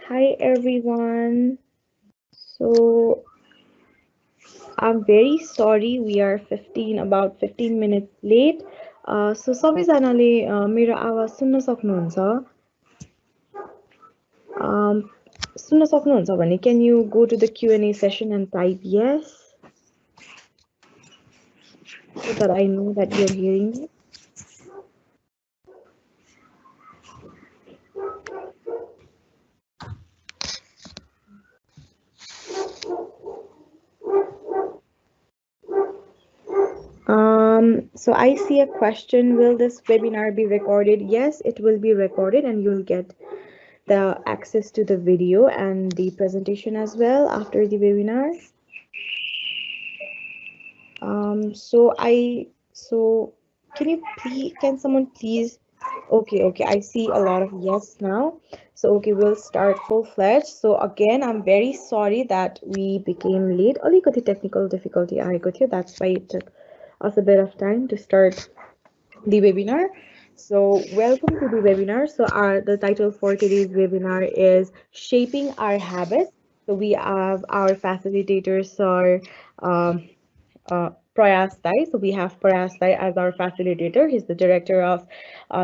Hi everyone. So I'm very sorry we are about 15 minutes late. So सबैजनाले मेरो आवाज सुन्न सक्नुहुन्छ? Um, सुन्न सक्नुहुन्छ भने can you go to the Q&A session and type yes so that I know that you're hearing me? So I see a question. Will this webinar be recorded? Yes, it will be recorded and you'll get the access to the video and the presentation as well after the webinar. So can someone please, okay, I see a lot of yes now. So, okay, we'll start full-fledged. So again, I'm very sorry that we became late. Alikati technical difficulty aएको थियो. That's why it took us a bit of time to start the webinar. So welcome to the webinar. So the title for today's webinar is Shaping Our Habits. So we have our facilitators are Prayas. So we have Prayas as our facilitator. He's the director of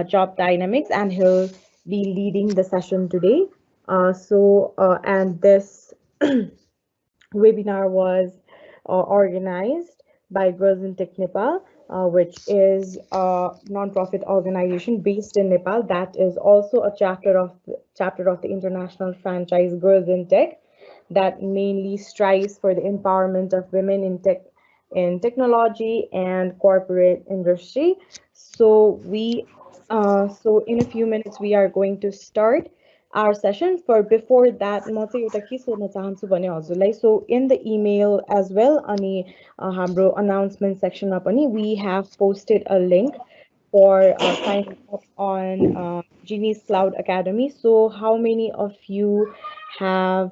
Job Dynamics, and he'll be leading the session today. And this webinar was organized by Girls in Tech Nepal, which is a non-profit organization based in Nepal that is also a chapter of the international franchise Girls in Tech that mainly strives for the empowerment of women in technology and corporate industry. So in a few minutes we are going to start our session. For before that, म चाहिँ एउटा के सोध्न चाहन्छु भने हजुरलाई, so in the email as well अनि हाम्रो announcement sectionमा पनि we have posted a link for signing up on Genese Cloud Academy. So how many of you have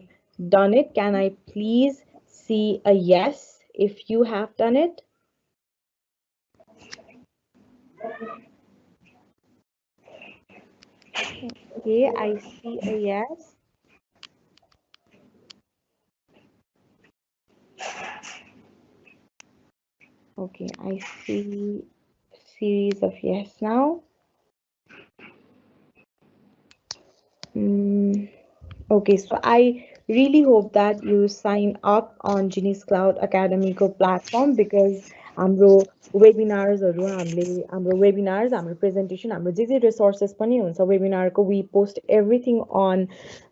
done it? Can I please see a yes if you have done it? Okay, I see a yes. Okay, I see series of yes now. Okay, so I really hope that you sign up on Genese Cloud Academy platform because हाम्रो webinars-हरु हाम्रो webinars, हाम्रो presentation, हाम्रो जे resources पनि हुन्छ webinar को, we post everything on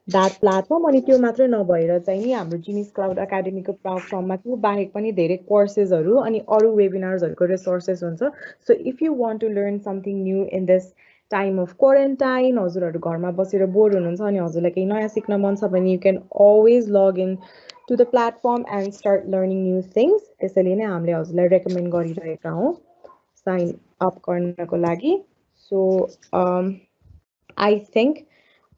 that platform. अनि त्यो मात्र नभएर चाहिँ नि हाम्रो Genese Cloud Academy को platformमा त्यो बाहेक पनि धेरै courses-हरु अनि अरु webinars-हरुको resources हुन्छ. So if you want to learn something new in this time of quarantine, हजुरहरु घरमा बसेर बोर हुनुहुन्छ अनि हजुरलाई केही नयाँ सिक्न मन छ भने you can always log in to the platform and start learning new things. त्यसैले नै हामीले हजुरलाई recommend गरिरहेका हौं sign up गर्नको लागि. So I think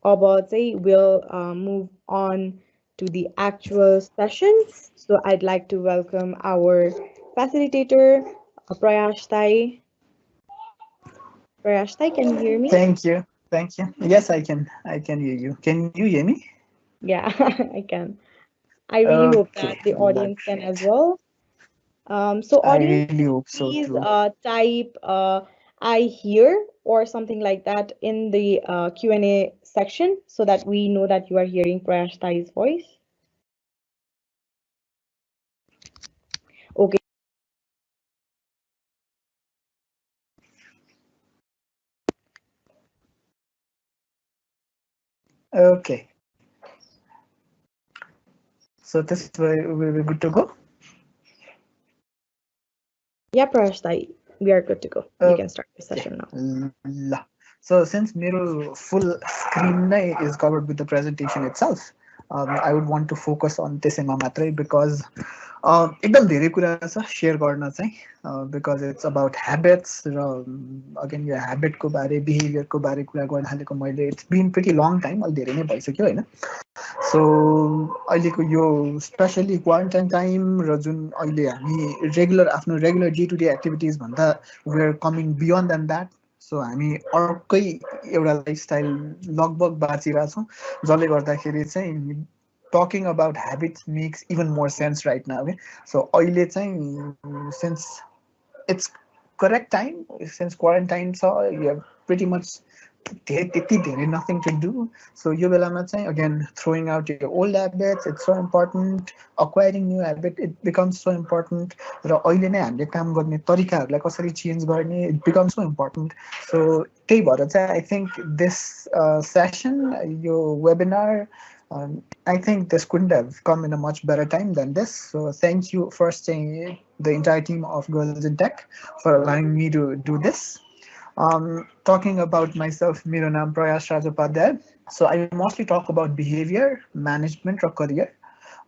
अब चाहिँ we'll move on to the actual session. So I'd like to welcome our facilitator, Prayas. Prayas, can you hear me? Thank you. Yes, I can hear you. Can you hear me? Yeah, I can. I really hope that the audience can as well. So audience, I really hope so please too. type I hear or something like that in the Q&A section so that we know that you are hearing Prayas Thai's voice. Okay. Okay. So this we're good to go? Yeah, Prayas Thai, we are good to go. You can start the session now. So since मेरो full screen is covered with the presentation itself, I would want to focus on त्यसैमा मात्रै because एकदम धेरै कुरा छ share गर्न चाहिँ because it's about habits र again यो habit को बारे behavior को बारे कुरा गर्न थालेको मैले it's been pretty long time अलि धेरै नै भइसक्यो हैन. So अहिलेको यो स्पेशली क्वारेन्टाइन टाइम र जुन अहिले हामी रेगुलर आफ्नो regular day to day activities भन्दा we are coming beyond than that. So हामी अर्कै एउटा लाइफस्टाइल लगभग बाँचिरहेको छौँ जसले गर्दाखेरि चाहिँ talking about habits makes even more sense right now के सो अहिले चाहिँ since it's correct time since quarantine छ यु प्रिटी मच त्यति धेरै नथिङ टु डु सो यो बेलामा चाहिँ again throwing out your old habits it's so important acquiring new habit it becomes so important र अहिले नै हामीले काम गर्ने तरिकाहरूलाई कसरी चेन्ज गर्ने it becomes so important so त्यही भएर चाहिँ आई थिङ्क दिस सेसन यो webinar I think this couldn't have come in a much better time than this. So thank you first the entire team of Girls in Tech for allowing me to do this. Talking about myself, मेरो नाम प्रयास Rajopadhyay. So I mostly talk about behavior, management, or career.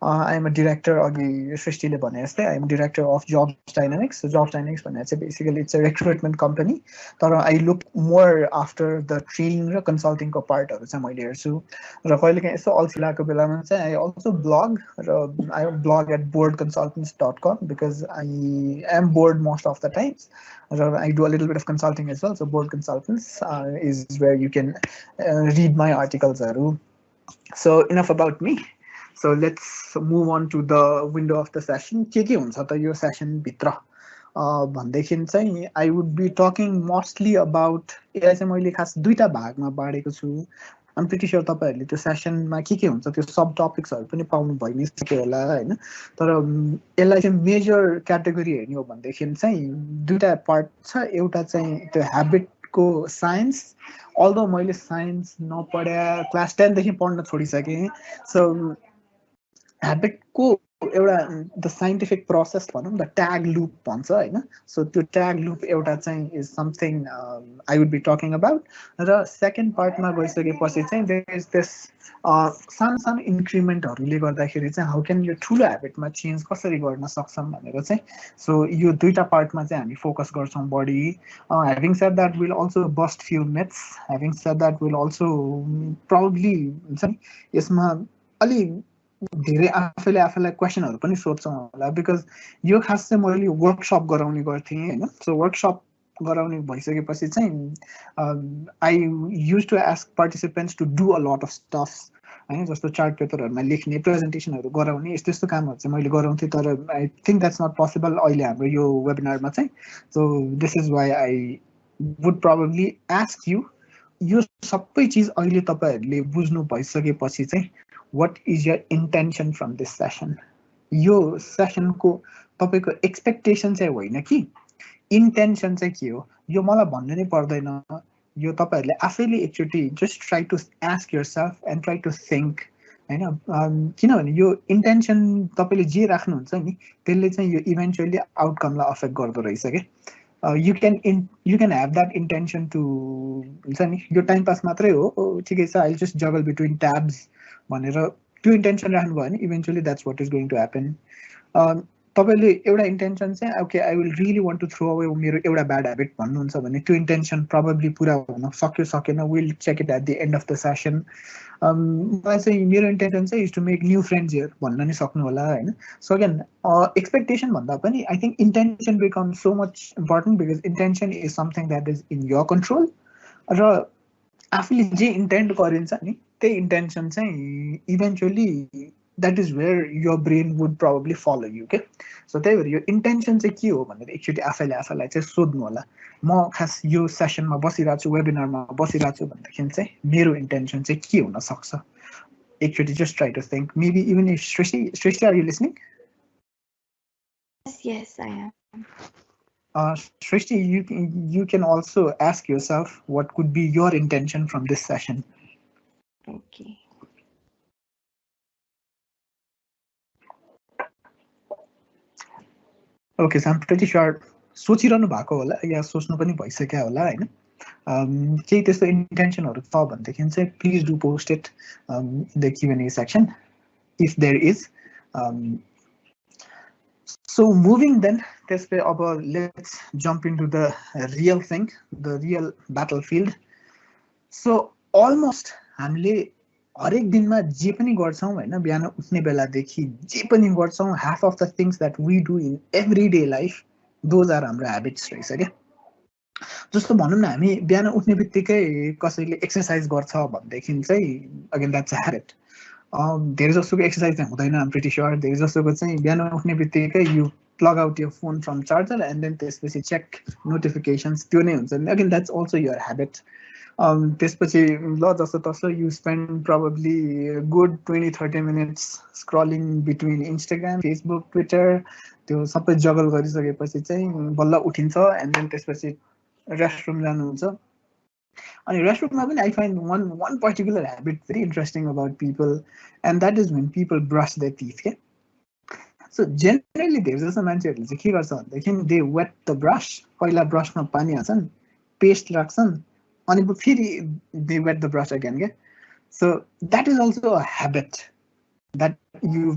I am a director of Shristi le bhane jastै I am director of Jobs Dynamics. So Jobs Dynamics भन्ने चाहिँ basically it's a recruitment company. तर I look more after the training र consulting को पार्टहरु चाहिँ मैले हेर्छु र कहिलेकाहीँ यसो अल्छी लागेको बेलामा चाहिँ I also blog र I blog at boredconsultants.com because I am bored most of the times. I do a little bit of consulting as well. So Bored Consultants is where you can read my articles. So enough about me. So let's move on to the window of the session. के हुन्छ त यो session भित्र भन्देखि चाहिँ I would be talking mostly about यसलाई चाहिँ मैले खास दुईटा भागमा बाँडेको छु. I'm pretty sure तपाईहरुले त्यो सेसनमा के हुन्छ त्यो सब टपिक्सहरु पनि पाउनु भइ नै सक्यो होला हैन तर यसलाई चाहिँ मेजर क्याटेगोरी हेर्ने हो भन्देखि चाहिँ दुईटा पार्ट छ एउटा चाहिँ त्यो ह्याबिटको साइन्स अल्दो मैले साइन्स नपढ्या क्लास 10 देखि पढ्न छोडिसके सो ह्याबिटको एउटा द साइन्टिफिक प्रोसेस भनौँ द ट्याग लुप भन्छ हैन सो त्यो ट्याग लुप एउटा चाहिँ is something I would be talking about र सेकेन्ड पार्टमा गइसकेपछि चाहिँ देयर इज दिस सानो सानो इन्क्रिमेन्टहरूले गर्दाखेरि चाहिँ हाउ क्यान यो ठुलो ह्याबिटमा चेन्ज कसरी गर्न सक्छौँ भनेर चाहिँ सो यो दुईटा पार्टमा चाहिँ हामी फोकस गर्छौँ बढी having said that will also bust few myths having said that will also proudly हुन्छ नि यसमा अलि धेरै आफैले आफैलाई क्वेसनहरु पनि सोध्छौँ होला बिकज यो खास चाहिँ मैले वर्कसप गराउने गर्थेँ हैन सो वर्कसप गराउने भइसकेपछि चाहिँ I use to ask participants to do a lot of stuffs हैन जस्तो चार्ट पेपरहरुमा लेख्ने प्रेजेन्टेसनहरु गराउने यस्तो यस्तो कामहरु चाहिँ मैले गराउँथे तर I think that's not possible अहिले हाम्रो यो वेबिनारमा चाहिँ so this is why I would probably ask you यो सबै चीज अहिले तपाईहरुले बुझ्नु भइसकेपछि चाहिँ what is your intention from this session यो सेसनको तपाईको एक्सपेक्टेसन चाहिँ होइन कि इन्टेन्सन चाहिँ के हो यो मलाई भन्नु नै पर्दैन यो तपाईहरुले आफैले एकचोटी just try to ask yourself and try to think हैन किनभने यो इन्टेन्सन तपाईले जे राख्नुहुन्छ नि त्यसले चाहिँ यो इभेन्चुअली आउटकमलाई अफेक्ट गर्दो रहेछ के you can have that intention to हुन्छ नि यो टाइम पास मात्रै हो ठिकै छ I'll just juggle between tabs भनेर त्यो इन्टेन्सन राख्नु भयो भने eventually that's what is going to happen तपाईले एउटा इन्टेन्सन चाहिँ okay I will really want to throw away मेरो एउटा ब्याड ह्याबिट भन्नुहुन्छ भने त्यो इन्टेन्सन प्रोबेबली पुरा हुन सक्यो सकेन will check it at the end of the session मलाई चाहिँ मेरो इन्टेन्सन चाहिँ is to make new friends here भन्न नि सक्नु होला हैन सो अगेन एक्सपेक्टेसन भन्दा पनि I think intention become so much important because intention is something that is in your control र आफूले जे इन्टेन्ट गरिन्छ नि त्यही इन्टेन्सन चाहिँ eventually that is where your brain would probably follow you के सो त्यही भएर यो इन्टेन्सन चाहिँ के हो भनेर एकचोटि आफैले आफैलाई चाहिँ सोध्नु होला म खास यो सेसनमा बसिरहेको छु वेबिनारमा बसिरहेको छु भन्दाखेरि चाहिँ मेरो इन्टेन्सन चाहिँ के हुन सक्छ एकचोटि just try to think maybe even if Shresti, are you listening? Yes, I am. Shristi, you can also ask yourself what could be your intention from this session. Okay. Okay, so I'm pretty sure सोचिरहनु भएको होला या सोच्नु पनि भइसक्यो होला हैन केही त्यस्तो इन्टेन्सनहरु छ भन्देखि चाहिँ please do post it in the Q&A section if there is. So moving then, let's jump into the real thing, the real battlefield. So almost हामीले हरेक दिनमा जे पनि गर्छौं हैन बिहान उठ्ने बेलादेखि जे पनि गर्छौं half of the things that we do in everyday life those are हाम्रो habits रहेछ के जस्तो भनौँ न हामी बिहान उठ्ने बित्तिकै कसैले एक्सर्साइज गर्छ भनेदेखि चाहिँ अगेन द्याट्स अ ह्याबिट। धेरै जसोको एक्सर्साइज चाहिँ हुँदैन, आम प्रिटी स्योर। धेरै जसोको चाहिँ बिहान उठ्ने बित्तिकै यु प्लग आउट यो phone from charger and then त्यसपछि चेक नोटिफिकेसन्स, त्यो नै हुन्छ। Again that's also your habit. त्यसपछि ल जस्तो तस्तो you spend probably good 20-30 minutes scrolling between Instagram, Facebook, Twitter, त्यो सबै जगल गरिसकेपछि चाहिँ बल्ल उठिन्छ एन्ड देन त्यसपछि रेस्टरुम जानुहुन्छ। अनि रेस्टरुममा पनि I find one particular habit very interesting about people, and that is when people brush the teeth के। सो जेनरली धेरै जस्तो मान्छेहरूले चाहिँ के गर्छ भनेदेखि दे वेट द ब्रस, पहिला ब्रसमा पानी हाल्छन्, पेस्ट राख्छन्, अनि फेरि they wet the brush again के। So that is also a habit that you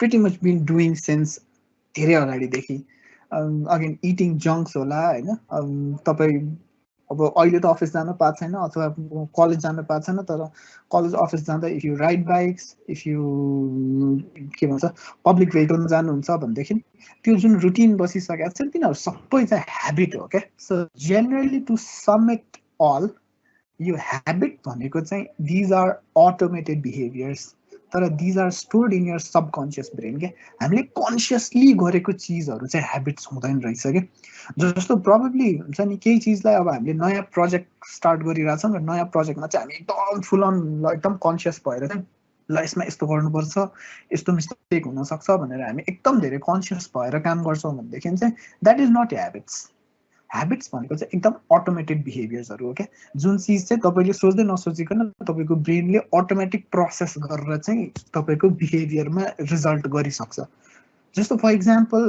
pretty much been doing since धेरै अगाडिदेखि। अगेन इटिङ जङ्क्स होला होइन। तपाईँ अब अहिले त अफिस जान पाएको छैन अथवा कलेज जान पाएको छैन, तर कलेज अफिस जाँदा if you ride bikes, if you के भन्छ पब्लिक भेहिकलमा जानुहुन्छ भनेदेखि त्यो जुन रुटिन बसिसकेको छ तिनीहरू सबै चाहिँ ह्याबिट हो क्या। So generally to sum it all, यो ह्याबिट भनेको चाहिँ दिज आर अटोमेटेड बिहेभियर्स, तर these are stored in your subconscious brain क्या। हामीले कन्सियसली गरेको चिजहरू चाहिँ ह्याबिट्स हुँदैन रहेछ क्या। जस्तो प्रब्लली हुन्छ नि केही चिजलाई अब हामीले नयाँ प्रोजेक्ट स्टार्ट गरिरहेछौँ र नयाँ प्रोजेक्टमा चाहिँ हामी एकदम फुल अन एकदम कन्सियस भएर चाहिँ ल यसमा यस्तो गर्नुपर्छ, यस्तो मिस्टेक हुनसक्छ भनेर हामी एकदम धेरै कन्सियस भएर काम गर्छौँ भनेदेखि चाहिँ that is not habits. Habits भनेको चाहिँ एकदम अटोमेटेड बिहेभियर्सहरू हो क्या, जुन चिज चाहिँ तपाईँले सोच्दै नसोचिकन तपाईँको ब्रेनले अटोमेटिक प्रोसेस गरेर चाहिँ तपाईँको बिहेभियरमा रिजल्ट गरिसक्छ। जस्तो for example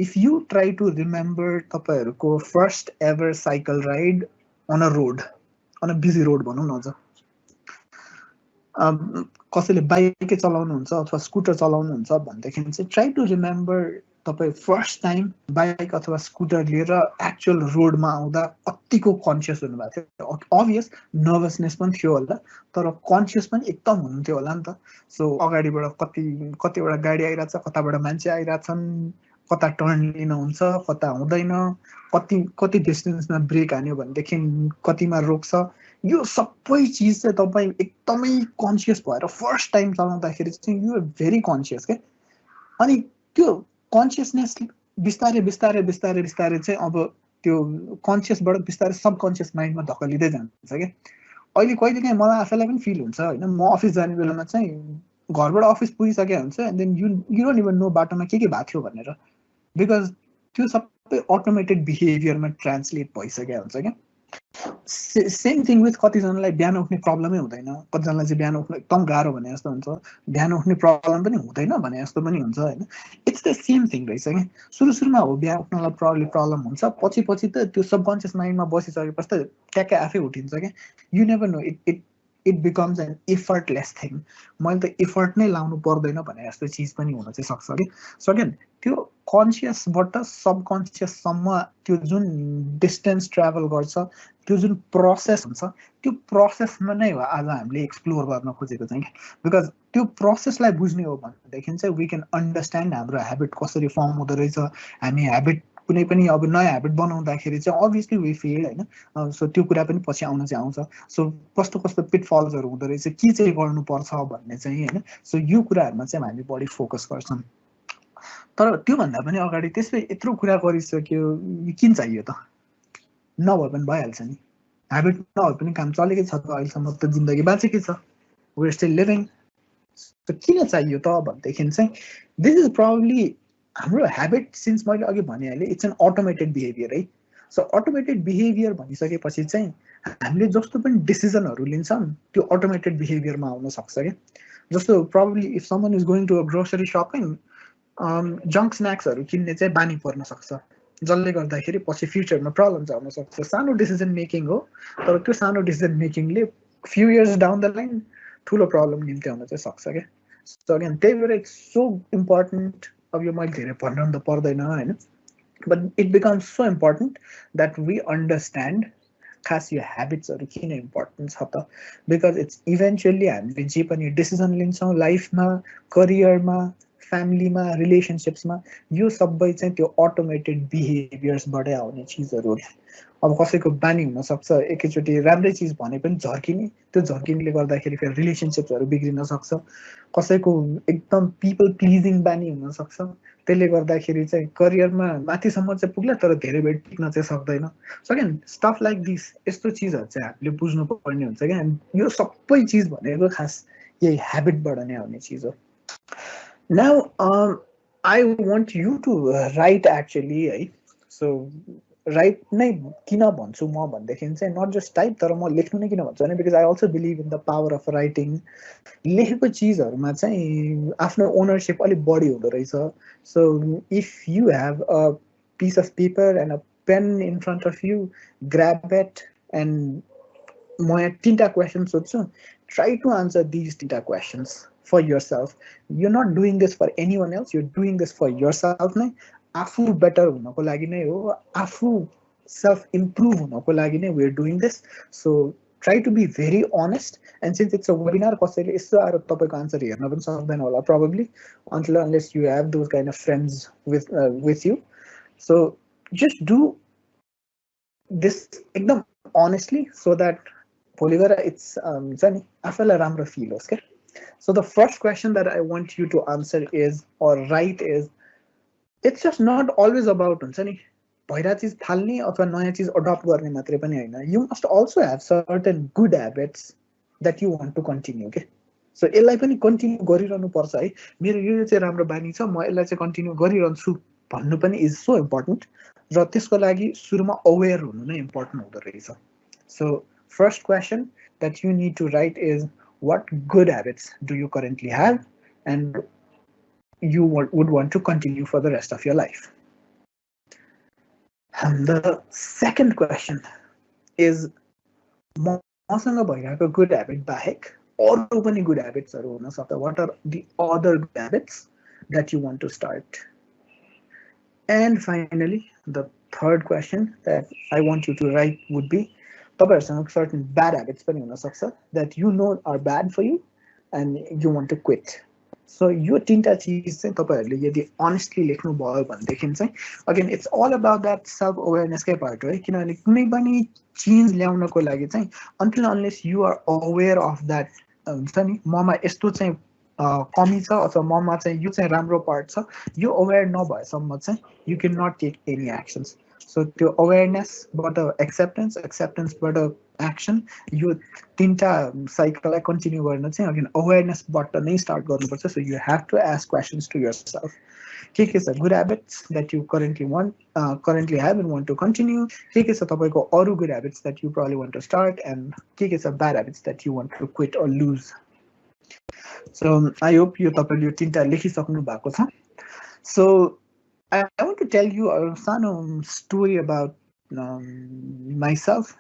if you try to remember तपाईँहरूको first ever cycle ride on a road, on a busy road भनौँ न, अझ कसैले बाइकै चलाउनुहुन्छ अथवा स्कुटर चलाउनुहुन्छ भनेदेखि चाहिँ ट्राई टु रिमेम्बर तपाईँ फर्स्ट टाइम बाइक अथवा स्कुटर लिएर एक्चुअल रोडमा आउँदा कतिको कन्सियस हुनुभएको थियो। अभियस नर्भसनेस पनि थियो होला, तर कन्सियस पनि एकदम हुनुहुन्थ्यो होला नि त। सो अगाडिबाट कतिवटा गाडी आइरहेछ, कताबाट मान्छे आइरहेछन्, कता टर्न लिन हुन्छ, कता हुँदैन, कति डिस्टेन्समा ब्रेक हान्यो भनेदेखि कतिमा रोक्छ, यो सबै चिज चाहिँ तपाईँ एकदमै कन्सियस भएर फर्स्ट टाइम चलाउँदाखेरि चाहिँ यु आर भेरी कन्सियस क्या। अनि त्यो कन्सियसनेस बिस्तारै बिस्तारै बिस्तारै बिस्तारै चाहिँ अब त्यो कन्सियसबाट बिस्तारै सबकन्सियस माइन्डमा धकलिँदै जान्छ क्या। अहिले कहिलेकाहीँ मलाई आफैलाई पनि फिल हुन्छ होइन, म अफिस जाने बेलामा चाहिँ घरबाट अफिस पुगिसकेको हुन्छ and then you don't even know बाटोमा के भएको थियो भनेर, बिकज त्यो सबै अटोमेटेड बिहेभियरमा ट्रान्सलेट भइसकेको हुन्छ क्या। सेम थिङ विथ कतिजनालाई बिहान उठ्ने प्रब्लमै हुँदैन, कतिजनालाई चाहिँ बिहान उठ्नु एकदम गाह्रो भने जस्तो हुन्छ, बिहान उठ्ने प्रब्लम पनि हुँदैन भने जस्तो पनि हुन्छ होइन। इट्स द सेम थिङ रहेछ क्या। सुरुमा हो बिहान उठ्नलाई प्रब्लम हुन्छ, पछि त त्यो सबकन्सियस माइन्डमा बसिसकेपछि त ट्याक्कै आफै उठिन्छ क्या। You never know, it becomes an effortless thing. मैले त इफर्ट नै लाउनु पर्दैन भने जस्तो चिज पनि हुन चाहिँ सक्छ कि। सो अगेन त्यो कन्सियसबाट सबकन्सियससम्म त्यो जुन डिस्टेन्स ट्राभल गर्छ, त्यो जुन प्रोसेस हुन्छ, त्यो प्रोसेसमा नै हो आज हामीले एक्सप्लोर गर्न खोजेको चाहिँ क्या। बिकज त्यो प्रोसेसलाई बुझ्ने हो भनेदेखि चाहिँ वी क्यान अन्डरस्ट्यान्ड हाम्रो ह्याबिट कसरी फर्म हुँदो रहेछ। हामी ह्याबिट कुनै पनि अब नयाँ ह्याबिट बनाउँदाखेरि चाहिँ अभियसली वी फेल होइन, सो त्यो कुरा पनि पछि आउन चाहिँ आउँछ। सो कस्तो कस्तो पिटफल्सहरू हुँदो रहेछ, के चाहिँ गर्नुपर्छ भन्ने चाहिँ होइन। सो यो कुराहरूमा चाहिँ हामी बढी फोकस गर्छौँ। तर त्योभन्दा पनि अगाडि त्यसले यत्रो कुरा गरिसक्यो, किन चाहियो त? नभए पनि भइहाल्छ नि, ह्याबिट नभए पनि काम चलेकै छ त, अहिलेसम्म त जिन्दगी बाँचेकै छ, वी आर स्टिल लिभिङ। किन चाहियो त भनेदेखि चाहिँ दिस इज प्रब्ली हाम्रो ह्याबिट, सिन्स मैले अघि भनिहालेँ इट्स एन अटोमेटेड बिहेभियर है। सो अटोमेटेड बिहेभियर भनिसकेपछि चाहिँ हामीले जस्तो पनि डिसिजनहरू लिन्छौँ त्यो अटोमेटेड बिहेभियरमा आउन सक्छ क्या। जस्तो probably if someone is going to a grocery shopping, junk स्न्याक्सहरू किन्ने चाहिँ बानी पर्न सक्छ, जसले गर्दाखेरि पछि फ्युचरमा प्रब्लम चाहिँ आउन सक्छ। सानो डिसिजन मेकिङ हो, तर त्यो सानो डिसिजन मेकिङले few years down the line ठुलो प्रब्लम निम्ति आउन चाहिँ सक्छ क्या। सो अगेन त्यही भएर इट्स सो इम्पोर्टेन्ट। अब यो मैले धेरै भन्न त पर्दैन होइन, but it becomes so important that we understand खास यो ह्याबिट्सहरू किन इम्पोर्टेन्ट छ त। बिकज इट्स इभेन्चुअली हामीले जे पनि डिसिजन लिन्छौँ लाइफमा, करियरमा, फ्यामिलीमा रिलेसनसिप्समा यो सबै चाहिँ त्यो अटोमेटेड बिहेभियर्सबाटै आउने चिजहरू हो। अब कसैको बानी हुनसक्छ एकैचोटि राम्रै चिज भने पनि झर्किने, त्यो झर्किनेले गर्दाखेरि फेरि रिलेसनसिप्सहरू बिग्रिन सक्छ। कसैको एकदम पिपल प्लिजिङ बानी हुनसक्छ, त्यसले गर्दाखेरि चाहिँ करियरमा माथिसम्म चाहिँ पुग्ला तर धेरै बेर टिक्न चाहिँ सक्दैन। So again stuff like this, यस्तो चिजहरू चाहिँ हामीले बुझ्नुपर्ने हुन्छ क्या। यो सबै चिज भनेको खास यही ह्याबिटबाट नै आउने चिज हो। Now I want you to write actually है। सो राइट नै किन भन्छु म भनेदेखि चाहिँ नट जस्ट टाइप, तर म लेख्नु नै किन भन्छु भने because I also believe in the power of writing. लेखेको चिजहरूमा चाहिँ आफ्नो ओनरसिप अलिक बढी हुँदो रहेछ। So if you have a piece of paper and a pen in front of you, grab it and म यहाँ 3टा क्वेसन सोध्छु, ट्राई टु आन्सर दिज 3टा questions for your you not doing this for anyone else, you doing this for your self नै, आफू better हुनको लागि नै हो, आफू सेल्फ इम्प्रुभ हुनको लागि नै we are doing this. So try to be very honest and since it's a webinar, कसैले यसो आएर तपाईँको आन्सर हेर्न पनि सक्दैन होला probably until unless you have those kind of friends with you. So just do this एकदम honestly so that भोलि गएर इट्स हुन्छ नि आफैलाई राम्रो फिल होस् क्या। So the first question that I want you to answer is or write is, it's just not always about हुन्छ नि भइरहेको चिज थाल्ने अथवा नयाँ चिज अडप्ट गर्ने मात्रै पनि होइन। You must also have certain good habits that you want to continue के। सो यसलाई पनि कन्टिन्यू गरिरहनु पर्छ है। मेरो यो चाहिँ राम्रो बानी छ, म यसलाई चाहिँ कन्टिन्यू गरिरहन्छु भन्नु पनि इज सो इम्पोर्टेन्ट। र त्यसको लागि सुरुमा अवेर हुनु नै इम्पोर्टेन्ट हुँदो रहेछ। So first question that you need to write is, what good habits do you currently have and you would want to continue for the rest of your life? And the second question is, मसँग भइरहेको good habit बाहेक अरू पनि good habits हरू हुन सक्छ। What are the other good habits that you want to start? And finally, the third question that I want you to write would be, तपाईँहरूसँग certain bad habits पनि हुनसक्छ that you know are bad for you and you want to quit. So यो 3टा चिज चाहिँ तपाईँहरूले यदि honestly लेख्नुभयो भनेदेखि चाहिँ again it's all about that self अवेरनेसकै पार्ट हो है। किनभने कुनै पनि चेन्ज ल्याउनको लागि चाहिँ until unless you are aware of that हुन्छ नि ममा यस्तो चाहिँ कमी छ अथवा ममा चाहिँ यो चाहिँ राम्रो पार्ट छ, यो अवेर नभएसम्म चाहिँ you can not take any actions. So त्यो अवेरनेसबाट एक्सेप्टेन्स, एक्सेप्टेन्सबाट एक्सन, यो 3टा साइकललाई कन्टिन्यू गर्न चाहिँ अगेन अवेरनेसबाट नै स्टार्ट गर्नुपर्छ। So you have to ask questions to yourself, के छ good habits that you currently have and want to continue, के छ तपाईँको अरू good habits that you probably want to start, and के छ bad habits that you want to quit or lose. So I hope यो तपाईँले यो 3टा लेखिसक्नु भएको छ। So I want to tell you a story about myself.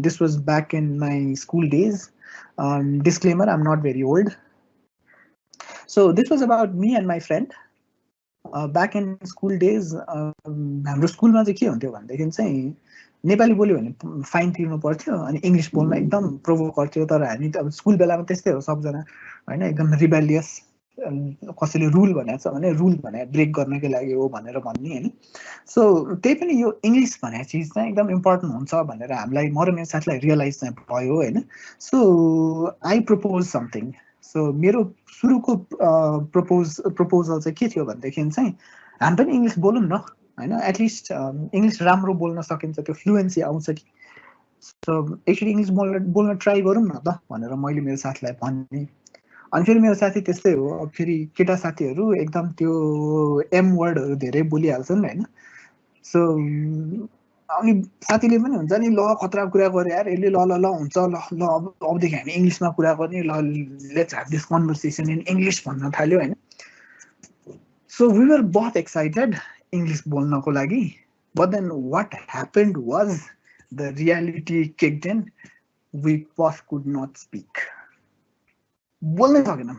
This was back in my school days. Disclaimer, I'm not very old. So this was about me and my friend. Back in school days, हाम्रो स्कुलमा चाहिँ के हुन्थ्यो भनेदेखि चाहिँ नेपाली बोल्यो भने fine तिर्नु पर्थ्यो अनि इङ्ग्लिस बोल्न एकदम प्रोभोक गर्थ्यो। तर हामी त अब स्कुल बेलामा त्यस्तै हो सबजना होइन, एकदम रिबेलियस। कसैले रुल भनेको छ भने रुल भने ब्रेक गर्नकै लागि हो भनेर भन्ने होइन। सो त्यही पनि यो इङ्ग्लिस भनेको चिज चाहिँ एकदम इम्पोर्टेन्ट हुन्छ भनेर हामीलाई म र मेरो साथीलाई रियलाइज चाहिँ भयो होइन। So I propose something. So मेरो सुरुको प्रपोजल चाहिँ के थियो भनेदेखि चाहिँ हामी पनि इङ्ग्लिस बोलौँ न होइन, एटलिस्ट इङ्ग्लिस राम्रो बोल्न सकिन्छ, त्यो फ्लुएन्सी आउँछ कि। सो एक्चुली इङ्ग्लिस बोल्न ट्राई गरौँ न त भनेर मैले मेरो साथीलाई भनेँ। अनि फेरि मेरो साथी त्यस्तै हो, अब फेरि केटा साथीहरू एकदम त्यो एम वर्डहरू धेरै बोलिहाल्छन् होइन। सो अनि साथीले पनि हुन्छ नि ल खतरा कुरा गरे यार यसले, ल ल ल हुन्छ ल ल अबदेखि हामी इङ्ग्लिसमा कुरा गर्ने, ल let's have this conversation in English भन्न थाल्यो होइन। So we were both excited English बोल्नको लागि, but then what happened was the reality kicked in, we both could not speak. बोल्नै सकेनौँ।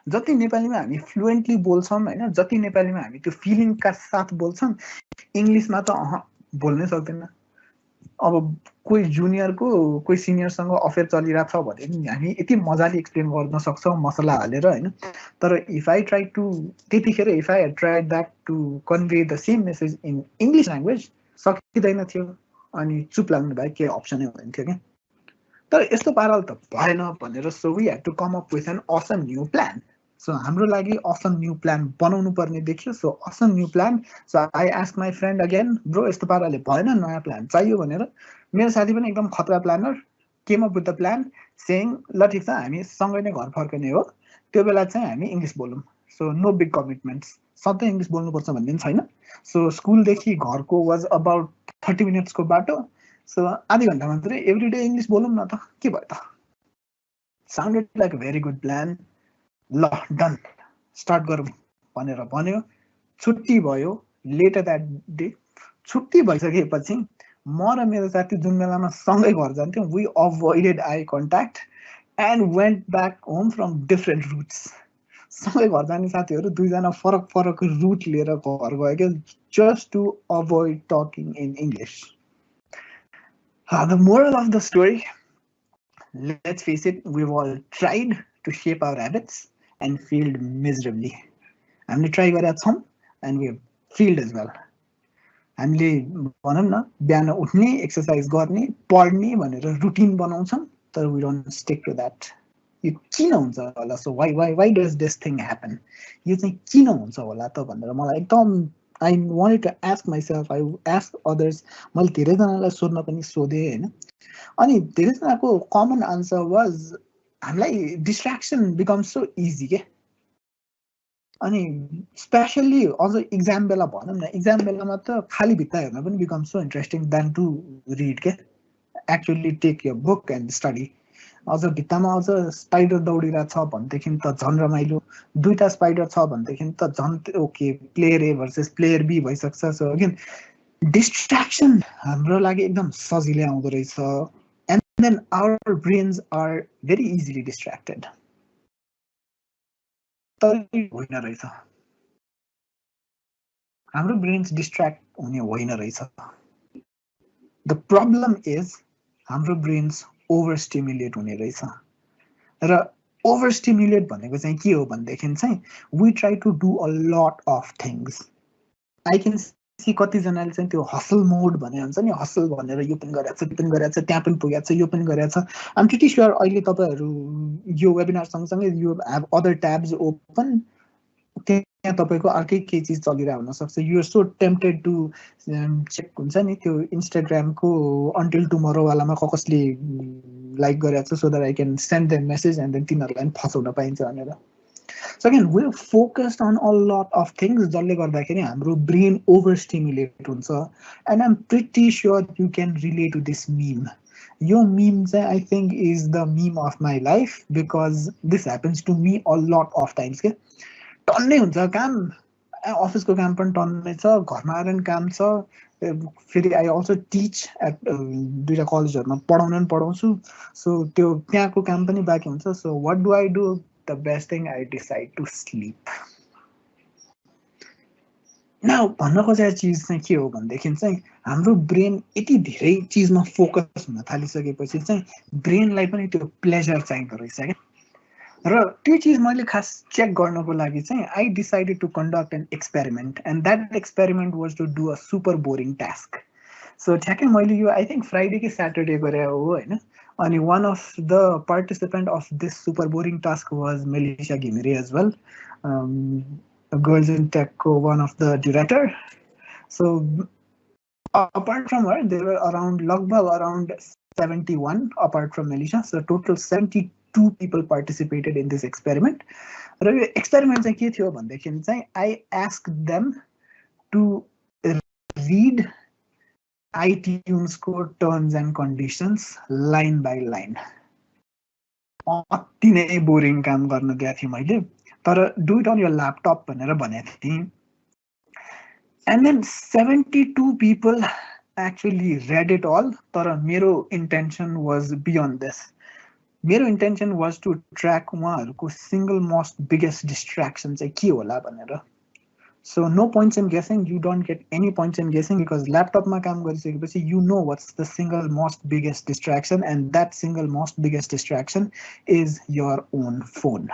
जति नेपालीमा हामी फ्लुएन्टली बोल्छौँ होइन, जति नेपालीमा हामी त्यो फिलिङका साथ बोल्छौँ, इङ्ग्लिसमा त बोल्नै सक्दैन। अब कोही जुनियरको कोही सिनियरसँग अफेयर चलिरहेको छ भने नि हामी यति मजाले एक्सप्लेन गर्न सक्छौँ मसला हालेर होइन तर इफ आई ट्राई टु त्यतिखेर if I try that to convey the same message in English language सकिँदैन थियो अनि चुप लाग्नु बाहेक केही अप्सनै हुन्थ्यो क्या तर यस्तो पाराले त भएन भनेर so we had to come up with an awesome new plan so हाम्रो लागि असम न्यू प्लान बनाउनु पर्ने देखियो so awesome new plan so I ask my friend again bro यस्तो पाराले भएन नयाँ प्लान चाहियो भनेर मेरो साथी पनि एकदम खतरा planner came up with the plan saying ल ठिक छ हामी सँगै नै घर फर्कने हो त्यो बेला चाहिँ हामी इङ्ग्लिस बोलौँ सो नो बिग कमिटमेन्ट्स सधैँ इङ्ग्लिस बोल्नुपर्छ भन्ने पनि छैन सो स्कुलदेखि घरको वाज अबाउट 30 मिनट्सको बाटो सो आधी घन्टा मात्रै एभ्री डे इङ्ग्लिस बोलौँ न त के भयो त sounded like a very good plan ल डन स्टार्ट गरौँ भनेर भन्यो छुट्टी भयो लेटर द्याट डे छुट्टी भइसकेपछि म र मेरो साथी जुन बेलामा सँगै घर जान्थ्यौँ we avoided eye contact and went back home from different routes सँगै घर जाने साथीहरू दुईजना फरक फरक रुट लिएर घर गयो क्या just to avoid talking in English the moral of the story let's face it, we've all tried to shape our habits and failed miserably. हामीले ट्राई गरेका छौँ and we have failed as well. हामीले भनौँ न बिहान उठ्ने exercise गर्ने पढ्ने भनेर रुटिन बनाउँछौँ तर we don't stick to that. यो किन हुन्छ होला so why does this thing happen? यो चाहिँ किन हुन्छ होला त भनेर मलाई एकदम I wanted to ask myself, I asked others, मैले धेरैजनालाई सोध्न पनि सोधेँ होइन अनि धेरैजनाको कमन आन्सर वाज हामीलाई डिस्ट्र्याक्सन बिकम सो इजी के अनि स्पेसल्ली अझ इक्जाम बेला भनौँ न इक्जाम बेलामा त खाली भित्ता हेर्न पनि become so interesting then to read के actually take your book and study अझ भित्तामा अझ स्पाइडर दौडिरहेको छ भनेदेखि त झन् रमाइलो दुईवटा स्पाइडर छ भनेदेखि त झन् okay player A versus player B भइसक्छ सो अगेन डिस्ट्र्याक्सन हाम्रो लागि एकदम सजिलै आउँदो रहेछ and then our brains are very easily distracted. होइन रहेछ हाम्रो ब्रेन्स डिस्ट्र्याक्ट हुने होइन रहेछ द प्रब्लम इज हाम्रो ब्रेन्स ओभर स्टिमुलेट हुने रहेछ र ओभर स्टिमुलेट भनेको चाहिँ के हो भनेदेखि चाहिँ we try to do a lot of things I can see कतिजनाले चाहिँ त्यो हसल मोड भने हुन्छ नि हसल भनेर यो पनि गरेको छ त्यो पनि गरेको छ त्यहाँ पनि पुगेको छ यो पनि गरेको छ आइम प्रिटी स्योर अहिले तपाईँहरू यो वेबिनार सँगसँगै यो हेभ अदर ट्याब्स ओपन त्यहाँ तपाईँको अर्कै केही चिज चलिरहेको हुनसक्छ you're so tempted to check हुन्छ नि त्यो इन्स्टाग्रामको अन्टिल टुमरोवालामा कसले लाइक गरेको छ so that I can send them message and then तिनीहरूलाई पनि फसाउन पाइन्छ भनेर So again, we're focused on a lot of things जसले गर्दाखेरि हाम्रो brain overstimulate हुन्छ and I'm pretty sure you can relate to this meme. Your meme चाहिँ I think is the meme of my life because this happens to me a lot of times के टन्नै हुन्छ काम अफिसको काम पनि टन्नै छ घरमा आएर पनि काम छ फेरि आई अल्सो टिच एट दुईवटा कलेजहरूमा पढाउन पनि पढाउँछु सो त्यो त्यहाँको काम पनि बाँकी हुन्छ so what do I do the best thing I decide to sleep. Now, भन्न खोजेको चिज चाहिँ के हो भनेदेखि चाहिँ हाम्रो ब्रेन यति धेरै चिजमा फोकस हुन थालिसकेपछि चाहिँ ब्रेनलाई पनि त्यो प्लेजर चाहिँदो रहेछ क्या र त्यो चिज मैले खास चेक गर्नको लागि चाहिँ I decided to conduct an experiment and that experiment was to do a super boring task so ठ्याक्कै मैले यो आई थिङ्क फ्राइडे कि स्याटरडे गरे हो होइन अनि one of the participant of this super boring task was Melisha Gimire as well, Girls in Tech, one of the director. So apart from her, there were around 71 apart from Melisha. So total 72 people participated in this experiment. र यो experiment चाहिँ के थियो भन्दाखेरि चाहिँ I asked them to read iTunes को terms and conditions line by line अति नै बोरिङ काम गर्न दिएको थिएँ मैले तर do it on your laptop भनेर भनेको थिएँ and then 72 people actually read it all तर मेरो इन्टेन्सन वाज बियोन्ड दिस मेरो इन्टेन्सन वाज टु ट्र्याक उहाँहरूको सिङ्गल मोस्ट बिगेस्ट डिस्ट्र्याक्सन चाहिँ के होला भनेर So no points in guessing. You don't get any points in guessing because laptop ma kaam गरिसकेपछि you know what's the single most biggest distraction, and that single most biggest distraction is your own phone.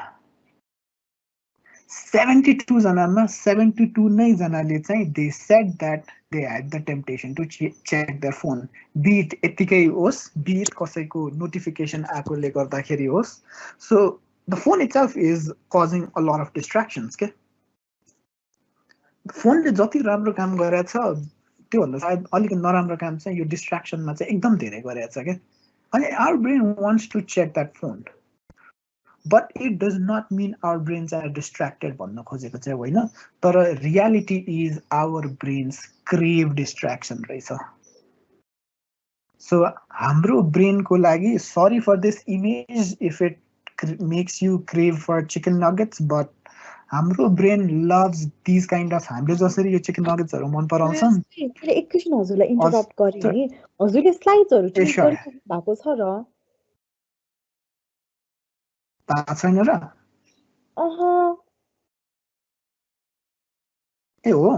72 जनामा 72 नै जनाले चाहिँ they said that they had the temptation to check their phone, be it यतिकै होस्, be it कसैको notification आएकोले गर्दाखेरि होस्. So the phone itself is causing a lot of distractions. Okay, फोनले जति राम्रो काम गरेछ त्योभन्दा सायद अलिक नराम्रो काम चाहिँ यो डिस्ट्र्याक्सनमा चाहिँ एकदम धेरै गरेछ क्या. अनि our brain wants to check that phone, but it does not mean our brains are distracted भन्न खोजेको चाहिँ होइन, तर reality is our brains crave distraction रहेछ. सो हाम्रो ब्रेनको लागि sorry for this image if it makes you crave for chicken nuggets, but हाम्रो brain loves this kind of, हामीले जसरी यो चिकन नगेट्सहरू मन पराउँछौँ. एकैछिन हजुरलाई इन्टरप्ट गरेँ नि, हजुरले स्लाइड्सहरू चेन्ज गरिसक्नु भएको छ र? थाहा छैन र? ए हो,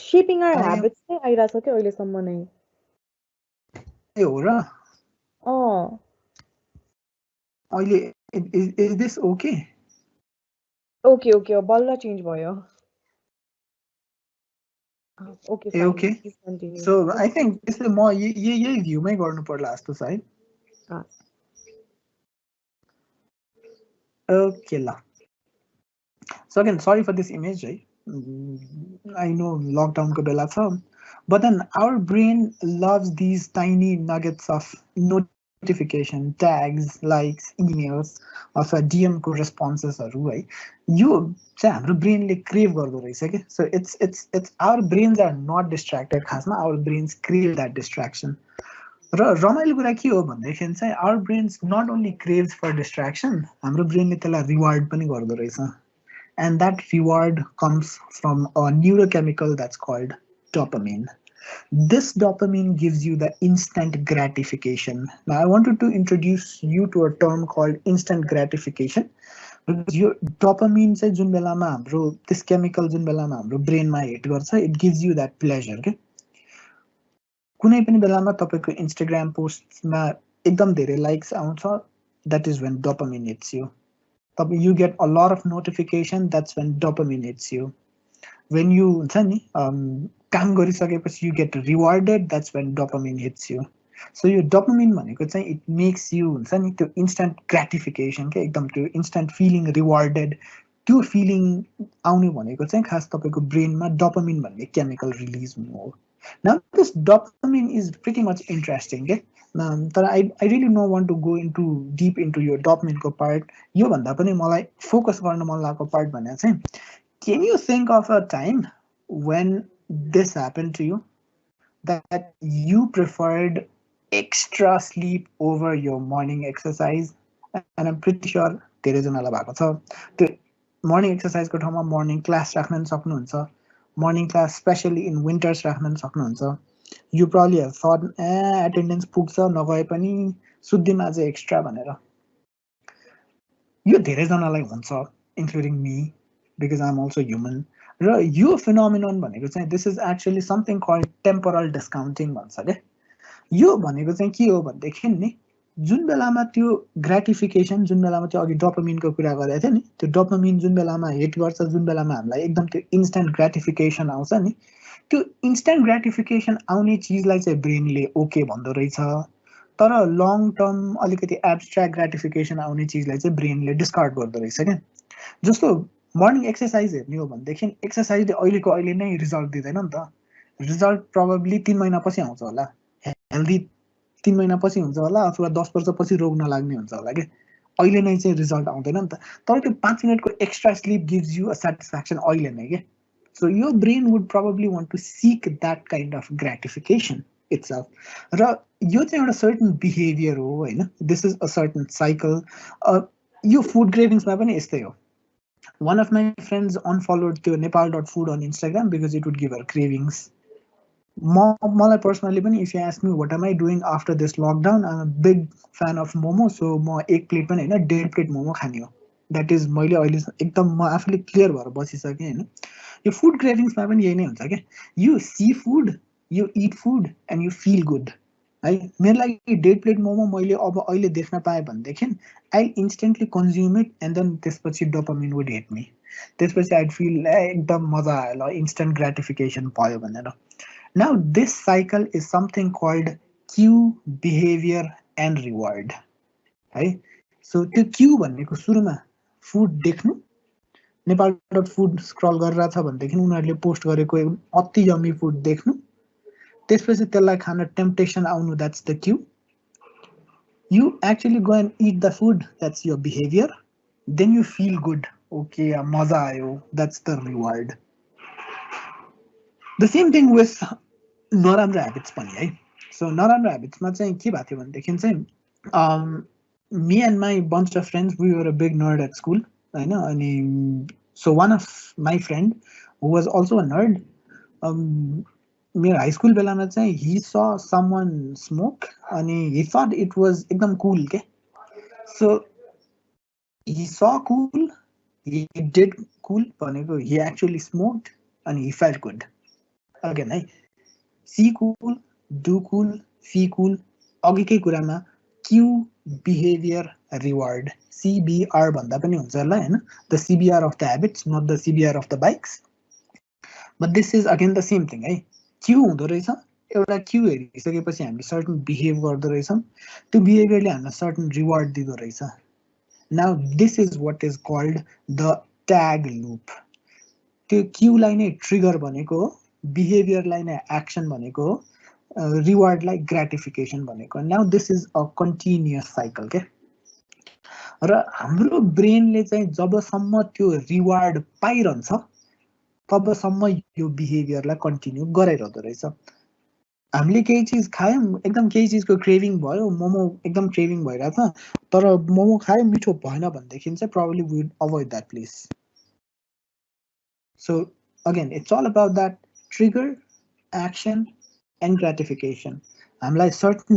शेपिङ आवर ह्याबिट्स चाहिँ आइरहेछ क्या अहिलेसम्म नै. ए हो र? अहिले is this okay? Okay okay, बल्ल चेन्ज भयो. Okay A okay. So I think त्यसले म यही भ्यूमै गर्नु पर्ला जस्तो छ है. ओके ल. So again sorry for this image है. आई नो लकडाउनको बेला छ, but then our brain loves these tiny nuggets of notification, tags, likes, emails, अथवा DM को responses हरु है. यो चाहिँ हाम्रो ब्रेनले क्रेभ गर्दो रहेछ के. So it's our brains are not distracted, खासमा our brains crave that distraction. र रमाइलो कुरा के हो भन्दाखेरि चाहिँ our brains not only craves for distraction, हाम्रो ब्रेनले त्यसलाई रिवार्ड पनि गर्दो रहेछ. And that reward comes from a neurochemical that's called dopamine. This dopamine gives you the instant gratification. Now, I wanted to introduce you to a term called instant gratification, because your dopamine say जुन बेलामा हाम्रो this chemical जुन बेलामा हाम्रो ब्रेनमा hit गर्छ, it gives you that pleasure. Okay? कुनै पनि बेलामा तपाईको Instagram पोस्टमा एकदम धेरै likes आउँछ, that is when dopamine hits you. You get a lot of notification, that's when dopamine hits you. When you काम गरिसकेपछि you get rewarded, that's when dopamine hits you. So your dopamine भनेको चाहिँ it makes you हुन्छ नि त्यो instant gratification के, एकदम त्यो instant feeling rewarded, त्यो feeling आउने भनेको चाहिँ खास तपाईको ब्रेनमा dopamine भन्ने chemical release हुनु हो. Now this dopamine is pretty much interesting के. तर I really don't want to go into deep into your dopamine को part. यो भन्दा पनि मलाई फोकस गर्न मन लागेको पार्ट भने चाहिँ, can you think of a time when this happened to you, that you preferred extra sleep over your morning exercise? And I'm pretty sure धेरै जनालाई भएको छ त्यो morning exercise को ठाउँमा morning class राख्न सक्नुहुन्छ, morning class especially in winters राख्न सक्नुहुन्छ. You probably have thought attendance पुग्छ नगए पनि सुत्दिमा चाहिँ एक्स्ट्रा भनेर. यो धेरै जनालाई हुन्छ, including me, because I'm also human. र यो phenomenon भनेको चाहिँ this is actually something called temporal discounting भन्छ के. यो भनेको चाहिँ के हो भन्देखि नि, जुन बेलामा त्यो ग्रेटिफिकेसन, जुन बेलामा त्यो अघि डोपामिनको कुरा गरेको थियो नि, त्यो डोपामिन जुन बेलामा हिट गर्छ, जुन बेलामा हामीलाई एकदम त्यो इन्स्ट्यान्ट ग्रेटिफिकेसन आउँछ नि, त्यो इन्स्ट्यान्ट ग्रेटिफिकेसन आउने चिजलाई चाहिँ ब्रेनले ओके भन्दो रहेछ. तर लङ टर्म अलिकति एब्स्ट्र्याक्ट ग्रेटिफिकेसन आउने चिजलाई चाहिँ ब्रेनले डिस्कार्ड गर्दो रहेछ क्या. जस्तो मर्निङ एक्सर्साइज हेर्ने हो भनेदेखि एक्सर्साइजले अहिलेको अहिले नै रिजल्ट दिँदैन नि त. रिजल्ट प्रोबेबली 3 महिनापछि आउँछ होला, हेल्दी 3 महिनापछि हुन्छ होला, अथवा 10 वर्षपछि रोग नलाग्ने हुन्छ होला कि. अहिले नै चाहिँ रिजल्ट आउँदैन नि त. तर त्यो 5 मिनटको extra sleep gives you a satisfaction अहिले नै के. So your brain would probably want to seek that kind of gratification itself. र यो चाहिँ एउटा certain behavior हो हैन. This is a certain cycle. यो food cravings मा पनि यस्तै हो. One of my friends unfollowed त्यो nepal.food on Instagram because it would give her cravings. मलाई personally पनि, if you ask me what am I doing after this lockdown, I'm a big fan of momo, so म एक plate पनि हैन 1.5 plate momo खाने हो. That is मैले अहिले एकदम म आफूले क्लियर भएर बसिसकेँ होइन। यो फुड क्रेभिङ्समा पनि यही नै हुन्छ क्या, you see food, you eat food and you feel good है। मेरो लागि 1.5 प्लेट मोमो मैले अब अहिले देख्न पाएँ भनेदेखि I instantly consume it and then त्यसपछि डोपामिन वुड हिट मी, त्यसपछि आइड फिल एकदम मजा आयो ल, इन्स्टेन्ट ग्रेटिफिकेसन भयो भनेर। Now this cycle is something called cue behaviour and reward है। सो त्यो क्यु भनेको सुरुमा फुड देख्नु, नेपाल डट फुड स्क्रल गरिरहेको छ भनेदेखि उनीहरूले पोस्ट गरेको अति यम्मी फुड देख्नु, त्यसपछि त्यसलाई खान टेम्पटेसन आउनु, that's the cue. You actually go and eat the food, that's your behaviour, then you feel good, okay मजा आयो, that's the reward. The same thing with नराम्रो ह्याबिट्स पनि है। सो नराम्रो ह्याबिट्समा चाहिँ के भएको थियो भनेदेखि चाहिँ me and my bunch of friends, we were a big nerd at school होइन। अनि so one of my friend who was also a nerd, मेरो हाई स्कुल बेलामा चाहिँ he saw someone smoke अनि he thought it was एकदम cool के। so he saw cool, he did cool भनेको he actually smoked अनि he felt good again है। see cool, do cool, feel cool, अघिकै कुरामा Q behaviour reward, CBR भन्दा पनि हुन्छ होला होइन, the CBR of the habits, not the CBR of the bikes, but this is again the same thing है। Cue हुँदो रहेछ, एउटा क्यु हेरिसकेपछि हामीले सर्टन बिहेभ गर्दो रहेछौँ, त्यो बिहेभियरले हामीलाई सर्टन रिवार्ड दिँदो रहेछ। Now this is what is called the tag loop. त्यो क्युलाई नै ट्रिगर भनेको हो, बिहेभियरलाई नै एक्सन भनेको हो, रिवार्डलाई ग्रेटिफिकेसन भनेको। Now this is a continuous cycle के। र हाम्रो ब्रेनले चाहिँ जबसम्म त्यो रिवार्ड पाइरहन्छ तबसम्म यो बिहेभियरलाई कन्टिन्यू गराइरहँदो रहेछ। हामीले केही चिज खायौँ, एकदम केही चिजको क्रेभिङ भयो, मोमो एकदम क्रेभिङ भइरहेछ, तर मोमो खायो मिठो भएन भनेदेखि चाहिँ probably we would avoid that place. So again it's all about that trigger, action and gratification. हामीलाई सर्टन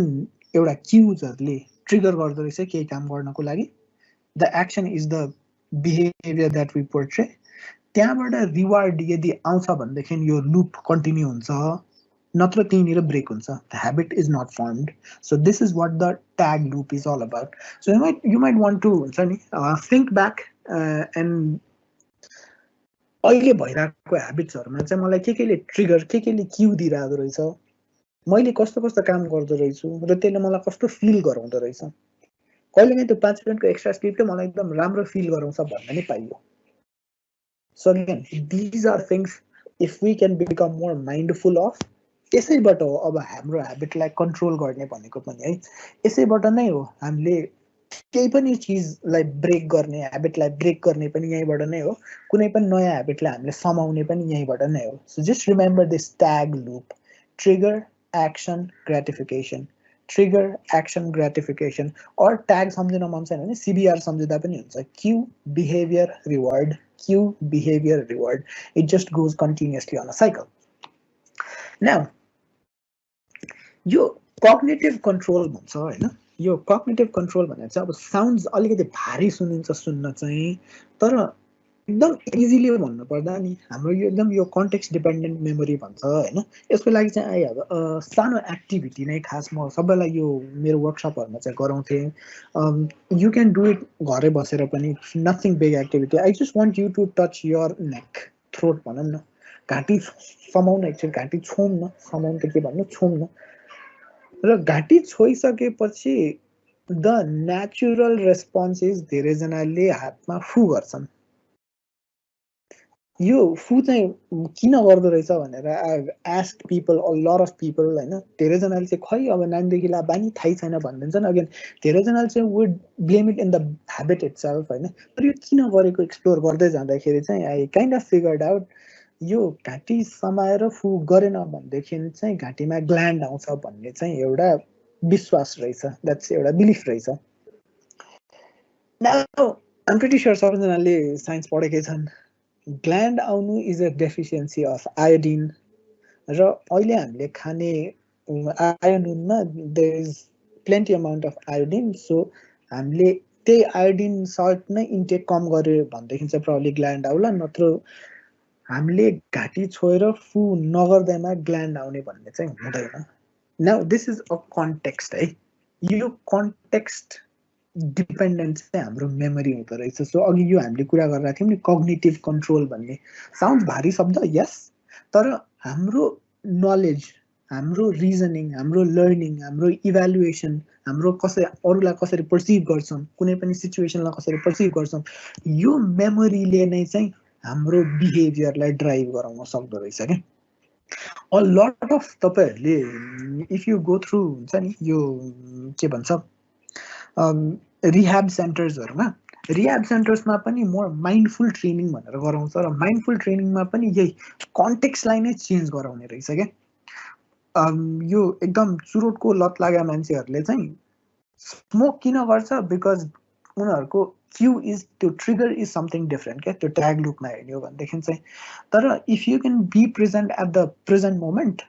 एउटा क्युजहरूले ट्रिगर गर्दो रहेछ केही काम गर्नको लागि, the action is the behaviour that we portray, त्यहाँबाट रिवार्ड यदि आउँछ भनेदेखि यो लुप कन्टिन्यू हुन्छ, नत्र त्यहीँनिर ब्रेक हुन्छ, the habit is not formed. So this is what the tag loop is all about. So you might want to हुन्छ नि थिङ्क ब्याक एन्ड अहिले भइरहेको ह्याबिट्सहरूमा चाहिँ मलाई के केले ट्रिगर, के केले क्यु दिइरहेको रहेछ, मैले कस्तो कस्तो काम गर्दो रहेछु र त्यसले मलाई कस्तो फिल गराउँदो रहेछ, कहिलेकाहीँ त्यो 5 मिनटको एक्स्ट्रा स्लिपले मलाई एकदम राम्रो फिल गराउँछ भन्न नि पाइयो। So again these are things if we can become more mindful of, यसैबाट हो अब हाम्रो ह्याबिटलाई कन्ट्रोल गर्ने भनेको पनि है। यसैबाट नै हो हामीले केही पनि चिजलाई ब्रेक गर्ने, ह्याबिटलाई ब्रेक गर्ने पनि यहीँबाट नै हो, कुनै पनि नयाँ ह्याबिटलाई हामीले समाउने पनि यहीँबाट नै हो। So just remember this tag loop, trigger, action, gratification, trigger, action, gratification, or tag सम्झिन मन छैन भने सिबिआर सम्झिँदा पनि हुन्छ, cue behaviour reward, cue behaviour reward, it just goes continuously on a cycle. Now यो कग्निटिभ कन्ट्रोल भन्छ होइन, यो कग्निटिभ कन्ट्रोल भनेर चाहिँ अब साउन्ड्स अलिकति भारी सुनिन्छ सुन्न चाहिँ, तर एकदम इजिली भन्नुपर्दा नि हाम्रो यो एकदम यो कन्टेक्स्ट डिपेन्डेन्ट मेमोरी भन्छ होइन। यसको लागि चाहिँ आइहाल्यो सानो एक्टिभिटी नै, खास म सबैलाई यो मेरो वर्कसपहरूमा चाहिँ गराउँथेँ। यु क्यान डु इट घरै बसेर पनि, nothing big activity. I just want you to touch your neck, throat भनौँ न, घाँटी समाउन, एकछिन घाँटी छोम न, समाउनु त के भन्नु, छोम न, र घाँटी छोइसकेपछि द नेचुरल रेस्पोन्स इज धेरैजनाले हातमा फु गर्छन्। यो फु चाहिँ किन गर्दो रहेछ भनेर I ask people, a lot of people होइन। धेरैजनाले चाहिँ खै अब नानीदेखिलाई बानी थाहै छैन भनिदिन्छन्। अगेन धेरैजनाले चाहिँ would blame it in the habit it self होइन। तर यो किन गरेको एक्सप्लोर गर्दै जाँदाखेरि चाहिँ I kind of figured out, यो घाँटी समाएर फु गरेन भनेदेखि चाहिँ घाँटीमा ग्ल्यान्ड आउँछ भन्ने चाहिँ एउटा विश्वास रहेछ, द्याट्स एउटा बिलिफ रहेछ। नाउ आइम प्रिटी स्योर सबैजनाले साइन्स पढेकै छन्। ग्ल्यान्ड आउनु is a deficiency of iodine, र अहिले हामीले खाने आयोडिनमा there is plenty amount of iodine. So हामीले त्यही आयोडिन सल्ट नै इन्टेक कम गर्यो भनेदेखि चाहिँ प्रब्लम ग्ल्यान्ड आउला, नत्र हामीले घाँटी छोएर फु नगर्दैमा ग्ल्यान्ड आउने भन्ने चाहिँ हुँदैन। Now this is a context है, यो कन्टेक्स्ट डिपेन्डेन्ट चाहिँ हाम्रो मेमोरी हुँदो रहेछ। सो अघि यो हामीले कुरा गरिरहेको थियौँ नि कग्निटिभ कन्ट्रोल भन्ने, साउन्ड भारी शब्द यस, तर हाम्रो नलेज, हाम्रो रिजनिङ, हाम्रो लर्निङ, हाम्रो इभ्यालुएसन, हाम्रो कसरी अरूलाई कसरी पर्सिभ गर्छौँ, कुनै पनि सिचुएसनलाई कसरी पर्सिभ गर्छौँ, यो मेमोरीले नै चाहिँ हाम्रो बिहेभियरलाई ड्राइभ गराउन सक्दो रहेछ क्या। अ लट अफ तपाईँहरूले इफ यु गो थ्रु हुन्छ नि यो के भन्छ रिह्याब सेन्टर्सहरूमा, रिह्याब सेन्टर्समा पनि मोर माइन्डफुल ट्रेनिङ भनेर गराउँछ, र माइन्डफुल ट्रेनिङमा पनि यही कन्टेक्स्टलाई नै चेन्ज गराउने रहेछ क्या। यो एकदम चुरोटको लत लागेका मान्छेहरूले चाहिँ स्मोक किन गर्छ, बिकज उनीहरूको क्यु इज त्यो ट्रिगर इज समथिङ डिफ्रेन्ट क्या, त्यो ट्याग लुकमा हेर्ने हो भनेदेखि चाहिँ। तर if you can be present at the present moment,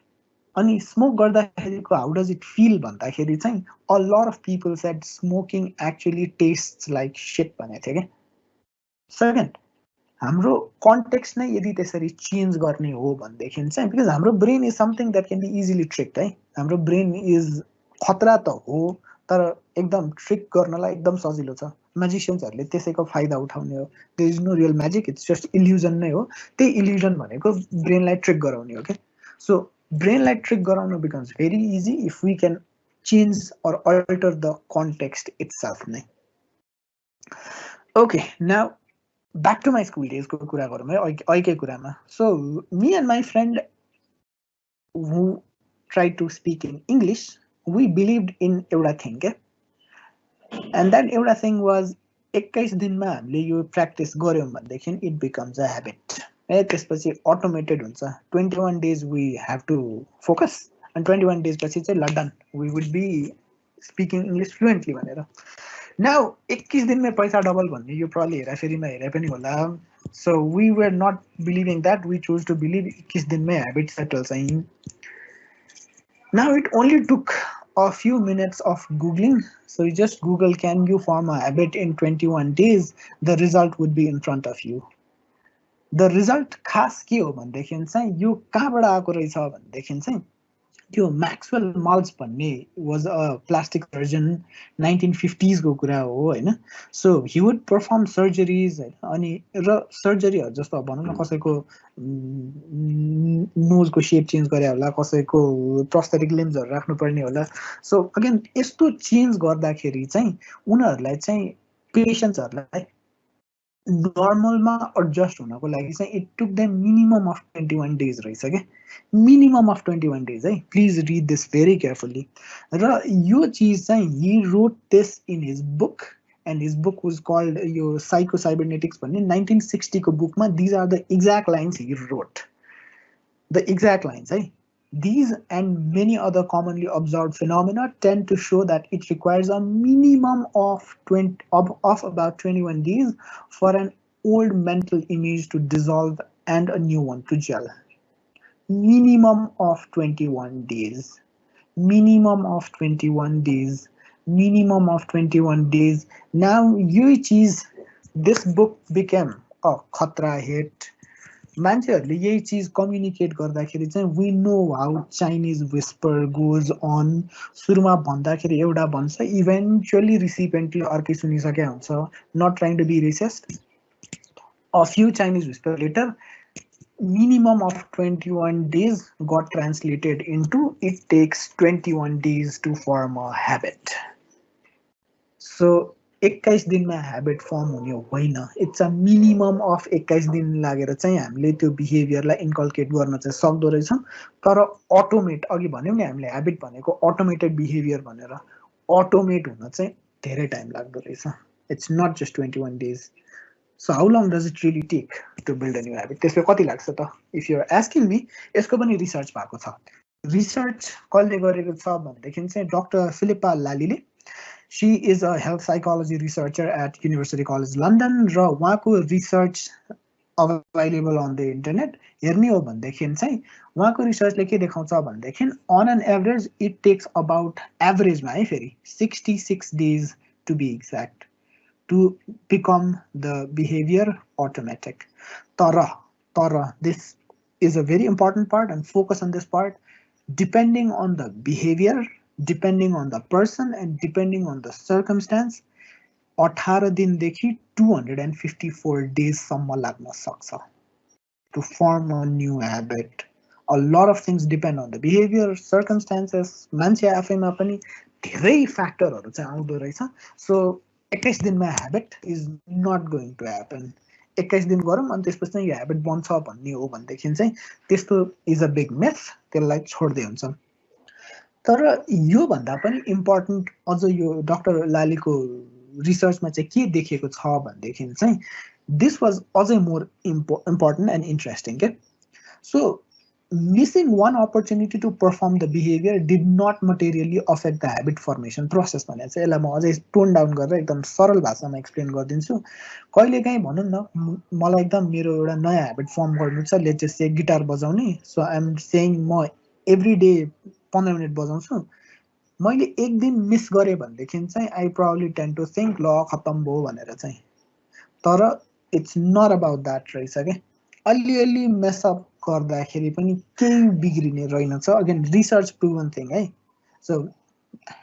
अनि स्मोक गर्दाखेरिको हाउ डज इट फिल भन्दाखेरि चाहिँ a lot of people said smoking actually taste like shit भनेको थियो क्या। सेकेन्ड, हाम्रो कन्टेक्स्ट नै यदि त्यसरी चेन्ज गर्ने हो भनेदेखि चाहिँ, बिकज हाम्रो brain is something that can be easily tricked है, हाम्रो ब्रेन इज खतरा त हो तर एकदम ट्रिक गर्नलाई एकदम सजिलो छ। म्याजिसियन्सहरूले त्यसैको फाइदा उठाउने हो। There is no real magic, it's just illusion नै हो। त्यही इल्युजन भनेको ब्रेनलाई ट्रिक गराउने हो क्या। सो ब्रेनलाई ट्रिक गराउन becomes very easy if we can change or alter the context itself नै। Okay, now back to my school डेजको कुरा गरौँ है, अहिलेकै कुरामा। So me and my friend who try to speak in English, we believed in एउटा thing क्या, and that एउटा थिङ वाज 21 दिनमा हामीले यो प्र्याक्टिस गऱ्यौँ भनेदेखि इट बिकम्स अ ह्याबिट है, त्यसपछि अटोमेटेड हुन्छ। 21 days we have to focus, and 21 days पछि चाहिँ लडन we would be speaking English fluently भनेर। नाउ 21 दिनमै पैसा डबल भन्ने यो प्रले हेराफेरिमा हेरे पनि होला। So we were not believing that, we choose to believe 21 दिनमै ह्याबिट सेटल चाहिँ। Now it only took a few minutes of Googling. So you just Google, can you form a habit in 21 days? The result would be in front of you. The result खास के हो भनेदेखि चाहिँ यो कहाँबाट आएको रहेछ भनेदेखि चाहिँ त्यो म्याक्सवेल मल्च भन्ने was a plastic surgeon, 1950s को कुरा हो होइन। So he would perform surgeries होइन, अनि र सर्जरीहरू जस्तो अब भनौँ न कसैको नोजको सेप चेन्ज गरे होला, कसैको प्रोस्थेटिक लिम्सहरू राख्नुपर्ने होला। सो अगेन यस्तो चेन्ज गर्दाखेरि चाहिँ उनीहरूलाई चाहिँ पेसेन्ट्सहरूलाई नर्मलमा एडजस्ट हुनको लागि चाहिँ it took them minimum of 21 days रहेछ क्या, मिनिमम अफ 21 days है। Please read this very carefully. र यो चिज चाहिँ he wrote this in his book, and his book was called यो साइको साइबरनेटिक्स भन्ने 1960 को बुकमा these are the exact lines he wrote, the exact lines है। These and many other commonly observed phenomena tend to show that it requires a minimum of about 21 days for an old mental image to dissolve and a new one to gel. Minimum of 21 days. Minimum of 21 days. Minimum of 21 days. Now, this book became a khatra hit. मान्छेहरूले यही चिज communicate गर्दाखेरि चाहिँ we know how Chinese whisper goes on. सुरुमा भन्दाखेरि एउटा भन्छ, eventually रिसिपेन्टले अर्कै सुनिसकेका हुन्छ, not trying to be racist. A few Chinese whisper later minimum of 21 days got translated into it takes 21 days to form a habit. So 21 दिनमा habit form हुने होइन, इट्स अ मिनिमम अफ 21 दिन लागेर चाहिँ हामीले त्यो बिहेभियरलाई इन्कल्केट गर्न चाहिँ सक्दो रहेछौँ। तर अटोमेट, अघि भन्यौँ नि हामीले ह्याबिट भनेको अटोमेटेड बिहेभियर भनेर, अटोमेट हुन चाहिँ धेरै टाइम लाग्दो रहेछ। It's not just 21 days. So how long does it really take to build a new habit, त्यसले कति लाग्छ त? इफ युआर एस्किङ मी, यसको पनि रिसर्च भएको छ। रिसर्च कसले गरेको छ भनेदेखि चाहिँ डक्टर फिलिप्पा लालीले, she is a health psychology researcher at university college London, र उहाँको रिसर्च अभाइलेबल अन द इन्टरनेट। हेर्ने हो भनेदेखि चाहिँ उहाँको रिसर्चले के देखाउँछ भनेदेखि on an average it takes about, एभरेजमा है फेरि 66 days to be exact, to become the behavior automatic. Tara, this is a very important part and focus on this part. Depending on the behavior, depending on the person, and depending on the circumstance, 18 दिनदेखि 254 डेजसम्म लाग्न सक्छ to form a new habit. A lot of things depend on the behavior, circumstances, मान्छे आफैमा पनि धेरै फ्याक्टरहरू चाहिँ आउँदो रहेछ. सो 21 दिनमा habit is not going to happen. 21 दिन गरौँ अनि त्यसपछि चाहिँ यो habit बन्छ भन्ने हो भनेदेखि चाहिँ त्यस्तो is a big myth, त्यसलाई छोड्दै हुन्छ. तर यो भन्दा पनि इम्पोर्टेन्ट अझ यो डाक्टर लालीको रिसर्चमा चाहिँ के देखेको छ भनेदेखि चाहिँ this was अझै more important and interesting. Okay? So missing one opportunity to perform the behavior did not materially affect the habit formation process भने चाहिँ यसलाई म अझै टोन डाउन गरेर एकदम सरल भाषामा एक्सप्लेन गरिदिन्छु. कहिलेकाहीँ भनौँ न मलाई एकदम मेरो एउटा नयाँ ह्याबिट फर्म गर्नु छ, लेट्स जस्ट से गिटार बजाउने. सो आई एम सेइङ म एभ्री डे 15 मिनट बजाउँछु. मैले एक दिन मिस गरेँ भनेदेखि चाहिँ I probably tend to think ल खत्तम भयो भनेर चाहिँ. तर इट्स नट अबाउट द्याट रहेछ क्या. अलिअलि मेसअप गर्दाखेरि पनि केही बिग्रिने रहेनछ. अगेन रिसर्च प्रुभन थिङ है. सो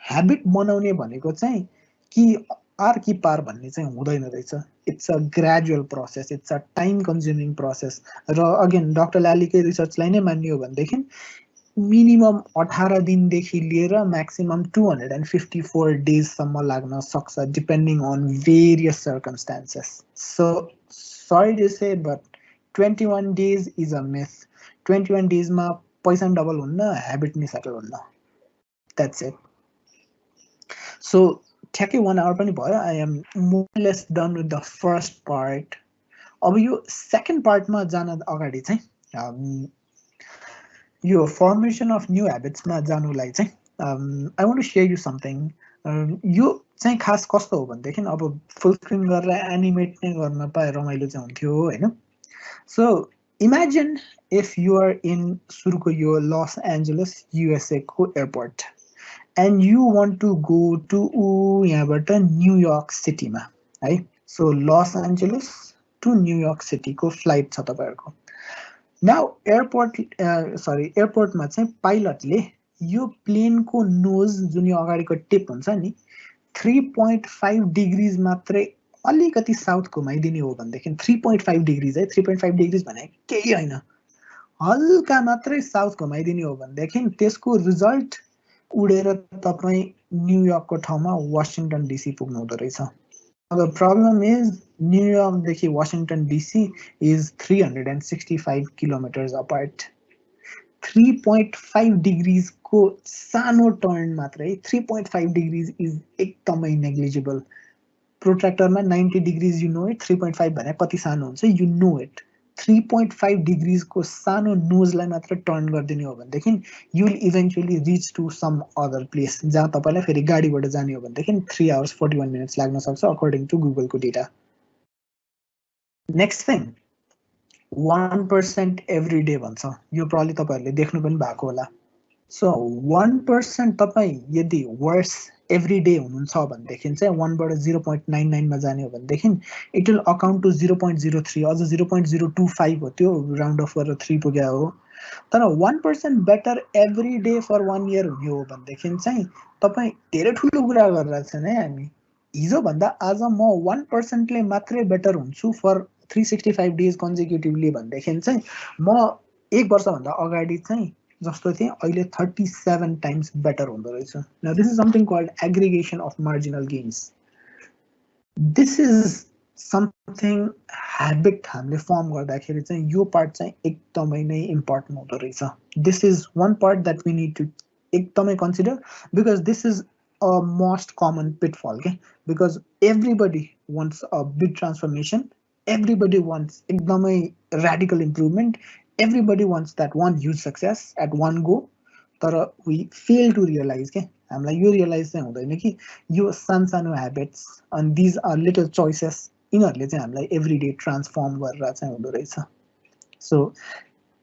ह्याबिट बनाउने भनेको चाहिँ कि आर कि पार भन्ने चाहिँ हुँदैन रहेछ. It's a gradual process, it's a time consuming process. र अगेन डाक्टर लालीकै रिसर्चलाई नै मान्ने हो भनेदेखि मिनिमम 18 दिनदेखि लिएर म्याक्सिमम 254 डेजसम्म लाग्न सक्छ depending on various circumstances. So sorry to say but 21 days is a myth. 21 days मा पैसा डबल हुन्न, ह्याबिट नि सेटल हुन्न. That's it. सो ठ्याक्कै 1 hour पनि भयो. I am more less done with the first part. अब यो सेकेन्ड पार्टमा जान अगाडि चाहिँ यो फर्मेसन अफ न्यू ह्याबिट्समा जानुलाई चाहिँ I want to share you something. यो चाहिँ खास कस्तो हो भनेदेखि अब फुल स्क्रिन गरेर एनिमेट नै गर्न पाए रमाइलो चाहिँ हुन्थ्यो होइन. So imagine if you are in सुरुको यो लस एन्जलस युएसए को airport and you want to go to यहाँबाट न्युयोर्क सिटीमा है. So Los Angeles to New York सिटीको फ्लाइट छ तपाईँहरूको. नाउ एयरपोर्टमा चाहिँ पाइलटले यो प्लेनको नोज जुन यो अगाडिको टिप हुन्छ नि 3.5 डिग्रिज मात्रै अलिकति साउथ घुमाइदिने हो भनेदेखि 3.5 डिग्रिज है. 3.5 डिग्रिज भने केही होइन, हल्का मात्रै साउथ घुमाइदिने हो भनेदेखि त्यसको रिजल्ट उडेर तपाईँ न्युयोर्कको ठाउँमा वासिङटन डिसी पुग्नु हुँदो रहेछ. The problem is न्युयोर्कदेखि Washington DC is 365 kilometers apart. 3.5 डिग्रिजको सानो टर्न मात्रै 3.5 डिग्रिज इज एकदमै नेग्लिजिबल. प्रोट्र्याक्टरमा 90 डिग्रिज यु नो इट, 3.5 भने कति सानो हुन्छ यु नो इट. 3.5 डिग्रिजको सानो नोजलाई मात्र टर्न गरिदिने हो भनेदेखि you will eventually reach to some other place जहाँ तपाईँलाई फेरि गाडीबाट जाने हो भनेदेखि 3 hours 41 minutes लाग्न सक्छ अकर्डिङ टु गुगलको data. Next thing 1% every day भन्छ. यो प्रब्लम तपाईँहरूले देख्नु पनि भएको होला. सो 1% तपाईँ यदि वर्स एभ्री डे हुनुहुन्छ भनेदेखि चाहिँ 1 बाट 0.99 मा जाने हो भनेदेखि इट विल अकाउन्ट टु 0.03, अझ 0.025 हो. त्यो राउन्ड अफ गरेर 3 पुग्या हो. तर 1% better every day for 1 year हुने हो भनेदेखि चाहिँ तपाईँ धेरै ठुलो कुरा गरिरहेको छैन है. हामी हिजोभन्दा आज म 1%ले मात्रै बेटर हुन्छु फर 365 days कन्जिक्युटिभली भनेदेखि चाहिँ म 1 वर्षभन्दा अगाडि चाहिँ जस्तो थिएँ अहिले 37 times बेटर हुँदो रहेछ. Now this is something called aggregation of marginal gains. This is something habit हामीले फर्म गर्दाखेरि चाहिँ यो पार्ट चाहिँ एकदमै नै इम्पोर्टेन्ट हुँदो रहेछ. This is one part that we need to एकदमै consider because this is a most common pitfall के. Because everybody wants a big transformation, everybody wants एकदमै radical improvement, everybody wants that one huge success at one go. तर we fail to realize के हामीलाई यो realise चाहिँ हुँदैन कि यो सानो habits and these are little choices यिनीहरूले चाहिँ हामीलाई एभ्री डे ट्रान्सफर्म गरेर चाहिँ हुँदो रहेछ. So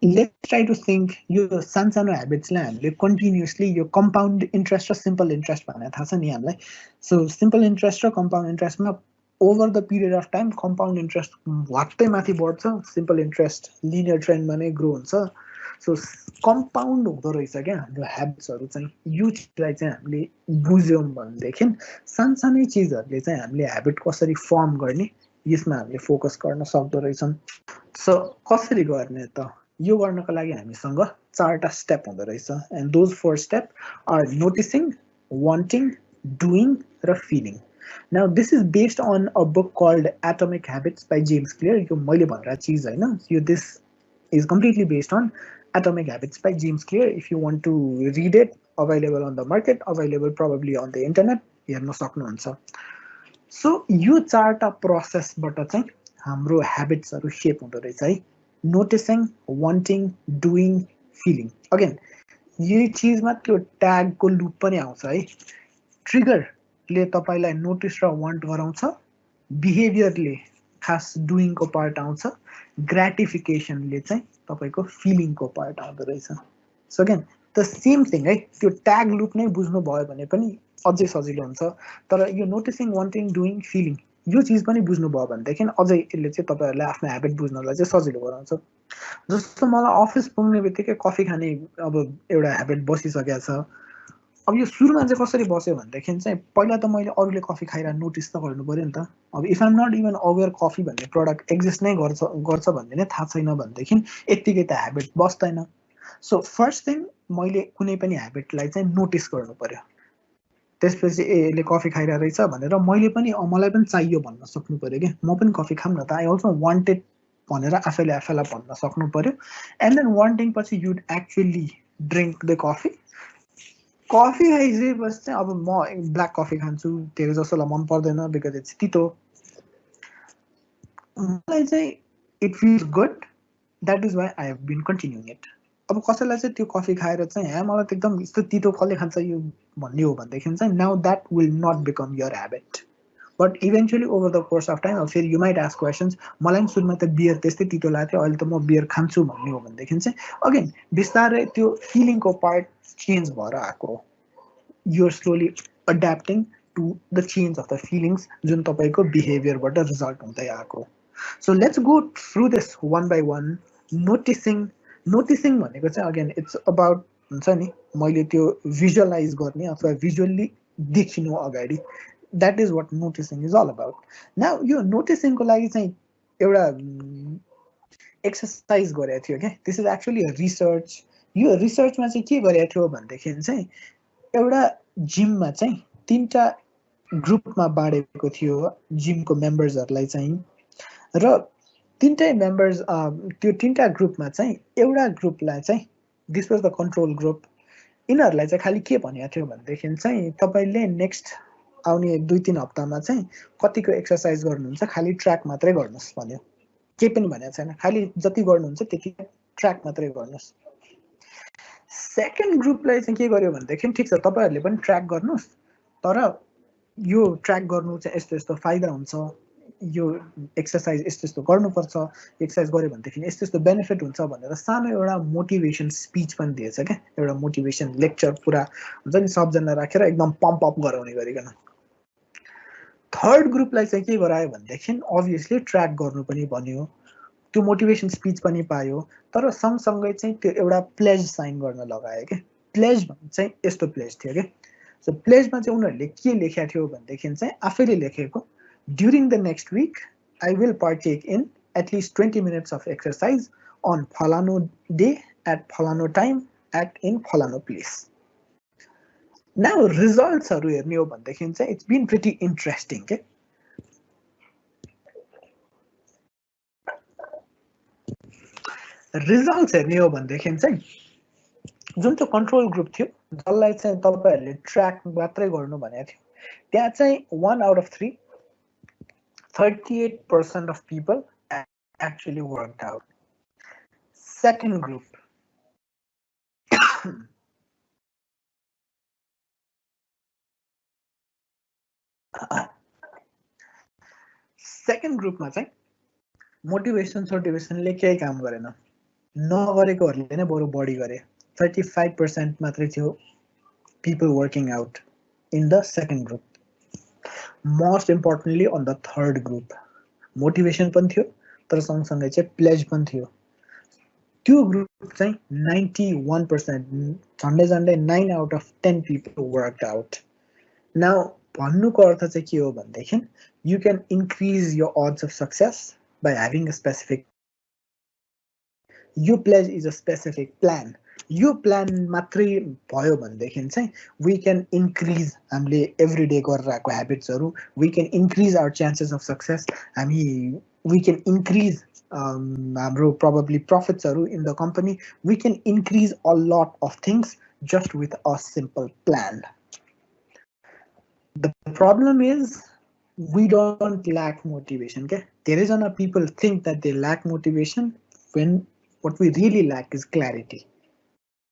let's try to think यो सानो ह्याबिट्सलाई हामीले कन्टिन्युसली यो कम्पाउन्ड इन्ट्रेस्ट र सिम्पल इन्ट्रेस्ट भनेर थाहा छ नि हामीलाई. सो सिम्पल इन्ट्रेस्ट र कम्पाउन्ड इन्ट्रेस्टमा over the period of time compound interest वाट्टै माथि बढ्छ, सिम्पल इन्ट्रेस्ट लिनियर ट्रेन्डमा नै ग्रो हुन्छ। सो कम्पाउन्ड हुँदो रहेछ क्या हाम्रो ह्याबिट्सहरू चाहिँ। यो चिजलाई चाहिँ हामीले बुझ्यौँ भनेदेखि सानसानै चिजहरूले चाहिँ हामीले ह्याबिट कसरी फर्म गर्ने यसमा हामीले फोकस गर्न सक्दो रहेछौँ। सो कसरी गर्ने त, यो गर्नको लागि हामीसँग 4टा स्टेप हुँदो रहेछ। And those 4 step are noticing, wanting, doing र feeling. Now this is based on a book called Atomic Habits by James Clear. यो मैले भनेर चिज हैन, यो this is completely based on Atomic Habits by James Clear. If you want to read it, available on the market, available probably on the internet, हेर्न सक्नुहुन्छ। So यो 4टा प्रोसेसबाट चाहिँ हाम्रो ह्याबिट्सहरू शेप हुँदो रहेछ है। Noticing, wanting, doing, feeling. Again यही चिजमा त्यो ट्यागको लुप पनि आउँछ है। ट्रिगरले तपाईँलाई नोटिस र वान्ट गराउँछ, बिहेभियरले खास डुइङको पार्ट आउँछ, ग्राटिफिकेसनले चाहिँ तपाईँको फिलिङको पार्ट आउँदो रहेछ। So again the same thing है, त्यो ट्याग लुप नै बुझ्नुभयो भने पनि अझै सजिलो हुन्छ। तर यो नोटिसिङ, वान्टिङ, डुइङ, फिलिङ यो चिज पनि बुझ्नुभयो भनेदेखि अझै यसले चाहिँ तपाईँहरूलाई आफ्नो ह्याबिट बुझ्नलाई चाहिँ सजिलो गराउँछ। जस्तो मलाई अफिस पुग्ने बित्तिकै कफी खाने अब एउटा ह्याबिट बसिसकेको छ। अब यो सुरुमा चाहिँ कसरी बस्यो भनेदेखि चाहिँ पहिला त मैले अरूले कफी खाइरहेको नोटिस त गर्नु पऱ्यो नि त। अब if I'm not even aware coffee भन्ने प्रडक्ट एक्जिस्ट नै गर्छ भन्ने नै थाहा छैन भनेदेखि यत्तिकै त ह्याबिट बस्दैन। सो फर्स्ट थिङ मैले कुनै पनि ह्याबिटलाई चाहिँ नोटिस गर्नु पऱ्यो। त्यसपछि ए यसले कफी खाइरहेको रहेछ भनेर मैले पनि मलाई पनि चाहियो भन्न सक्नु पऱ्यो क्या। म पनि कफी खाऊँ न त, आई अल्सो वान्टेड भनेर आफैले आफैलाई भन्न सक्नु पऱ्यो। एन्ड देन वान्टिङ पछि you'd actually drink the coffee. Coffee खाइसकेपछि चाहिँ अब म ब्ल्याक कफी खान्छु, धेरै जसोलाई मन पर्दैन बिकज इट्स तितो। मलाई चाहिँ it feels good, that is why I have been continuing it. अब कसैलाई चाहिँ त्यो कफी खाएर चाहिँ हे मलाई त एकदम यस्तो तितो कसले खान्छ यो भन्ने हो भनेदेखि चाहिँ now that will not become your habit. But eventually over the course of time अब फेरि यु माइट आस्क क्वेसन्स, मलाई पनि सुरुमा त बियर त्यस्तै तितो लाग्थ्यो, अहिले त म बियर खान्छु भन्ने हो भनेदेखि चाहिँ अगेन बिस्तारै त्यो फिलिङको पार्ट चेन्ज भएर आएको। You're slowly adapting to the change of the feelings जुन तपाईँको बिहेभियरबाट रिजल्ट हुँदै आएको। So let's go through this one by one. Noticing भनेको चाहिँ अगेन इट्स अबाउट हुन्छ नि मैले त्यो भिजुअलाइज गर्ने अथवा भिजुअल्ली देखिनु अगाडि, that is what noticing is all about. Now यो नोटिसिङको लागि चाहिँ एउटा एक्सर्साइज गरेको थियो क्या। This is actually research. यो रिसर्चमा चाहिँ के गरेको थियो भनेदेखि चाहिँ एउटा जिममा चाहिँ 3टा ग्रुपमा बाँडेको थियो जिमको मेम्बर्सहरूलाई चाहिँ। र 3टै मेम्बर्स त्यो 3टा ग्रुपमा चाहिँ एउटा ग्रुपलाई चाहिँ this was the control group. यिनीहरूलाई चाहिँ खालि के भनेको थियो भनेदेखि चाहिँ तपाईँले नेक्स्ट आउने 2-3 हप्तामा चाहिँ कतिको एक्सर्साइज गर्नुहुन्छ खालि ट्र्याक मात्रै गर्नुहोस् भन्यो। केही पनि भनेको छैन, खालि जति गर्नुहुन्छ त्यति ट्र्याक मात्रै गर्नुहोस्। सेकेन्ड ग्रुपलाई चाहिँ के गर्यो भनेदेखि ठिक छ तपाईँहरूले पनि ट्र्याक गर्नुहोस्, तर यो ट्र्याक गर्नु चाहिँ यस्तो यस्तो फाइदा हुन्छ, यो एक्सर्साइज यस्तो यस्तो गर्नुपर्छ, एक्सर्साइज गऱ्यो भनेदेखि यस्तो यस्तो बेनिफिट हुन्छ भनेर सानो एउटा मोटिभेसन स्पिच पनि दिएछ क्या। एउटा मोटिभेसन लेक्चर पुरा हुन्छ नि सबजना राखेर एकदम पम्प अप गराउने गरिकन। थर्ड ग्रुपलाई चाहिँ के गरायो भनेदेखि अभियसली ट्र्याक गर्नु पनि भन्यो, त्यो मोटिभेसन स्पिच पनि पायो, तर सँगसँगै चाहिँ त्यो एउटा प्लेज साइन गर्न लगायो क्या। प्लेज चाहिँ यस्तो प्लेज थियो क्या। सो प्लेजमा चाहिँ उनीहरूले के लेखेको थियो भनेदेखि चाहिँ आफैले लेखेको, during the next week I will partake in at least 20 minutes of exercise on फलानो डे एट फलानो टाइम एट इन फलानो प्लेस। नाउ रिजल्ट्सहरू हेर्ने हो भनेदेखि चाहिँ इट्स बिन प्रिटी इन्ट्रेस्टिङ के। रिजल्ट्स हेर्ने हो भनेदेखि चाहिँ जुन त्यो कन्ट्रोल ग्रुप थियो जसलाई चाहिँ तपाईँहरूले ट्र्याक मात्रै गर्नु भनेको थियो, त्यहाँ चाहिँ 1 out of 3 38% of people actually worked out. Second group second ग्रुपमा चाहिँ मोटिभेसनले केही काम गरेन, नगरेकोहरूले नै बरु बढी गरे। 35% मात्रै थियो people working out in the second group. Most importantly on the third group motivation पनि थियो तर सँगसँगै चाहिँ प्लेज पनि थियो त्यो ग्रुप चाहिँ 91% झन्डै झन्डै 9 out of 10 people worked out now भन्नुको अर्थ चाहिँ के हो भनेदेखि you can increase your odds of success by having a specific pledge यो pledge is a specific plan यो प्लान मात्रै भयो भनेदेखि चाहिँ we can increase हामीले every day गरेर आएको habitsहरु we can increase our chances of success हामी we can increase हाम्रो probably profitsहरु in the company we can increase a lot of things just with a simple plan the problem is we don't lack motivation okay धेरैजना people think that they lack motivation when what we really lack is clarity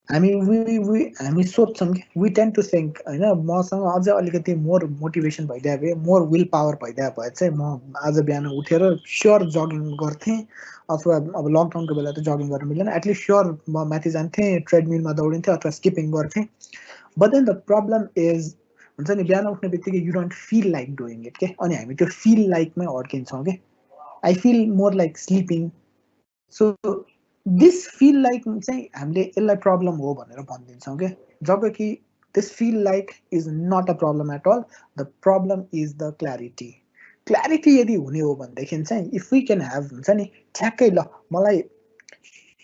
हामी सोच्छौं कि we tend to think हैन मसँग अझ अलिकति more motivation भइदिए भए more will power भइदिए भए चाहिँ म आज बिहान उठेर स्योर जगिङ गर्थे अथवा अब लकडाउनको बेला त जगिङ गर्न मिलेन एटलिस्ट स्योर म माथि जान्थे ट्रेडमिलमा दौडिन्थे अथवा स्किपिङ गर्थे but then the problem is हुन्छ नि बिहान उठ्ने बित्तिकै you don't feel like doing it के अनि हामी त्यो फिल लाइकमै अड्किन्छौँ के I feel more like sleeping so this feel like चाहिँ हामीले यसलाई प्रब्लम हो भनेर भनिदिन्छौँ क्या जब कि this feel like is not a problem at all the problem is the clarity यदि हुने हो भनेदेखि चाहिँ इफ वी क्यान ह्याभ हुन्छ नि ठ्याक्कै ल मलाई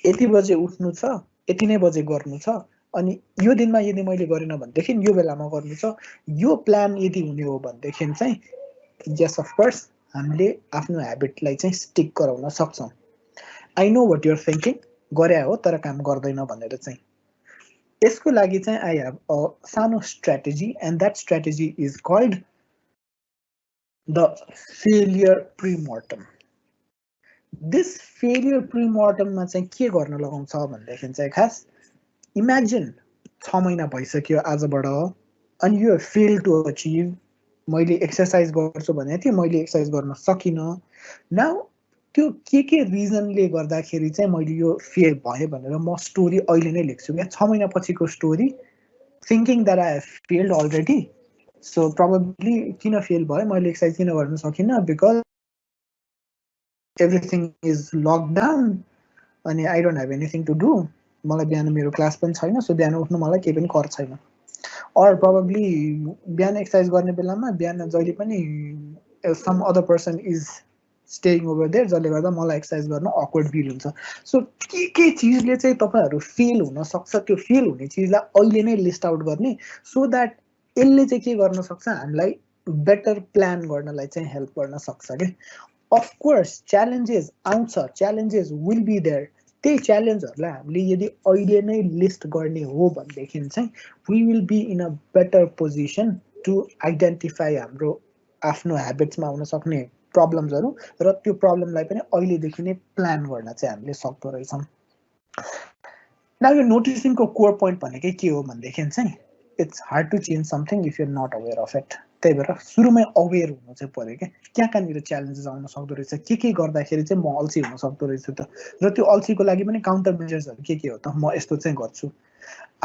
यति बजे उठ्नु छ यति नै बजे गर्नु छ अनि यो दिनमा यदि मैले गरेन भनेदेखि यो बेलामा गर्नु छ यो प्लान यदि हुने हो भनेदेखि चाहिँ यस अफ कोर्स हामीले आफ्नो ह्याबिटलाई चाहिँ स्टिक गराउन सक्छौँ I know what you're thinking गरे हो तर काम गर्दैन भनेर चाहिँ यसको लागि चाहिँ आई हेभ अ सानो strategy and that strategy is called the failure premortem this failure प्रिमोर्टममा चाहिँ के गर्न लगाउँछ भनेदेखि चाहिँ खास इमेजिन 6 महिना भइसक्यो आजबाट अनि यो फेल टु अचिभ मैले एक्सर्साइज गर्छु भनेको थिएँ मैले एक्सर्साइज गर्न सकिनँ नाउ त्यो के रिजनले गर्दाखेरि चाहिँ मैले यो फेल भएँ भनेर म स्टोरी अहिले नै लेख्छु क्या 6 महिना पछिको story thinking that I have failed already so probably किन फेल भयो मैले एक्सर्साइज किन गर्न सकिनँ बिकज एभ्रिथिङ इज लकडाउन अनि I don't have anything to do मलाई बिहान मेरो क्लास पनि छैन सो बिहान उठ्नु मलाई केही पनि कर छैन अर प्रोबेबली बिहान एक्सर्साइज गर्ने बेलामा बिहान जहिले पनि some other person is staying over there जसले गर्दा मलाई एक्सर्साइज गर्न अक्वर्ड फिल हुन्छ सो के चिजले चाहिँ तपाईँहरू फेल हुनसक्छ त्यो फेल हुने चिजलाई अहिले नै लिस्ट आउट गर्ने सो द्याट यसले चाहिँ के गर्न सक्छ हामीलाई बेटर प्लान गर्नलाई चाहिँ हेल्प गर्न सक्छ क्या अफकोर्स च्यालेन्जेस आउँछ च्यालेन्जेस विल बी देयर त्यही च्यालेन्जहरूलाई हामीले यदि अहिले नै लिस्ट गर्ने हो भनेदेखि चाहिँ we will be in a better position to identify हाम्रो आफ्नो ह्याबिट्समा हुन सक्ने प्रब्लम्सहरू र त्यो प्रब्लमलाई पनि अहिलेदेखि नै प्लान गर्न चाहिँ हामीले सक्दो रहेछौँ न यो नोटिसिङको कोर पोइन्ट भनेकै के हो भनेदेखि चाहिँ it's hard to change something if you're not aware of it त्यही भएर सुरुमै अवेर हुनु चाहिँ पऱ्यो क्या कहाँनिर च्यालेन्जेस आउन सक्दो रहेछ के गर्दाखेरि चाहिँ म अल्छी हुन सक्दो रहेछु त र त्यो अल्छीको लागि पनि काउन्टर मेजर्सहरू के हो त म यस्तो चाहिँ गर्छु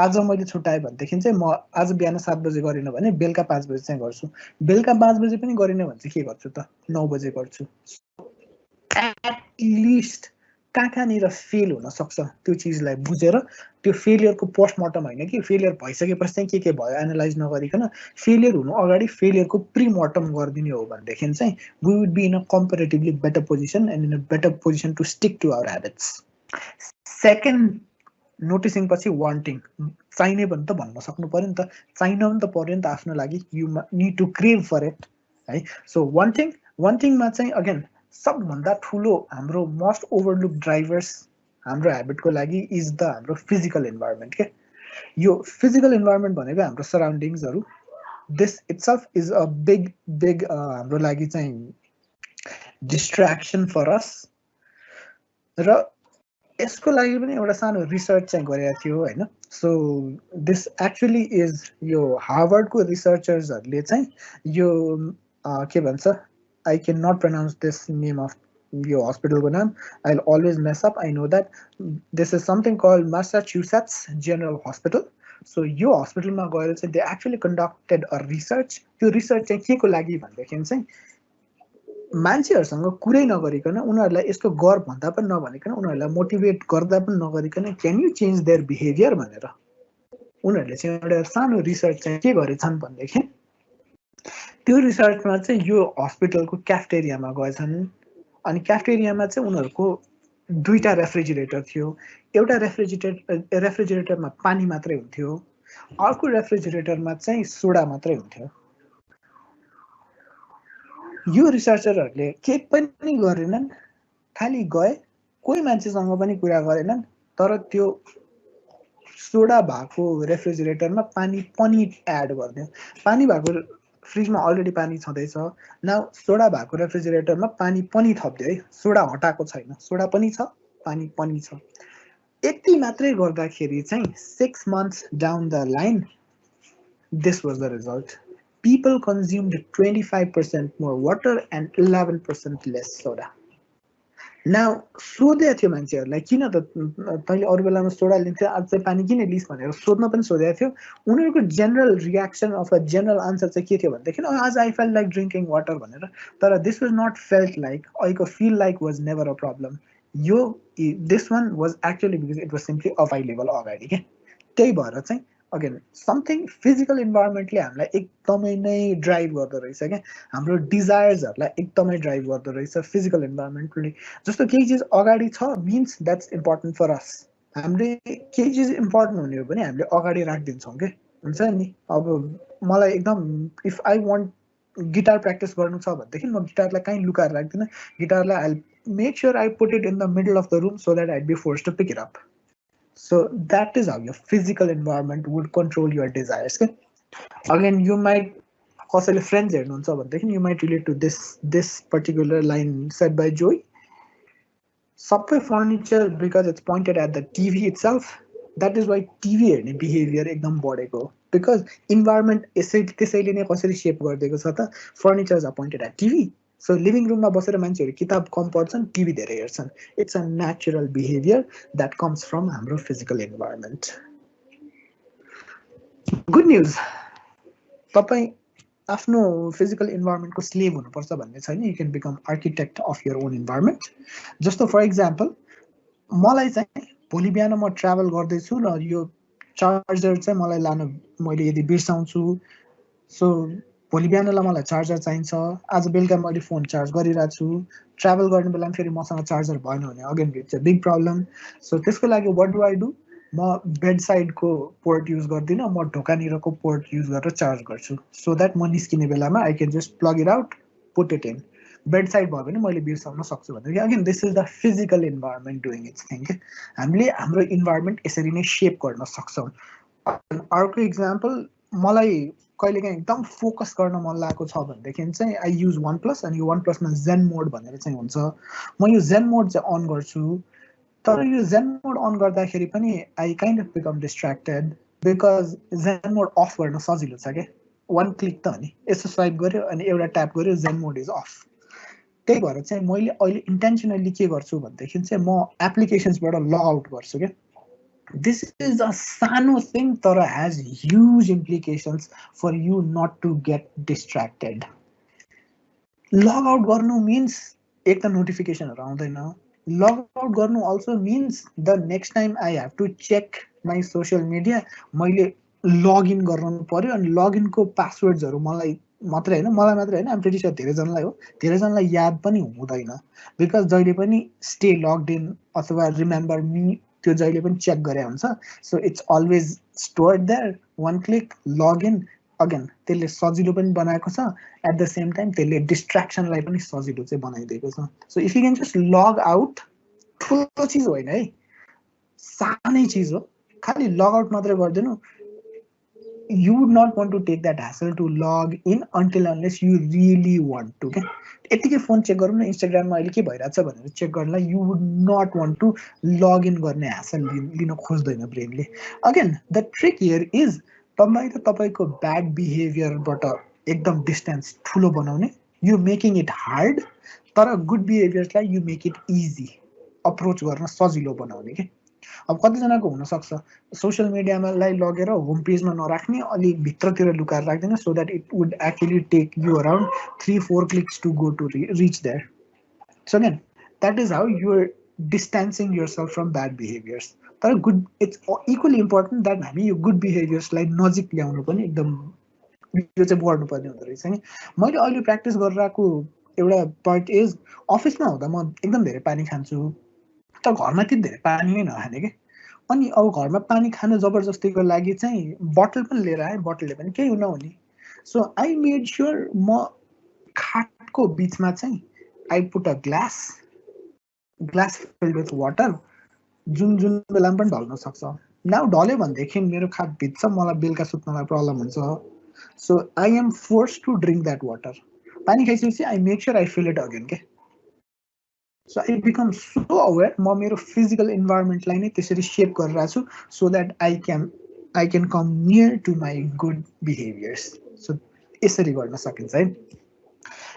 आज मैले छुट्याएँ भनेदेखि चाहिँ म आज बिहान 7 बजे गरेन भने बेलुका 5 बजे चाहिँ गर्छु बेलुका 5 बजे पनि गरेन भने चाहिँ के गर्छु त 9 बजे गर्छु एटलिस्ट कहाँनिर फेल हुनसक्छ त्यो चिजलाई बुझेर त्यो फेलियरको पोस्टमर्टम होइन कि फेलियर भइसकेपछि चाहिँ के भयो एनालाइज नगरिकन फेलियर हुनु अगाडि फेलियरको प्रिमर्टम गरिदिने हो भनेदेखि चाहिँ we would be in a comparatively better position and in a better position to stick to our habits second noticing पछि वान्टिङ चाहिने पनि त भन्न सक्नु पर्यो नि त चाहिन पनि त पर्यो नि त आफ्नो लागि you need to crave for it है सो वान्टिङमा चाहिँ अगेन सबभन्दा ठुलो हाम्रो मोस्ट ओभरलुक ड्राइभर्स हाम्रो ह्याबिटको लागि इज द हाम्रो फिजिकल इन्भाइरोमेन्ट के यो फिजिकल इन्भाइरोमेन्ट भनेको हाम्रो सराउन्डिङ्सहरू this itself is a big हाम्रो लागि चाहिँ डिस्ट्र्याक्सन फर अस र यसको लागि पनि एउटा सानो रिसर्च चाहिँ गरेको थियो होइन सो दिस एक्चुली इज यो हार्वर्डको रिसर्चर्सहरूले चाहिँ यो के भन्छ I cannot pronounce this name of your hospital name. I'll always mess up. I know that. This is something called Massachusetts General Hospital. So यो हस्पिटलमा गएर चाहिँ they actually conducted a research. त्यो रिसर्च चाहिँ के को लागि भन्दाखेरि चाहिँ मान्छेहरूसँग कुरै नगरिकन उनीहरूलाई यस्तो गर भन्दा पनि नभनिकन उनीहरूलाई मोटिभेट गर्दा पनि नगरिकन can you change their behaviour भनेर उनीहरूले चाहिँ एउटा सानो रिसर्च चाहिँ के गरेछन् भनेदेखि त्यो रिसर्चमा चाहिँ यो हस्पिटलको क्याफेटेरियामा गएछन्। अनि क्याफेटेरियामा चाहिँ उनीहरूको दुईटा रेफ्रिजरेटर थियो। एउटा रेफ्रिजरेटरमा पानी मात्रै हुन्थ्यो, अर्को रेफ्रिजरेटरमा चाहिँ सोडा मात्रै हुन्थ्यो। यो रिसर्चरहरूले के पनि गरेनन्, खालि गए, कोही मान्छेसँग पनि कुरा गरेनन्, तर त्यो सोडा भएको रेफ्रिजरेटरमा पानी पनि एड गरिदियो। पानी भएको फ्रिजमा अलरेडी पानी छँदैछ, न सोडा भएको रेफ्रिजरेटरमा पानी पनि थपिदियो है, सोडा हटाएको छैन, सोडा पनि छ पानी पनि छ। यति मात्रै गर्दाखेरि चाहिँ 6 months down the line this was the result. People consumed 25% more water and 11% less soda. Now, सोधेको थियो मान्छेहरूलाई किन त तैँले अरू बेलामा सोडा लिन्थ्यो आज चाहिँ पानी किन लिस् भनेर सोध्न पनि सोधेको थियो। उनीहरूको general reaction of a general answer चाहिँ के थियो भनेदेखि आज I felt like drinking water भनेर। तर this was not felt like, अहिलेको feel like was never a problem. यो this one was actually because it was simply available अगाडि के। त्यही भएर चाहिँ अगेन समथिङ फिजिकल इन्भाइरोमेन्टले हामीलाई एकदमै नै ड्राइभ गर्दो रहेछ क्या, हाम्रो डिजायर्सहरूलाई एकदमै ड्राइभ गर्दो रहेछ फिजिकल इन्भाइरोमेन्टले। जस्तो केही चिज अगाडि छ मिन्स द्याट्स इम्पोर्टेन्ट फर अस। हामीले केही चिज इम्पोर्टेन्ट हुने हो भने हामीले अगाडि राखिदिन्छौँ क्या, हुन्छ नि। अब मलाई एकदम if I want guitar practice गर्नु छ भनेदेखि म गिटारलाई कहीँ लुकाएर राख्दिनँ, गिटारलाई I make sure I put it in the middle of the room so that I be force to pick it up. So that is how your physical environment would control your desires. Again, you might कसैले friends हेर्नुहुन्छ भनेदेखि you might relate to this particular line said by Joey. सबै furniture because it's pointed at the TV itself. That is why TV हेर्ने behaviour एकदम बढेको, because environment त्यसैले नै कसरी सेप गरिदिएको छ त। Furnitures are pointed at TV, so living रुममा बसेर मान्छेहरू किताब कम पढ्छन्, टिभी धेरै हेर्छन्। It's a natural behaviour that comes from हाम्रो फिजिकल इन्भाइरोमेन्ट। गुड न्युज, तपाईँ आफ्नो फिजिकल इन्भाइरोमेन्टको स्लेभ हुनुपर्छ भन्ने छैन। You can become architect of your own environment. जस्तो फर इक्जाम्पल मलाई चाहिँ भोलि बिहान म ट्राभल गर्दैछु र यो चार्जर चाहिँ मलाई लानु मैले यदि बिर्साउँछु, सो भोलि बिहानलाई मलाई चार्जर चाहिन्छ, आज बेलुका मैले फोन चार्ज गरिरहेको छु, ट्राभल गर्ने बेलामा फेरि मसँग चार्जर भएन भने again it's a big problem. So त्यसको लागि वाट डु आई डु, म बेड साइडको पोर्ट युज गर्दिनँ, म ढोकानिरको पोर्ट युज गरेर चार्ज गर्छु, सो द्याट म निस्किने बेलामा I can just plug it out, put it in. Bed side भयो भने मैले बिर्साउन सक्छु भनेदेखि again this is the physical environment doing it's thing. हामीले हाम्रो इन्भाइरोमेन्ट यसरी नै सेप गर्न सक्छौँ। अर्को इक्जाम्पल, मलाई कहिलेकाहीँ एकदम फोकस गर्न मन लागेको छ भनेदेखि चाहिँ आई युज वान प्लस, अनि यो वान प्लसमा जेन मोड भनेर चाहिँ हुन्छ। म यो जेन मोड चाहिँ अन गर्छु, तर यो जेन मोड अन गर्दाखेरि पनि I kind of become distracted because zen mode of गर्न सजिलो छ क्या, वान क्लिक त हो नि, यसो स्वाइप गऱ्यो अनि एउटा ट्याप गऱ्यो, जेन मोड इज अफ। त्यही भएर चाहिँ मैले अहिले इन्टेन्सनली के गर्छु भनेदेखि चाहिँ म एप्लिकेसन्सबाट लग आउट गर्छु क्या। This is a sano thing तर has huge implications for you not to get distracted. Log out गर्नु means एक त नोटिफिकेसनहरू आउँदैन, लग आउट गर्नु also means the next time I have to check my social media मैले login गर्नु पर्यो, अनि लगइनको पासवर्ड्सहरू मलाई मात्रै होइन, मलाई मात्रै होइन, आइम प्रिटी स्योर धेरैजनालाई हो, धेरैजनालाई याद पनि हुँदैन, बिकज जहिले पनि स्टे लग्ड इन अथवा रिमेम्बर मी त्यो जहिले पनि चेक गरे हुन्छ। So it's always stored there, one click login. Again त्यसले सजिलो पनि बनाएको छ, एट द सेम टाइम त्यसले डिस्ट्र्याक्सनलाई पनि सजिलो चाहिँ बनाइदिएको छ। So if you can just log out, ठुलो चिज होइन है, सानै चिज हो, खालि लग आउट मात्रै गरिदिनु। You would not want to take that hassle to log in until unless you really want to. यतिकै फोन चेक गरौँ न, इन्स्टाग्राममा अहिले के भइरहेछ भनेर चेक गर्नलाई you would not want to log in गर्ने hassle लिन खोज्दैन ब्रेनले। Again the trick here is तपाईँ त तपाईँको ब्याड बिहेभियरबाट एकदम डिस्टेन्स ठुलो बनाउने, यु मेकिङ इट हार्ड, तर गुड बिहेभियर्सलाई you make it easy, approach गर्न सजिलो बनाउने के। अब कतिजनाको हुनसक्छ सोसियल मिडियामालाई लगेर होम पेजमा नराख्ने, अलिक भित्रतिर लुकाएर राख्दैन, so that it would actually take you around 3-4 clicks to go to reach there. So again, that is how you're distancing yourself from bad behaviors. तर good, it's equally important that हामी यो good बिहेभियर्सलाई नजिक ल्याउनु पनि एकदम यो चाहिँ बढ्नुपर्ने हुँदो रहेछ नि. मैले अहिले प्र्याक्टिस गरिरहेको एउटा पार्ट इज, अफिसमा हुँदा म एकदम धेरै पानी खान्छु, तर घरमा त्यति धेरै पानी नै नखाने कि. अनि अब घरमा पानी खान जबरजस्तीको लागि चाहिँ बोतल पनि लिएर आएँ, बोतलले पनि केही नहुने. सो आई मेड स्योर म खाटको बिचमा चाहिँ I put a glass filled with water, जुन बेलामा पनि ढल्न सक्छ. नाउ ढल्यो भनेदेखि मेरो खाट भिज्छ, मलाई बेलुका सुत्नलाई प्रब्लम हुन्छ. So I am force to drink that water. पानी खाइसकेपछि I make sure I fill it again के. So I become so aware, म मेरो फिजिकल इन्भाइरोमेन्टलाई नै त्यसरी सेप गरिरहेको छु, so that I can come near to my good behaviours. सो यसरी गर्न सकिन्छ है.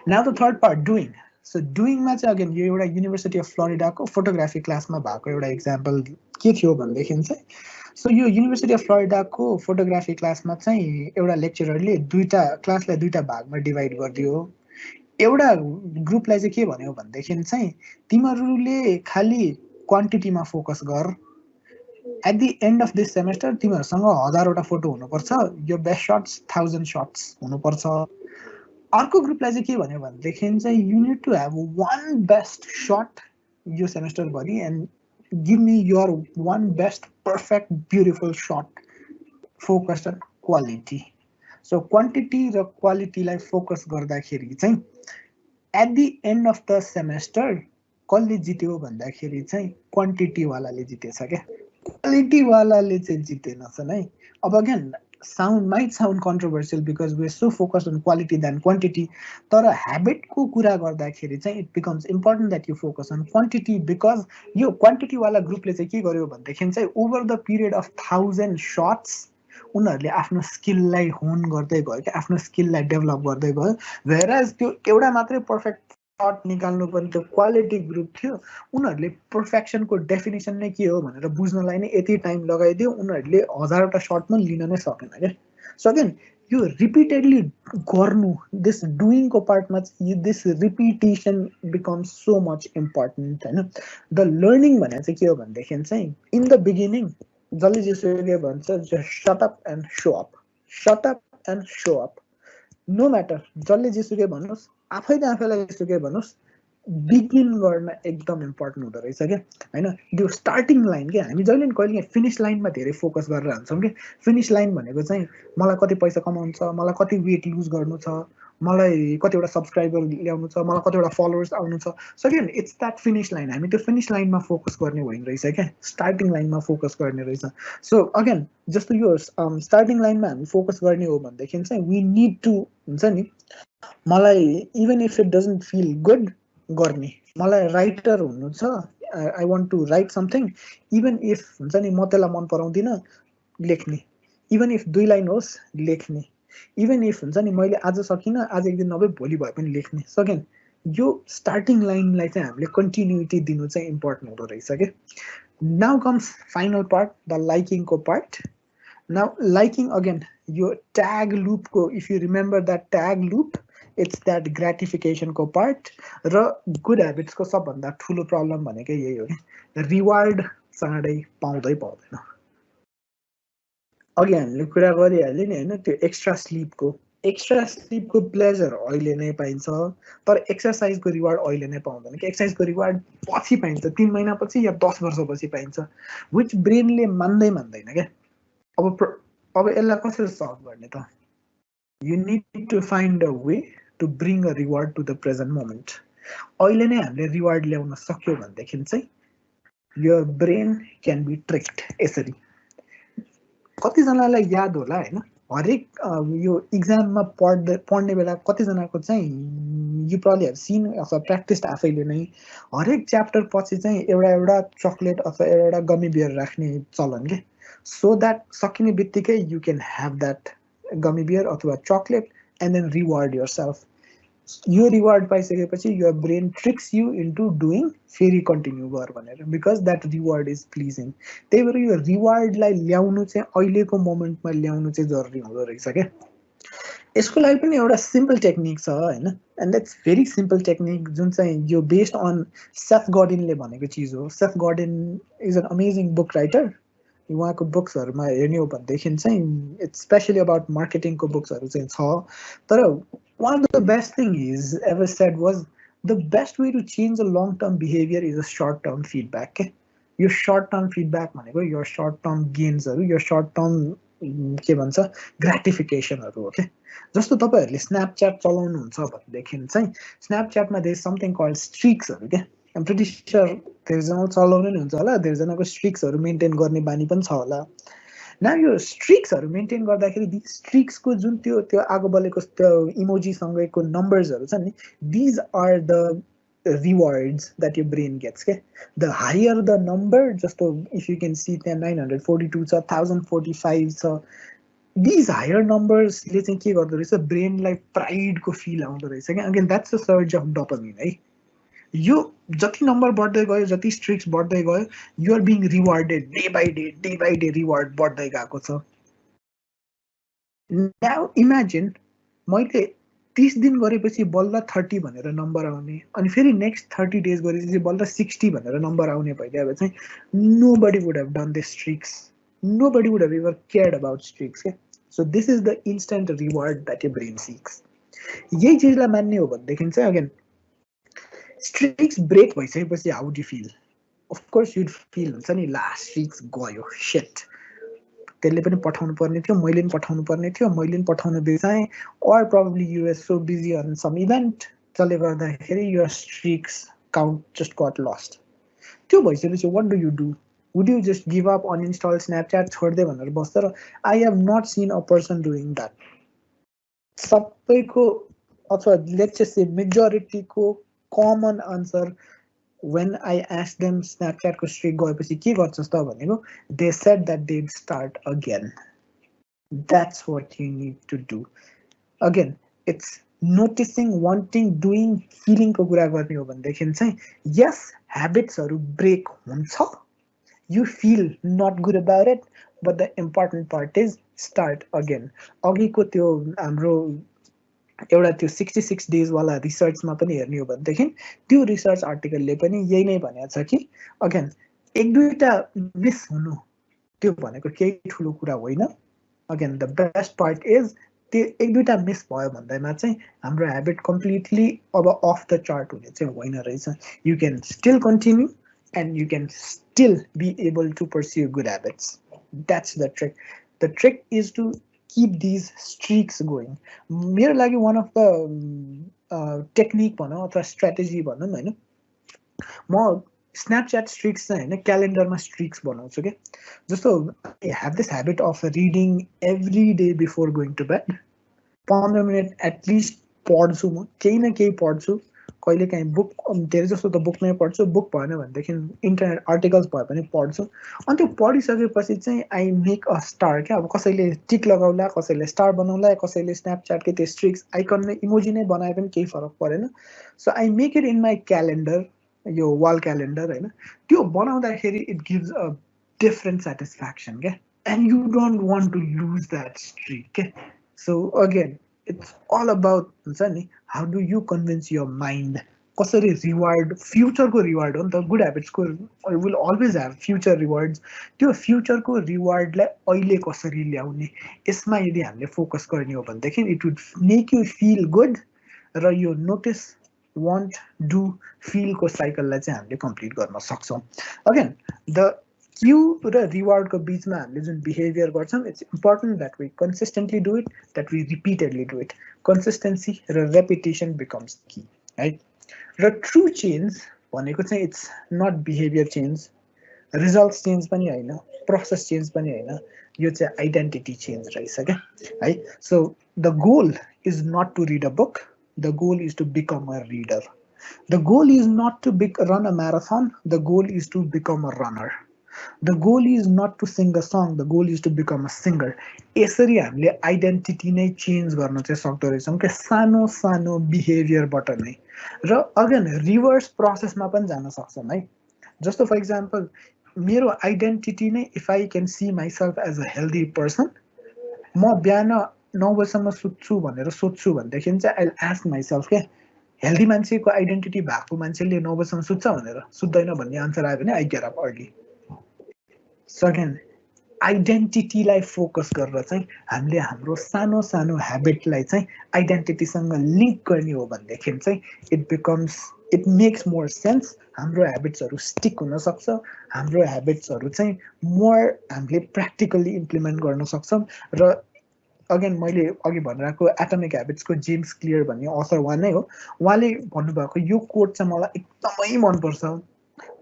Now the third part, doing. So डुइङमा चाहिँ अगेन यो एउटा युनिभर्सिटी अफ फ्लोरिडाको फोटोग्राफी क्लासमा भएको एउटा इक्जाम्पल के थियो भनेदेखि चाहिँ, सो यो युनिभर्सिटी अफ फ्लोरिडाको फोटोग्राफी क्लासमा चाहिँ एउटा लेक्चररले क्लासलाई दुईवटा भागमा डिभाइड गरिदियो. एउटा ग्रुपलाई चाहिँ के भन्यो भनेदेखि चाहिँ, तिमीहरूले खालि क्वान्टिटीमा फोकस गर, at the end of this semester तिमीहरूसँग 1000वटा फोटो हुनुपर्छ, यो बेस्ट सर्ट्स 1000 सर्ट्स हुनुपर्छ. अर्को ग्रुपलाई चाहिँ के भन्यो भनेदेखि चाहिँ, you need to have one best shirt यो सेमेस्टरभरि and give me your one best perfect beautiful shirt focused on quality. So quantity र क्वालिटीलाई फोकस गर्दाखेरि चाहिँ at the end of the semester कसले जित्यो भन्दाखेरि चाहिँ क्वान्टिटीवालाले जितेछ क्या, क्वालिटीवालाले चाहिँ जितेनछन् है. अब again might sound controversial because we're so focused on quality than quantity, तर habitको कुरा गर्दाखेरि चाहिँ it becomes important that you focus on quantity, because यो quantity वाला ग्रुपले चाहिँ के गर्यो भनेदेखि चाहिँ over the period of 1000 shots उनीहरूले आफ्नो स्किललाई होन गर्दै गयो क्या, आफ्नो स्किललाई डेभलप गर्दै गयो. whereas त्यो एउटा मात्रै पर्फेक्ट सर्ट निकाल्नु पनि त्यो क्वालिटी ग्रुप थियो, उनीहरूले पर्फेक्सनको डेफिनेसन नै के हो भनेर बुझ्नलाई नै यति टाइम लगाइदियो, उनीहरूले 1000वटा सर्ट पनि लिन नै सकेन क्या. सो अगेन यो रिपिटेडली गर्नु, दिस डुइङको पार्टमा चाहिँ this repetition becomes so much important होइन. द लर्निङ भने चाहिँ के हो भनेदेखि चाहिँ इन द बिगिनिङ जसले जेसुकै भन्छ shut up and show up, shut up and show up. No matter जसले जेसुकै भन्नुहोस्, आफैले आफैलाई जेसुकै भन्नुहोस्, बिगिन गर्न एकदम इम्पोर्टेन्ट हुँदो रहेछ क्या होइन. त्यो स्टार्टिङ लाइन क्या, हामी जहिले पनि कहिले फिनिस लाइनमा धेरै फोकस गरेर हान्छौँ कि. फिनिस लाइन भनेको चाहिँ मलाई कति पैसा कमाउनु छ, मलाई कति वेट लुज गर्नु छ, मलाई कतिवटा सब्सक्राइबर ल्याउनु छ, मलाई कतिवटा फलोवर्स आउनु छ. So again it's that finish line, हामी त्यो फिनिस लाइनमा फोकस गर्ने होइन रहेछ क्या, स्टार्टिङ लाइनमा फोकस गर्ने रहेछ. सो अगेन जस्तो यो स्टार्टिङ लाइनमा हामी फोकस गर्ने हो भनेदेखि चाहिँ वी निड टु हुन्छ नि, मलाई even if it doesn't feel good गर्ने, मलाई राइटर हुनु छ, I want to write something, even if हुन्छ नि म त्यसलाई मन पराउँदिनँ, लेख्ने, इभन इफ 2 लाइन होस् लेख्ने, इभन इफ हुन्छ नि मैले आज सकिनँ, आज एक दिन नभए भोलि भए पनि लेख्ने. सो अगेन यो स्टार्टिङ लाइनलाई चाहिँ हामीले कन्टिन्युटी दिनु चाहिँ इम्पोर्टेन्ट हुँदो रहेछ क्या. Now comes final part, the लाइकिङको पार्ट. नाउ लाइकिङ अगेन यो ट्याग लुपको, if you remember that tag loop, it's that ग्रेटिफिकेसनको पार्ट. र गुड ह्याबिट्सको सबभन्दा ठुलो प्रब्लम भनेकै यही हो कि रिवार्ड चाँडै पाउँदैन. अघि हामीले कुरा गरिहाल्यो नि होइन, त्यो एक्स्ट्रा स्लिपको प्लेजर अहिले नै पाइन्छ, तर एक्सर्साइजको रिवार्ड अहिले नै पाउँदैन कि. एक्सर्साइजको रिवार्ड पछि पाइन्छ, 3 महिनापछि या 10 वर्षपछि पाइन्छ, विच ब्रेनले मान्दैन क्या. अब यसलाई कसरी सल्भ गर्ने त? You need to find a way to bring a reward to the present moment. अहिले नै हामीले रिवार्ड ल्याउन सक्यो भनेदेखि चाहिँ यो ब्रेन क्यान बी ट्रिक्ड. यसरी कतिजनालाई याद होला होइन, हरेक यो इक्जाममा पढ्ने बेला कतिजनाको चाहिँ यु प्रब्लली हेभ सिन अथवा प्र्याक्टिस आफैले नै, हरेक च्याप्टर पछि चाहिँ एउटा चक्लेट अथवा एउटा गमी बियर राख्ने चलन के. सो द्याट सकिने बित्तिकै you can have that gummy bear अथवा chocolate and then reward yourself. यो रिवार्ड पाइसकेपछि your brain tricks you into doing फेरि कन्टिन्यू गर भनेर because that reward is pleasing त्यही भएर यो रिवार्डलाई ल्याउनु चाहिँ अहिलेको मोमेन्टमा ल्याउनु चाहिँ जरुरी हुँदो रहेछ क्या यसको लागि पनि एउटा सिम्पल टेक्निक छ होइन and that's very simple technique जुन चाहिँ यो बेस्ड अन सेथ गॉर्डनले भनेको चिज हो Seth Gordon is an amazing book writer उहाँको बुक्सहरूमा हेर्ने हो भनेदेखि चाहिँ इट्स स्पेसली अबाउट मार्केटिङको बुक्सहरू चाहिँ छ तर one of the best thing is ever said was the best way to change a long term behaviour is a short term feedback के यो सर्ट टर्म फिडब्याक भनेको यो सर्ट टर्म गेन्सहरू यो short term के भन्छ ग्राटिफिकेसनहरू हो क्या जस्तो तपाईँहरूले स्न्यापच्याट चलाउनुहुन्छ भनेदेखि चाहिँ स्न्यापच्याटमा देयर समथिङ कल्ड स्ट्रिक्सहरू क्या आइम प्रिटी स्योर धेरैजना चलाउने नि हुन्छ होला धेरैजनाको स्ट्रिक्सहरू मेन्टेन गर्ने बानी पनि छ होला न यो स्ट्रिक्सहरू मेन्टेन गर्दाखेरि दि स्ट्रिक्सको जुन त्यो त्यो आगो बलेको त्यो इमोजीसँगैको नम्बर्सहरू छ नि these are the rewards that your brain gets okay? The higher the number just so if you can see there 942 so 1045 so these higher numbers let's say there is a brain like pride ko feel again that's the surge of dopamine right you jati number badhai gayo jati streaks badhai gayo you are being rewarded day by day reward badhai gako cha now imagine मैले 30 दिन गरेपछि बल्ल 30 भनेर number आउने अनि फेरि next 30 days गरेपछि बल्ल 60 भनेर नम्बर आउने भइदियो चाहिँ nobody would have done this streaks nobody would have ever cared about streaks okay? So this is the instant reward that your brain seeks यही चीजलाई मान्ने हो भनेदेखि चाहिँ अगेन streaks break भइसकेपछि how do you feel of course you'd feel हुन्छ नि last streaks गयो shit त्यसले पनि पठाउनु पर्ने थियो मैले पनि पठाउनु पर्ने थियो मैले पनि पठाउन बिर्साएँ or probably you were so busy on some event त्यसले गर्दाखेरि your streaks count just got lost त्यो भइसकेपछि what do you do would you just give up uninstall snapchat छोड्दे भनेर बस्छ र I have not seen a person doing that सबैको अथवा let's just say majority को common answer when I asked them Snapchat ko streak gayeपछि के गर्छस् त भनेको they said that they'd start again that's what you need to do again it's noticing wanting doing feeling को कुरा गर्ने हो भनेदेखि चाहिँ yes habits हरु break हुन्छ you feel not good about it but the important part is start again अघिको त्यो हाम्रो एउटा त्यो 66 डेज वाला रिसर्चमा पनि हेर्ने हो भनेदेखि त्यो रिसर्च आर्टिकलले पनि यही नै भनेको छ कि अगेन एक दुईटा मिस हुनु त्यो भनेको केही ठुलो कुरा होइन again the best part is त्यो एक दुईटा मिस भयो भन्दैमा चाहिँ हाम्रो ह्याबिट कम्प्लिटली अब अफ द चार्ट हुने चाहिँ होइन रहेछ you can still continue and you can still be able to pursue good habits that's the trick is to keep these streaks going मेरो लागि one of the technique भनौँ अथवा strategy भनौँ हैन म स्न्यापच्याट स्ट्रिक्स चाहिँ हैन क्यालेन्डरमा स्ट्रिक्स बनाउँछु के जस्तो I have this habit of reading every day before going to bed 15 minute at least पढ्छु म केही न केही पढ्छु कहिले काहीँ बुक धेरै जस्तो त बुक नै पढ्छु बुक भएन भनेदेखि इन्टरनेट आर्टिकल्स भयो भने पढ्छु अनि त्यो पढिसकेपछि चाहिँ आई मेक अ स्टार क्या अब कसैले टिक लगाउला कसैले स्टार बनाउला कसैले स्न्यापच्याटकै त्यो स्ट्रिक्स आइकन इमोजी नै बनाए पनि केही फरक परेन so I make it in my calendar यो वाल क्यालेन्डर होइन त्यो बनाउँदाखेरि it gives a different satisfaction क्या and you don't want to lose that streak क्या so again it's all about how do you convince your mind कसरी reward फ्युचरको reward हो नि त गुड ह्याबिट्सको will always have future rewards त्यो फ्युचरको रिवार्डलाई अहिले कसरी ल्याउने यसमा यदि हामीले फोकस गर्ने हो भनेदेखि it would make you feel good र यो नोटिस वान्ट डु फिलको साइकललाई चाहिँ हामीले कम्प्लिट गर्न सक्छौँ अगेन द क्यू र रिवार्डको बिचमा हामीले जुन बिहेभियर गर्छौँ it's important that we consistently do it that we repeatedly do it consistency र रेपिटेसन बिकम्स की है र ट्रु चेन्ज भनेको चाहिँ it's not behaviour change results change पनि होइन प्रोसेस चेन्ज पनि होइन यो चाहिँ आइडेन्टिटी चेन्ज रहेछ क्या है so the goal is not to read a book the goal is to become a reader the goal is not to run a marathon the goal is to become a runner the goal is not to sing a song, the goal is to become a singer. यसरी हामीले identity नै change गर्न चाहिँ सक्दो रहेछौँ क्या, सानो सानो बिहेभियरबाट नै। र अगेन रिभर्स प्रोसेसमा पनि जान सक्छौँ है। जस्तो फर इक्जाम्पल मेरो आइडेन्टिटी नै if I can see myself as a healthy person, म बिहान 9 बजीसम्म सुत्छु भनेर सोध्छु भनेदेखि चाहिँ आई आस्क माइसेल्फ क्या, हेल्दी मान्छेको आइडेन्टिटी भएको मान्छेले 9 बजीसम्म सुत्छ भनेर, सुत्दैन भन्ने आन्सर आयो भने I get up early. Second, आइडेन्टिटीलाई फोकस गरेर चाहिँ हामीले हाम्रो सानो सानो ह्याबिटलाई चाहिँ आइडेन्टिटीसँग लिङ्क गर्ने हो भनेदेखि चाहिँ इट मेक्स मोर सेन्स। हाम्रो ह्याबिट्सहरू स्टिक हुनसक्छ, हाम्रो ह्याबिट्सहरू चाहिँ मोर हामीले प्र्याक्टिकल्ली इम्प्लिमेन्ट गर्न सक्छौँ। र अगेन मैले अघि भनिरहेको एटमिक ह्याबिट्सको जेम्स क्लियर भन्ने अथर उहाँ नै हो, उहाँले भन्नुभएको यो कोट चाहिँ मलाई एकदमै मनपर्छ।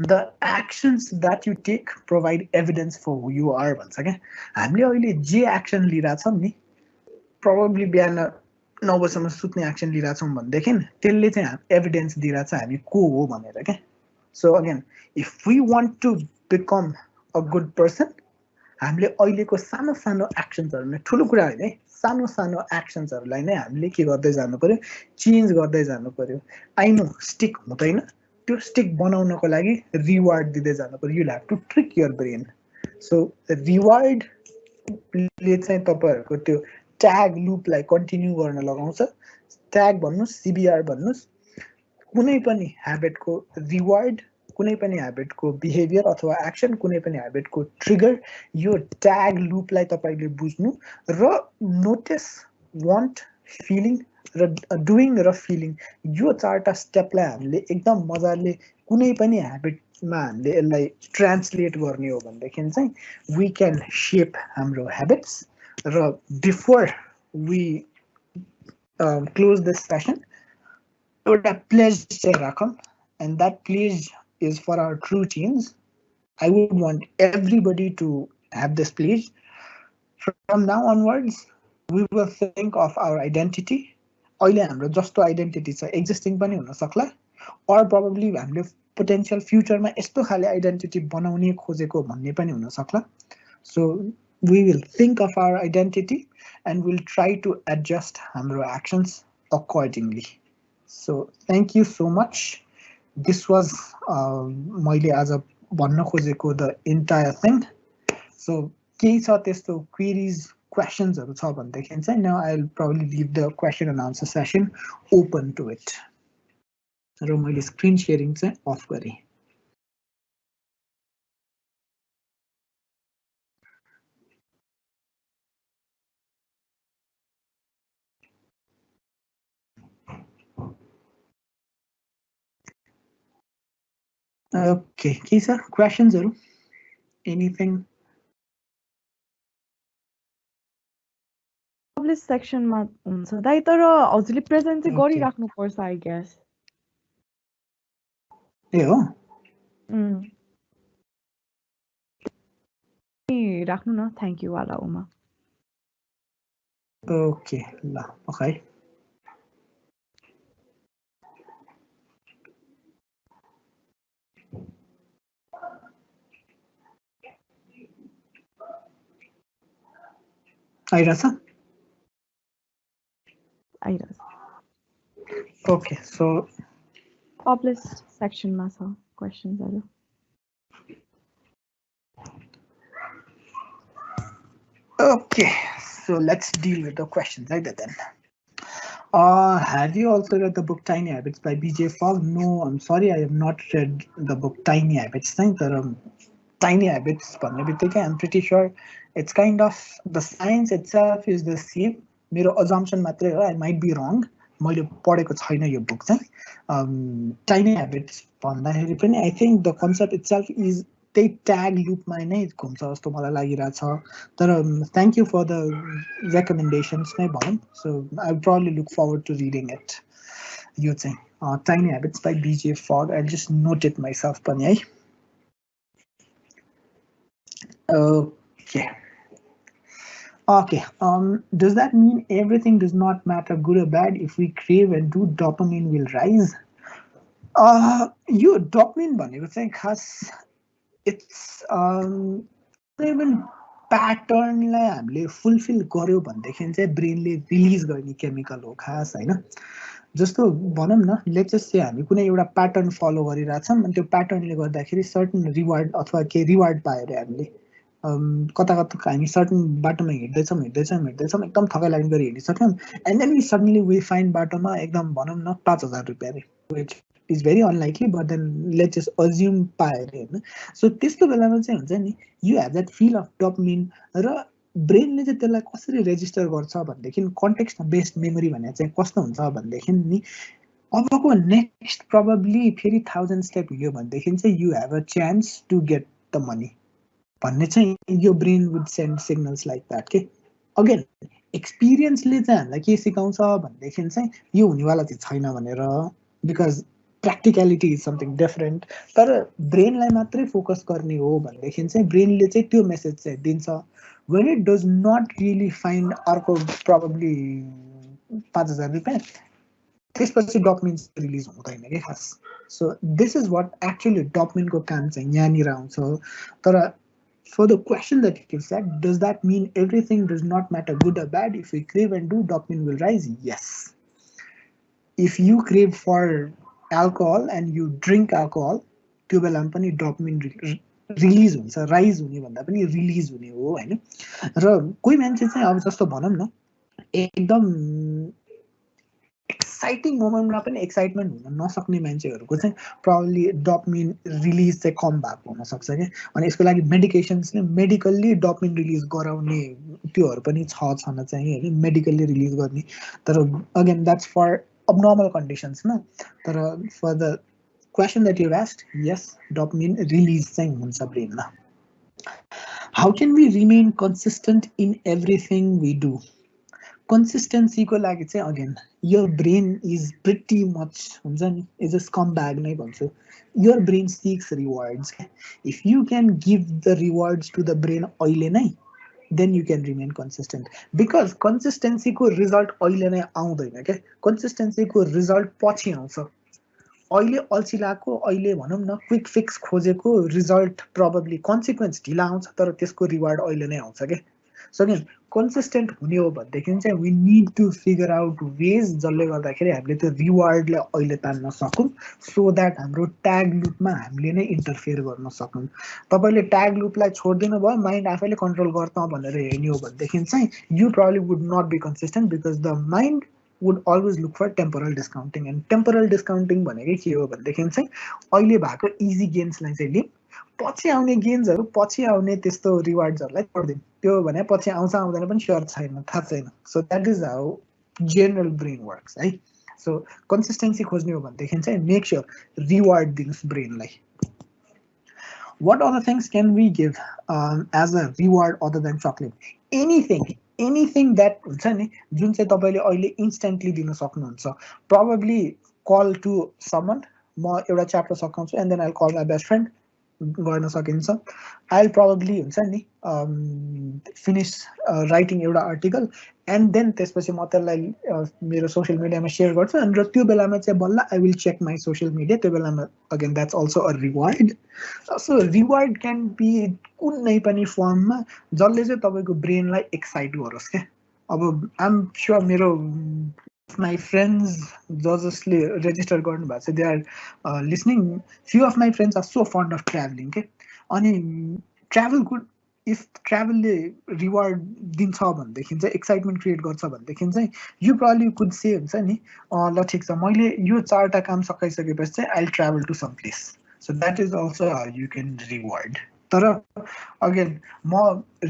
The actions that you take provide evidence for who you are भन्छ क्या। हामीले अहिले जे एक्सन लिइरहेछौँ नि, प्रोबेबली बिहान 9 बजीसम्म सुत्ने एक्सन लिइरहेछौँ भनेदेखि त्यसले चाहिँ एभिडेन्स दिइरहेछ हामी को हो भनेर क्या। So again if we want to become a good person, हामीले अहिलेको सानो सानो एक्सन्सहरू नै, ठुलो कुरा होइन है, सानो सानो एक्सन्सहरूलाई नै हामीले के गर्दै जानु पऱ्यो, चेन्ज गर्दै जानु पऱ्यो। आइनो स्टिक हुँदैन, त्यो स्टिक बनाउनको लागि रिवार्ड दिँदै जानु पऱ्यो। You have to trick your brain. So रिवार्डले चाहिँ तपाईँहरूको त्यो ट्याग लुपलाई कन्टिन्यू गर्न लगाउँछ। ट्याग भन्नुहोस्, सिबिआर भन्नुहोस्, कुनै पनि ह्याबिटको रिवार्ड, कुनै पनि ह्याबिटको बिहेभियर अथवा एक्सन, कुनै पनि ह्याबिटको ट्रिगर, यो ट्याग लुपलाई तपाईँले बुझ्नु र नोटिस, वान्ट, फिलिङ र डुइङ र फिलिङ, यो चारवटा स्टेपलाई हामीले एकदम मजाले कुनै पनि ह्याबिटमा हामीले यसलाई ट्रान्सलेट गर्ने हो भनेदेखि चाहिँ वी क्यान सेप हाम्रो ह्याबिट्स। र before we close this session, एउटा प्लेज चाहिँ राखौँ, and that pledge is for our true teens. I would want everybody to have this pledge. From now onwards, we will think of our identity. अहिले हाम्रो जस्तो identity छ existing पनि हुन सक्ला, or probably हामीले पोटेन्सियल फ्युचरमा यस्तो खाले आइडेन्टिटी बनाउने खोजेको भन्ने पनि हुन सक्ला. So we will think of our identity and we'll try to adjust हाम्रो actions accordingly. So thank you so much. This was मैले आज भन्न खोजेको द इन्टायर थिङ. सो केही छ त्यस्तो क्वेरिज, क्वेसन्सहरू छ भनेदेखि चाहिँ now I will probably leave the question and answer session open to it. र मैले स्क्रिन सेयरिङ चाहिँ अफ गरेँ. ओके, के छ क्वेसन्सहरू? एनिथिङ? पब्लिश सेक्सनमा हुन्छ दाइ, तर हजुरले प्रेजेन्ट चाहिँ गरिराख्नु पर्छ आई गेस. ए हो, राख्नु न, थ्याङ्क यू वाला उमा. ओके ल ओके. आइरहेछ? आइरहेछ. ओके, सो पब्लिश सेक्सनमा छ क्वेसन्सहरू. Okay, so let's deal with the questions right then. Have you also read the book Tiny Habits by B.J. Fogg? No, I'm sorry, I have not read the book Tiny Habits. Tiny Habits, I'm pretty sure it's kind of, the science itself is the same. मेरो assumption मात्रै हो, I might be wrong. मैले पढेको छैन यो book चाहिँ. Tiny Habits भन्दाखेरि पनि I think the concept itself is त्यही ट्याग लुपमा नै घुम्छ जस्तो मलाई लागिरहेछ. तर thank you for the recommendations नै भनौँ. So I will probably look forward to reading it. यो चाहिँ tiny habits by BJ Fogg. I just note it myself पनि है. Okay okay, does that mean everything does not matter good or bad? If we crave and do, dopamine will rise. यो dopamine भनेको चाहिँ खास it's even प्याटर्नलाई हामीले fulfil गर्यो भनेदेखि चाहिँ ब्रेनले रिलिज गर्ने केमिकल हो खास होइन। जस्तो भनौँ न लेट्स जस्ट से हामी कुनै एउटा प्याटर्न फलो गरिरहेछौँ अनि त्यो प्याटर्नले गर्दाखेरि सर्टन रिवार्ड अथवा केही रिवार्ड पायो अरे हामीले कता कता हामी सर्टन बाटोमा हिँड्दैछौँ एकदम थकाइ लाग्ने गरी हिँडिसक्यौँ and then we suddenly we find बाटोमा एकदम भनौँ न 5,000 रुपियाँ अरे which is very unlikely but then let's just assume पायो अरे होइन। सो त्यस्तो बेलामा चाहिँ हुन्छ नि you have that feel of dopamine र ब्रेनले चाहिँ त्यसलाई कसरी रेजिस्टर गर्छ भनेदेखि कन्टेक्स्ट बेस्ड मेमोरी भने चाहिँ कस्तो हुन्छ भनेदेखि नि अबको नेक्स्ट प्रोबेबली फेरि 1000 स्टेप हिँड्यो भनेदेखि चाहिँ you have a chance to get the money भन्ने चाहिँ यो brain would send signals like that के। अगेन एक्सपिरियन्सले चाहिँ हामीलाई के सिकाउँछ भनेदेखि चाहिँ यो हुनेवाला चाहिँ छैन भनेर because practicality is something different. तर ब्रेनलाई मात्रै फोकस गर्ने हो भनेदेखि चाहिँ ब्रेनले चाहिँ त्यो मेसेज चाहिँ दिन्छ when it does not really find अर्को प्रोबेबली 5,000 रुपियाँ त्यसपछि डोपामिन रिलिज हुँदैन कि खास। So this is what actually डोपामिनको काम चाहिँ यहाँनिर आउँछ। तर for the question that you said, does that mean everything does not matter good or bad? If we crave and do, dopamine will rise? Yes. If you crave for alcohol and you drink alcohol, त्यो बेलामा पनि dopamine release हुन्छ rise हुने भन्दा पनि release हुने हो होइन। र कोही मान्छे चाहिँ अब जस्तो भनौँ न एकदम एक्साइटिङ मोमेन्टमा पनि एक्साइटमेन्ट हुन नसक्ने मान्छेहरूको चाहिँ प्रब्लली डोपामिन रिलिज चाहिँ कम भएको हुनसक्छ क्या। अनि यसको लागि मेडिकेसन्सले मेडिकल्ली डोपामिन रिलिज गराउने त्योहरू पनि छन् चाहिँ होइन मेडिकल्ली रिलिज गर्ने। तर अगेन द्याट्स फर abnormal कन्डिसन्समा। तर for the question that you asked yes dopamine release चाहिँ हुन्छ ब्रेनमा। How can we remain consistent in everything we do? कन्सिस्टेन्सीको लागि चाहिँ again your brain is pretty much हुन्छ नि is a scumbag नै भन्छु। your brain seeks rewards. If you can give the rewards to the brain अहिले नै then you can remain consistent because consistency को result अहिले नै आउँदैन क्या। consistency को result पछि आउँछ। अहिले अल्छी लागेको अहिले भनौँ न क्विक फिक्स खोजेको रिजल्ट प्रोबेबली कन्सिक्वेन्स ढिला आउँछ तर त्यसको रिवार्ड अहिले नै आउँछ क्या। सो अगेन कन्सिस्टेन्ट हुने हो भनेदेखि चाहिँ we need to figure out ways जसले गर्दाखेरि हामीले त्यो रिवार्डलाई अहिले तान्न सकौँ सो द्याट हाम्रो ट्याग लुपमा हामीले नै इन्टरफेयर गर्न सकौँ। तपाईँले ट्याग लुपलाई छोडिदिनु भयो माइन्ड आफैले कन्ट्रोल गर्न भनेर हेर्ने हो भनेदेखि चाहिँ you probably would not be consistent because the mind would always look for temporal discounting and temporal discounting भनेकै के हो भनेदेखि चाहिँ अहिले भएको इजी गेन्सलाई चाहिँ लिउँ पछि आउने गेन्सहरू पछि आउने त्यस्तो रिवार्ड्सहरूलाई छोडिदिउँ। त्यो भने पछि आउँछ आउँदैन पनि स्योर छैन थाहा छैन। So that is how general brain works है। सो कन्सिस्टेन्सी खोज्ने हो भनेदेखि चाहिँ मेक स्योर रिवार्ड दिनुहोस् ब्रेनलाई। What other things can we give as a reward other than chocolate? Anything that हुन्छ नि जुन चाहिँ तपाईँले अहिले इन्स्टेन्टली दिन सक्नुहुन्छ। probably call to someone म एउटा च्याप्टर सकाउँछु and then I call my best friend गर्न सकिन्छ। आई प्रोबेबली हुन्छ नि फिनिस राइटिङ एउटा आर्टिकल एन्ड देन त्यसपछि म त्यसलाई मेरो सोसियल मिडियामा सेयर गर्छु अनि र त्यो बेलामा चाहिँ बल्ल I will check my social media त्यो बेलामा again that's also a reward. So reward can be कुनै पनि फर्ममा जसले चाहिँ तपाईँको ब्रेनलाई एक्साइट गरोस् क्या। अब आइएम स्योर मेरो my friends जसले register गर्नु भएको छ they are listening. Few of my friends are so fond of traveling के अनि travel could if travel ले reward दिन्छ भनेदेखि चाहिँ excitement create गर्छ भनेदेखि चाहिँ you probably could say हुन्छ नि ल ठिक छ मैले यो 4टा काम सकाइसकेपछि चाहिँ I'll travel to some place. So that is also how you can reward. तर अगेन म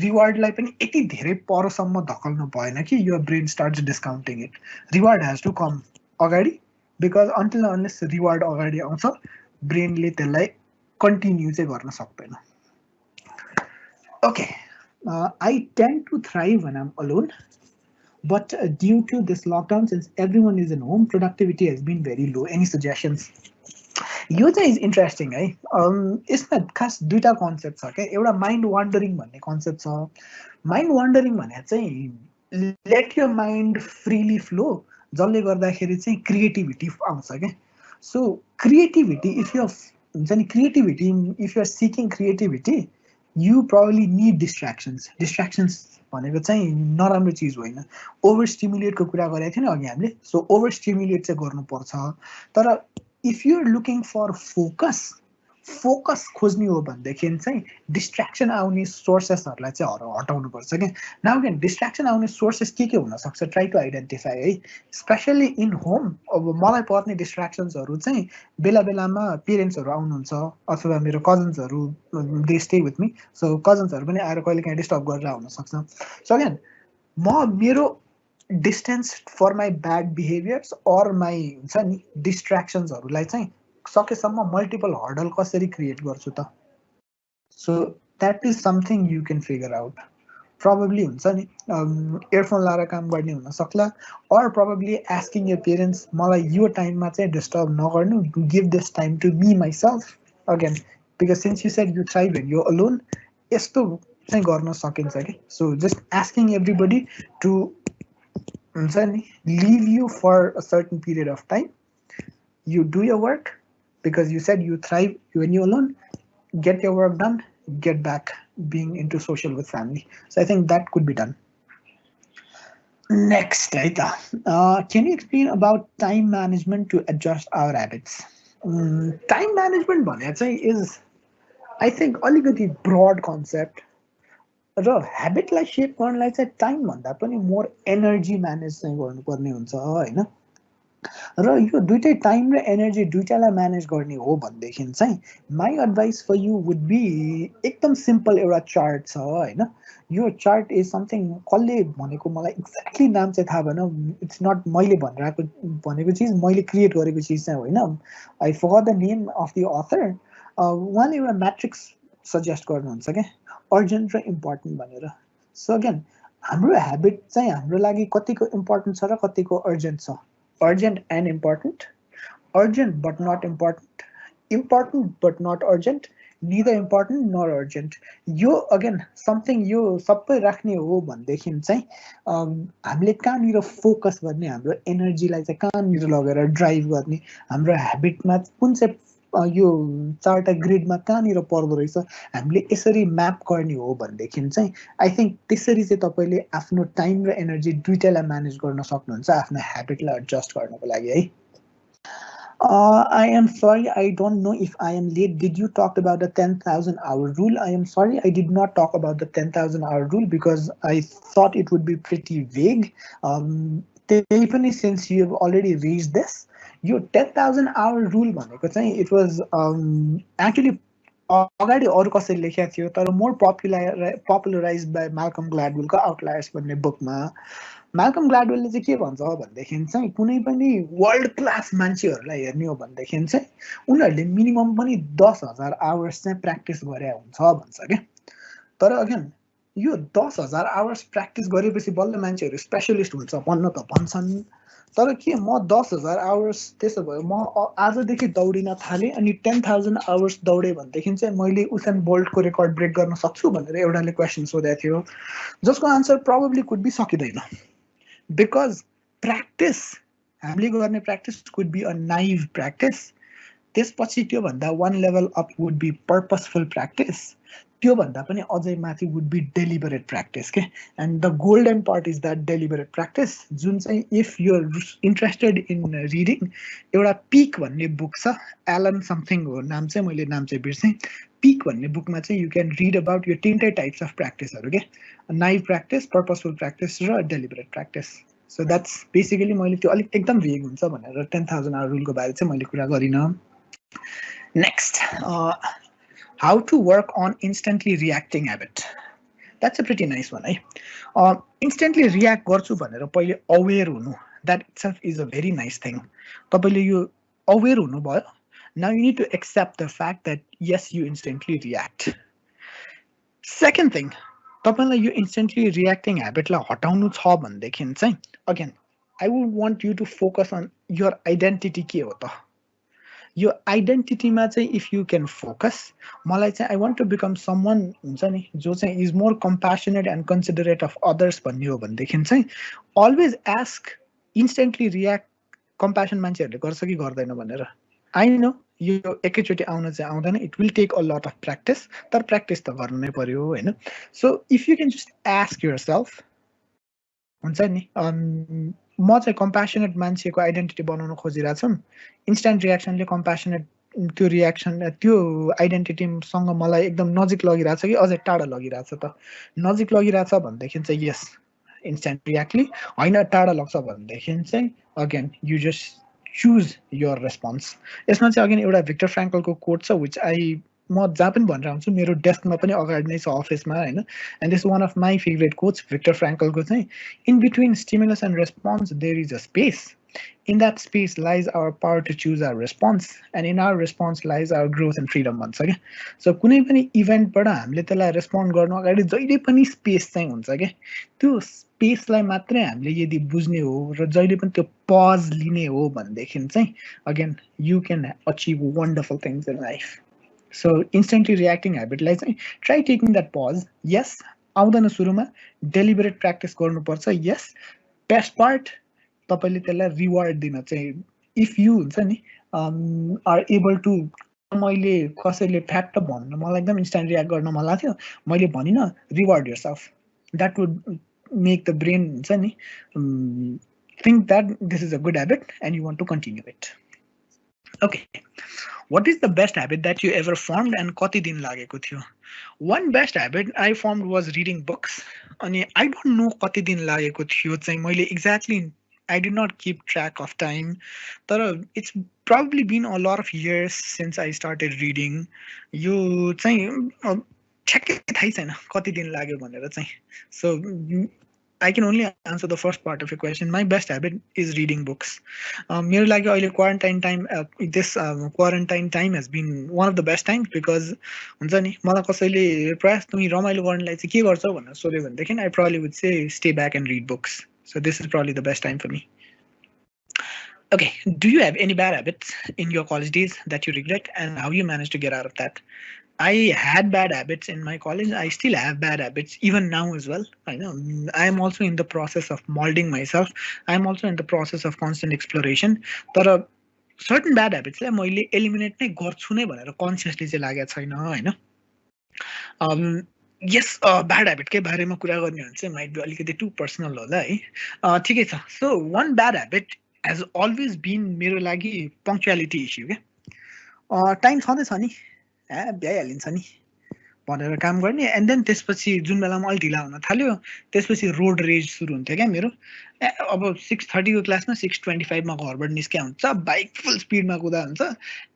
रिवार्डलाई पनि यति धेरै परसम्म धकल्नु भएन कि यो brain starts discounting it. Reward has to come अगाडि बिकज अन्टिल अनलेस रिवार्ड अगाडि आउँछ ब्रेनले त्यसलाई कन्टिन्यू चाहिँ गर्न सक्दैन। Okay I tend to thrive when I am alone but due to this lockdown since everyone is in home productivity has been very low. Any suggestions? यो चाहिँ is interesting है। यसमा खास दुईवटा कन्सेप्ट छ क्या। एउटा माइन्ड वान्डरिङ भन्ने कन्सेप्ट छ। माइन्ड वान्डरिङ भने चाहिँ let your mind freely flow जसले गर्दाखेरि चाहिँ क्रिएटिभिटी आउँछ क्या। सो क्रिएटिभिटी इफ यु हुन्छ नि creativity, if you're seeking creativity you probably need डिस्ट्र्याक्सन्स भनेको चाहिँ नराम्रो चिज होइन। ओभर स्टिमुलेटको कुरा गरेको थियो नि अघि हामीले, सो ओभर स्टिमुलेट चाहिँ गर्नुपर्छ। तर if you're looking for focus खोज्ने हो भनेदेखि चाहिँ डिस्ट्र्याक्सन आउने सोर्सेसहरूलाई चाहिँ हटाउनुपर्छ क्या। नाउ अगेन डिस्ट्र्याक्सन आउने सोर्सेस के हुनसक्छ, ट्राई टु आइडेन्टिफाई है। स्पेसल्ली इन होम अब मलाई पर्ने डिस्ट्र्याक्सन्सहरू चाहिँ बेला बेलामा पेरेन्ट्सहरू आउनुहुन्छ अथवा मेरो कजन्सहरू they stay with me, so कजन्सहरू पनि आएर कहिले काहीँ डिस्टर्ब गरेर आउनसक्छ। सो अगेन मेरो distance for my bad behaviours or my हुन्छ नि डिस्ट्र्याक्सन्सहरूलाई चाहिँ सकेसम्म मल्टिपल हर्डल कसरी क्रिएट गर्छु त। So that is something you can figure out. probably हुन्छ नि इयरफोन लाएर काम गर्ने हुन सक्ला, or probably asking your parents मलाई यो टाइममा चाहिँ डिस्टर्ब नगर्नु, give this time to me myself again, because since you said you thrive when you're alone, यस्तो चाहिँ गर्न सकिन्छ कि। So just asking everybody to हुन्छ नि leave you for a certain period of time, you do your work because you said you thrive when you're alone, get your work done, get back being into social with family. So I think that could be done. Next, Aita, can you explain about time management to adjust our habits? Time management is, I think, alikati broad concept. र habitलाई shape गर्नलाई चाहिँ time भन्दा पनि more energy manage चाहिँ गर्नुपर्ने हुन्छ हैन। र यो दुइटै टाइम र एनर्जी दुइटालाई म्यानेज गर्ने हो भनेदेखि चाहिँ my advice for you would be एकदम सिम्पल एउटा चार्ट छ होइन। यो चार्ट इज समथिङ कसले भनेको मलाई एक्ज्याक्टली नाम चाहिँ थाहा भएन, इट्स नट मैले भनेको चिज, मैले क्रिएट गरेको चिज चाहिँ होइन। I forgot the name of the author. उहाँले एउटा म्याट्रिक्स सजेस्ट गर्नुहुन्छ क्या, अर्जेन्ट र इम्पोर्टेन्ट भनेर। सो अगेन हाम्रो ह्याबिट चाहिँ हाम्रो लागि कतिको इम्पोर्टेन्ट छ र कतिको अर्जेन्ट छ। Urgent and important, urgent but not important, important but not urgent, neither important nor urgent. यो अगेन समथिङ यो सबै राख्ने हो भनेदेखि चाहिँ हामीले कहाँनिर फोकस गर्ने, हाम्रो एनर्जीलाई चाहिँ कहाँनिर लगेर ड्राइभ गर्ने, हाम्रो ह्याबिटमा कुन चाहिँ यो चारवटा ग्रिडमा कहाँनिर पर्दो रहेछ, हामीले यसरी म्याप गर्ने हो भनेदेखि चाहिँ आई थिङ्क त्यसरी चाहिँ तपाईँले आफ्नो टाइम र एनर्जी दुइटालाई म्यानेज गर्न सक्नुहुन्छ आफ्नो ह्याबिटलाई एडजस्ट गर्नको लागि है। I am sorry, I don't know if I am late. Did you talk about the 10,000 hour rule? I am sorry, I did not talk about the 10,000 hour rule because I thought it would be pretty vague. Since you have already raised this, यो 10,000 hour rule भनेको चाहिँ it was actually अगाडि अरू कसैले लेखेको थियो, तर more popularize by Malcolm ग्ल्याडवेलको आउटलायर्स भन्ने बुकमा म्याल्कम ग्ल्याडवेलले चाहिँ के भन्छ भनेदेखि चाहिँ कुनै पनि वर्ल्ड क्लास मान्छेहरूलाई हेर्ने हो भनेदेखि चाहिँ उनीहरूले मिनिमम पनि 10,000 आवर्स चाहिँ प्र्याक्टिस गरे हुन्छ भन्छ क्या। तर अगेन यो 10,000 आवर्स प्र्याक्टिस गरेपछि बल्ल मान्छेहरू स्पेसलिस्ट हुन्छ भन्न त भन्छन्, तर के म 10,000 आवर्स त्यसो भयो म आजदेखि दौडिन थालेँ अनि 10,000 आवर्स दौडेँ भनेदेखि चाहिँ मैले उसेन बोल्टको रेकर्ड ब्रेक गर्न सक्छु भनेर एउटाले क्वेसन सोधेको थियो, जसको आन्सर प्रोबेबली कुड बी सकिँदैन। बिकज प्र्याक्टिस हामीले गर्ने practice could be a naive practice, त्यसपछि त्योभन्दा one level up would be purposeful practice, त्योभन्दा पनि अझै माथि वुड बी डेलिबरेट प्र्याक्टिस के। And the golden part is that deliberate practice, जुन चाहिँ if you're interested in reading एउटा पिक भन्ने बुक छ, एलन समथिङ हो नाम चाहिँ, मैले नाम चाहिँ बिर्सेँ। पिक भन्ने बुकमा चाहिँ यु क्यान रिड अबाउट यो तिनटै टाइप्स अफ प्र्याक्टिसहरू के, नाइभ प्र्याक्टिस, पर्पसफुल प्र्याक्टिस र deliberate practice. So that's basically मैले त्यो अलिक एकदम भेग हुन्छ भनेर 10,000 आवर रुलको बारे चाहिँ मैले कुरा गरिनँ। Next, how to work on instantly reacting habit. That's a pretty nice one, है। instantly react गर्छु भनेर पहिले अवेर हुनु, that itself is a very nice thing. तपाईले यो अवेर हुनु भयो, now you need to accept the fact that yes, you instantly react. Second thing, तपाईलाई यो instantly reacting habit लाई हटाउनु छ भनेदेखि चाहिँ again I would want you to focus on your identity के हो त। यो आइडेन्टिटीमा चाहिँ इफ यु क्यान फोकस, मलाई चाहिँ I want to become someone हुन्छ नि जो चाहिँ is more compassionate and considerate of others भन्ने हो भनेदेखि चाहिँ always ask instantly react. Compassion मान्छेहरूले गर्छ कि गर्दैन भनेर, आई नो यो एकैचोटि आउन चाहिँ आउँदैन, it will take a lot of practice, तर प्र्याक्टिस त गर्नु नै पर्यो होइन. So if you can just ask yourself, हुन्छ नि म चाहिँ कम्प्यासनेट मान्छेको आइडेन्टिटी बनाउन खोजिरहेको छु, इन्स्ट्यान्ट रियाक्सनले कम्प्यासनेट त्यो रियाक्सन त्यो आइडेन्टिटीसँग मलाई एकदम नजिक लगिरहेछ कि अझै टाढा लगिरहेछ त. नजिक लगिरहेछ भनेदेखि चाहिँ यस इन्स्ट्यान्ट रियाक्टली, होइन टाढा लग्छ भनेदेखि चाहिँ again you just choose your response. यसमा चाहिँ अगेन एउटा भिक्टर फ्रेङ्कलको कोट छ विच म जहाँ पनि भनेर आउँछु, मेरो डेस्कमा पनि अगाडि नै छ अफिसमा होइन. And this one of my favourite quotes Victor फ्रेङ्कलको चाहिँ, in between stimulus and response there is a space. In that space lies our power to choose our response, and in our response lies our growth and freedom भन्छ क्या. So कुनै पनि इभेन्टबाट हामीले त्यसलाई respond गर्नु अगाडि जहिले पनि स्पेस चाहिँ हुन्छ क्या. त्यो स्पेसलाई मात्रै हामीले यदि बुझ्ने हो र जहिले पनि त्यो पज लिने हो भनेदेखि चाहिँ again you can achieve wonderful things in life. So instantly reacting हेबिटलाई चाहिँ try taking that pause. Yes आउँदैन सुरुमा, डेलिबरेट प्र्याक्टिस गर्नुपर्छ. यस बेस्ट पार्ट तपाईँले त्यसलाई रिवार्ड दिन चाहिँ, इफ यु हुन्छ नि आर एबल टु, मैले कसैले फ्याक्ट भन्नु मलाई एकदम इन्स्ट्यान्ट रियाक्ट गर्न मन लाग्थ्यो, मैले भनिनँ, reward yourself. That would make the brain हुन्छ नि think that this is a good habit and you want to continue it. Okay, what is the best habit that you ever formed and कति दिन लागेको थियो? One best habit I formed was reading books. अनि I don't know कति दिन लागेको थियो चाहिँ, मैले exactly I did not keep track of time, तर it's probably been a lot of years since I started reading. यो चाहिँ ठ्याक्कै थाहै छैन कति दिन लाग्यो भनेर चाहिँ. So I can only answer the first part of your question. My best habit is reading books. मेरो लागि अहिले quarantine time, this quarantine time has been one of the best times because हुन्छ नि मलाई कसैले प्रयास तिमी रमाइलो गर्नलाई चाहिँ के गर्छौ भनेर सोध्यो भनेदेखि I probably would say stay back and read books. So this is probably the best time for me. Okay, do you have any bad habits in your college days that you regret and how you managed to get out of that? I had bad habits in my college. I still have bad habits even now as well. I know I am also in the process of molding myself. I am also in the process of constant exploration. But certain bad habits like मैले eliminate नै गर्छु नै भनेर consciously चाहिँ लागेको छैन हैन. Yes, bad habit के बारेमा कुरा गर्ने हो भने चाहिँ might be अलिकति too personal होला है. ठिकै छ. So one bad habit has always been मेरो लागि punctuality issue के. टाइम छँदैछ नि भ्याइहालिन्छ नि भनेर काम गर्ने. एन्ड देन त्यसपछि जुन बेलामा अलिक ढिला हुन थाल्यो त्यसपछि रोड रेज सुरु हुन्थ्यो क्या मेरो. अब 6:30 को क्लासमा 6:25 मा घरबाट निस्किया हुन्छ, बाइक फुल स्पिडमा कुदा हुन्छ.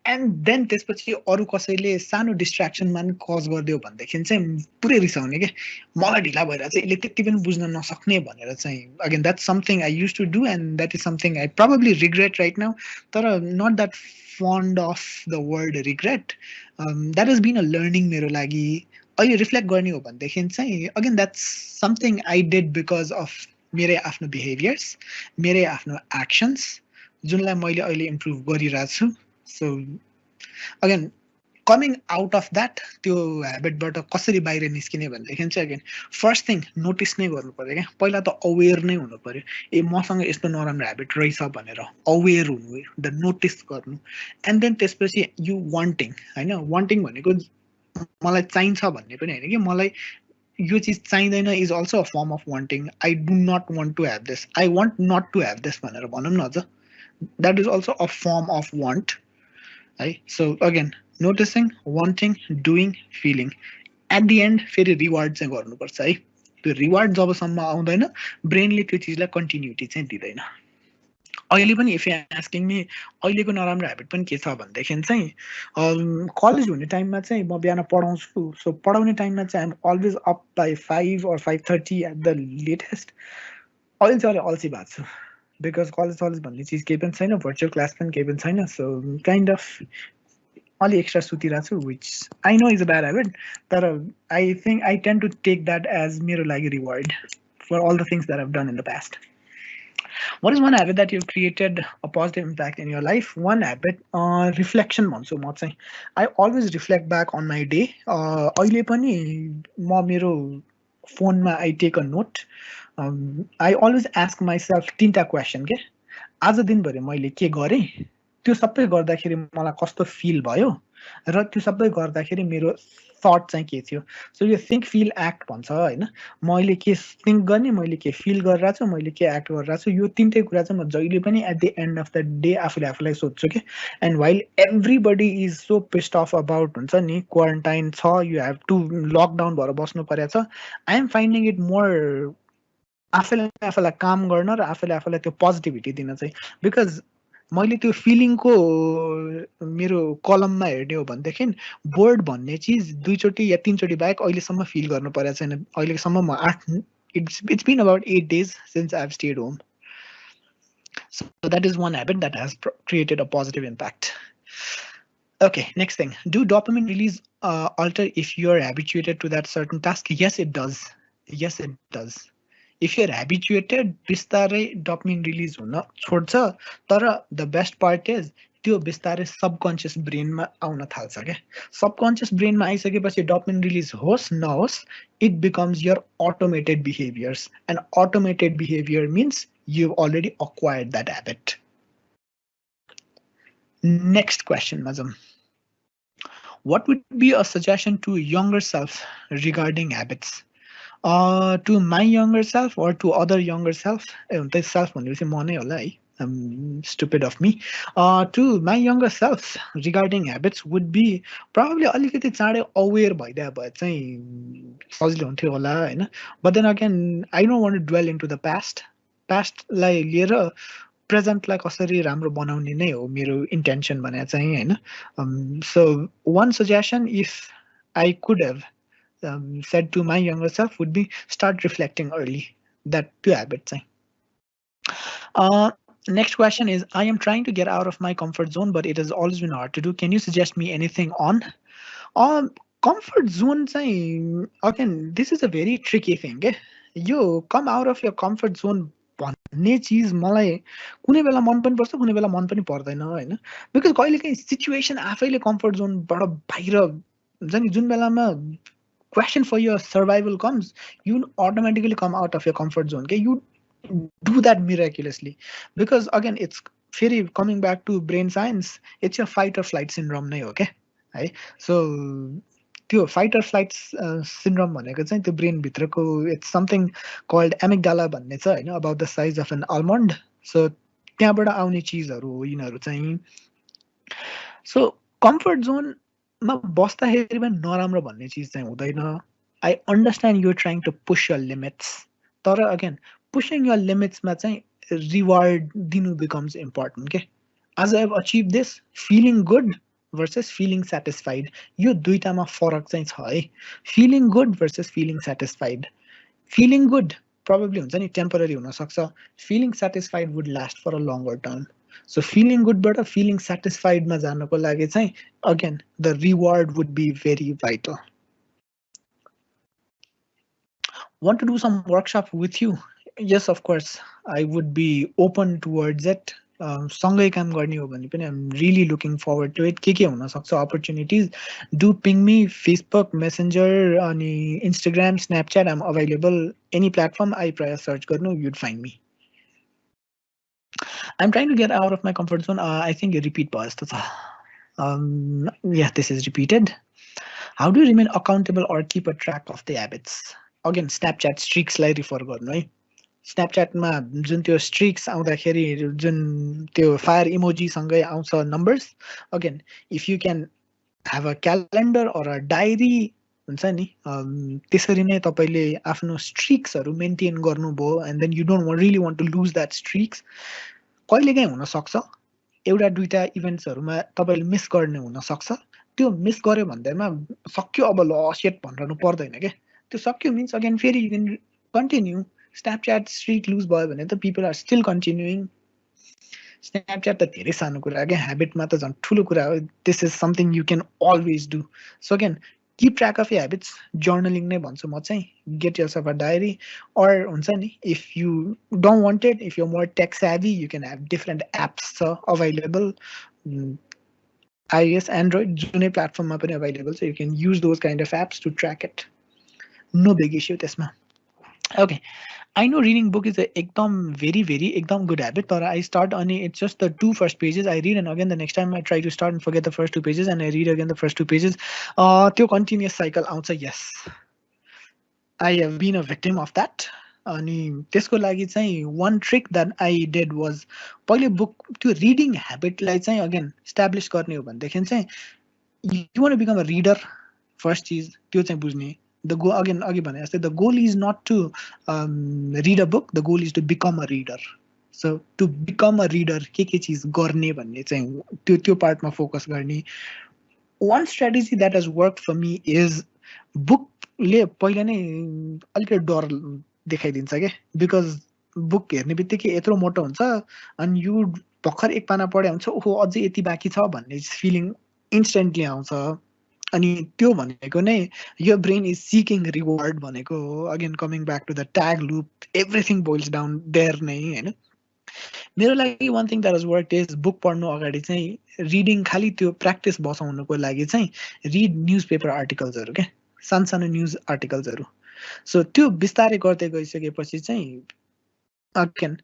एन्ड देन त्यसपछि अरू कसैले सानो डिस्ट्र्याक्सनमा पनि कज गरिदियो भनेदेखि चाहिँ पुरै रिसाउने क्या. मलाई ढिला भएर चाहिँ यसले त्यति पनि बुझ्न नसक्ने भनेर चाहिँ. Again that's something I use to do and that is something I probably regret right now, तर not that fond of the word regret. That has been a learning मेरो लागि. अहिले रिफ्लेक्ट गर्ने हो भनेदेखि चाहिँ again that's something I did because of मेरै आफ्नो बिहेभियर्स, मेरै आफ्नो एक्सन्स जुनलाई मैले अहिले इम्प्रुभ गरिरहेको छु. So again coming out of that त्यो हेबिटबाट कसरी बाहिर निस्किने भनेदेखि चाहिँ अगेन फर्स्ट थिङ नोटिस नै गर्नु पर्यो क्या. पहिला त अवेर नै हुनु पर्यो, ए मसँग यस्तो नराम्रो हेबिट रहेछ भनेर अवेर हुनु, द नोटिस गर्नु. एन्ड देन त्यसपछि यु वान्टिङ होइन. वान्टिङ भनेको मलाई चाहिन्छ भन्ने पनि होइन कि, मलाई यो चिज चाहिँदैन is also a form of wanting. I do not want to have this, I want not to have this भनेर भनौँ न अझ, that is also a form of want है. So again noticing, wanting, doing, feeling. At the end फेरि reward चाहिँ गर्नुपर्छ है. त्यो रिवार्ड जबसम्म आउँदैन ब्रेनले त्यो चिजलाई कन्टिन्युटी चाहिँ दिँदैन. अहिले पनि इफ यु आस्किङ मी अहिलेको नराम्रो हेबिट पनि के छ भनेदेखि चाहिँ कलेज हुने टाइममा चाहिँ म बिहान पढाउँछु. सो पढाउने टाइममा चाहिँ I'm always up by 5 or 5:30 at the latest. अहिले चाहिँ अलिक अल्छी भएको छु बिकज कलेज भन्ने चिज केही पनि छैन, भर्चुअल क्लास पनि केही पनि छैन. सो काइन्ड अफ अलि एक्स्ट्रा सुतिरहेको छु which I know is a bad habit, तर I think I tend to take that as मेरो लागि reward for all the things that I've done in the past. What is one habit that you've created a positive impact in your life? One habit, reflection भन्छु म चाहिँ. I always reflect back on my day. अहिले पनि म मेरो फोनमा I take a note. I always ask myself 3टा question के. आज दिनभरि मैले के गरेँ त्यो सबै गर्दाखेरि मलाई कस्तो फिल भयो र त्यो सबै गर्दाखेरि मेरो थट चाहिँ के थियो सो यो थिङ्क फिल एक्ट भन्छ होइन मैले के थिङ्क गर्ने मैले के फिल गरिरहेको छु मैले के एक्ट गरिरहेको छु यो तिनटै कुरा चाहिँ म जहिले पनि at the end of the day आफूले आफूलाई सोध्छु कि and while everybody is so pissed off about हुन्छ नि क्वारेन्टाइन छ यु हेभ टु लकडाउन भएर बस्नु परेको छ I am finding it more आफैलाई आफैलाई काम गर्न र आफैले आफैलाई त्यो पोजिटिभिटी दिन चाहिँ बिकज मैले त्यो फिलिङको मेरो कलममा हेर्ने हो भनेदेखि बोर्ड भन्ने चिज दुईचोटि या तीनचोटि बाहेक अहिलेसम्म फिल गर्नु परेको छैन अहिलेसम्म म it's been about 8 days since I've stayed home. So that is one habit that has created a positive impact. Okay, next thing. Do dopamine release alter if you're habituated to that certain task? Yes, it does. Yes, it does. If you're habituated, बिस्तारै dopamine release हुन छोड्छ तर the best part is त्यो बिस्तारै subconscious ब्रेनमा आउन थाल्छ क्या subconscious ब्रेनमा आइसकेपछि डोपामिन रिलिज होस् नहोस् it becomes your automated behaviours and automated behaviour means you already acquired that habit next क्वेसनमा जाउँ what would be a suggestion to younger self regarding habits to my younger self or to other younger self self भनेपछि म नै होला है stupid of me to my younger self regarding habits would be probably अलिकति चाँडै अवेर भइदिए भए चाहिँ सजिलो हुन्थ्यो होला हैन but then again I don't want to dwell into the past लाई लिएर प्रेजेन्टलाई कसरी राम्रो बनाउने नै हो मेरो इन्टेन्सन भने चाहिँ हैन so one suggestion if I could have said to my younger self would be start reflecting early that to habit next question is I am trying to get out of my comfort zone but it has always been hard to do can you suggest me anything on comfort zone again this is a very tricky thing you come out of your comfort zone भन्ने चिज मलाई कुनै बेला मन पनि पर्छ कुनै बेला मन पनि पर्दैन हैन बिकज कहिलेकाहीँ सिचुएसन आफैले कम्फर्ट जोनबाट बाहिर हुन्छ नि जुन बेलामा question for your survival comes you automatically come out of your comfort zone okay you do that miraculously because again it's very coming back to brain science it's your fight or flight syndrome nai okay right so त्यो fight or flight syndrome भनेको चाहिँ त्यो brain भित्रको it's something called amygdala भन्ने छ हैन about the size of an almond so त्यहाँबाट आउने चीजहरु हो यिनीहरु चाहिँ so comfort zone मा बस्दाखेरि पनि नराम्रो भन्ने चीज चाहिँ हुँदैन I understand you're trying to push your limits तर again pushing your limits मा चाहिँ reward दिनु becomes important okay as I have achieved this feeling good versus feeling satisfied यो दुईटामा फरक चाहिँ छ है feeling good versus feeling satisfied feeling good probably हुन्छ नि temporary हुन सक्छ feeling satisfied would last for a longer term so feeling good बाट feeling satisfied मा जानको लागि चाहिँ again the reward would be very vital want to do some workshop with you yes of course I would be open towards it सँगै काम गर्ने हो भने पनि I'm really looking forward to it के हुन सक्छ opportunities do ping me Facebook Messenger अनि Instagram Snapchat I'm available any platform I Prayas search गर्नु you'd find me I'm trying to get out of my comfort zone I think you repeat भयो जस्तो छ yeah this is repeated how do you remain accountable or keep a track of the habits again Snapchat streaks लाई refer गर्नु है Snapchat मा जुन त्यो streaks आउँदाखेरि जुन त्यो fire emoji सँगै आउँछ numbers again if you can have a calendar or a diary हुन्छ नि त्यसरी नै तपाईले आफ्नो streaks हरु मेन्टेन गर्नुभयो and then you don't really want to lose that streaks कहिलेकाहीँ हुन सक्छ एउटा दुईटा इभेन्ट्स हरुमा तपाईले मिस गर्ने हुन सक्छ त्यो मिस गर्यो भन्दैमा सक्यो अब ल सेट भनिरहनु पर्दैन के त्यो सक्यो मिन्स अगेन फेरि you can continue Snapchat streak lose भयो भने त people are still continuing Snapchat त धेरै सानो कुरा के habit मा त झन् ठुलो कुरा हो this is something you can always do so again keep track of your habits journaling नै भन्छु म चाहिँ get yourself a diary or हुन्छ नि if you don't want it if you're more tech savvy you can have different apps available iOS Android जुनै platform मा पनि available so you can use those kind of apps to track it no big issue त्यसमा Okay, I know reading book is a ekdam very ekdam good habit, but I start on it's just the two first pages I read, and again the next time I try to start and forget the first two pages, and I read again the first two pages. त्यो continuous cycle आउँछ. Yes, I have been a victim of that. अनि त्यसको लागि चाहिँ one trick that I did was पहिले book त्यो reading habit लाई चाहिँ again establish गर्ने हो भनेदेखि चाहिँ you want to become a reader. First चिज त्यो चाहिँ बुझ्ने. The goal again भने जस्तै the goal is not to read a book, the goal is to become a reader. So to become a reader के चिज गर्ने भन्ने चाहिँ त्यो पार्टमा फोकस गर्ने. One strategy that has worked for me is बुकले पहिला नै अलिकति डर देखाइदिन्छ के, बिकज बुक हेर्ने बित्तिकै यत्रो मोटो हुन्छ अनि यु भर्खर एक पाना पढे हुन्छ ओहो अझै यति बाँकी छ भन्ने फिलिङ इन्स्टेन्टली आउँछ. अनि त्यो भनेको नै यो ब्रेन इज सिकिङ रिवार्ड भनेको हो. Again coming back to the tag loop, everything boils down there नै होइन. मेरो लागि one thing that has work is book पढ्नु अगाडि चाहिँ रिडिङ खालि त्यो प्र्याक्टिस बसाउनुको लागि चाहिँ रिड न्युज पेपर आर्टिकल्सहरू क्या, सानसानो न्युज आर्टिकल्सहरू. सो त्यो बिस्तारै गर्दै गइसकेपछि चाहिँ अगेन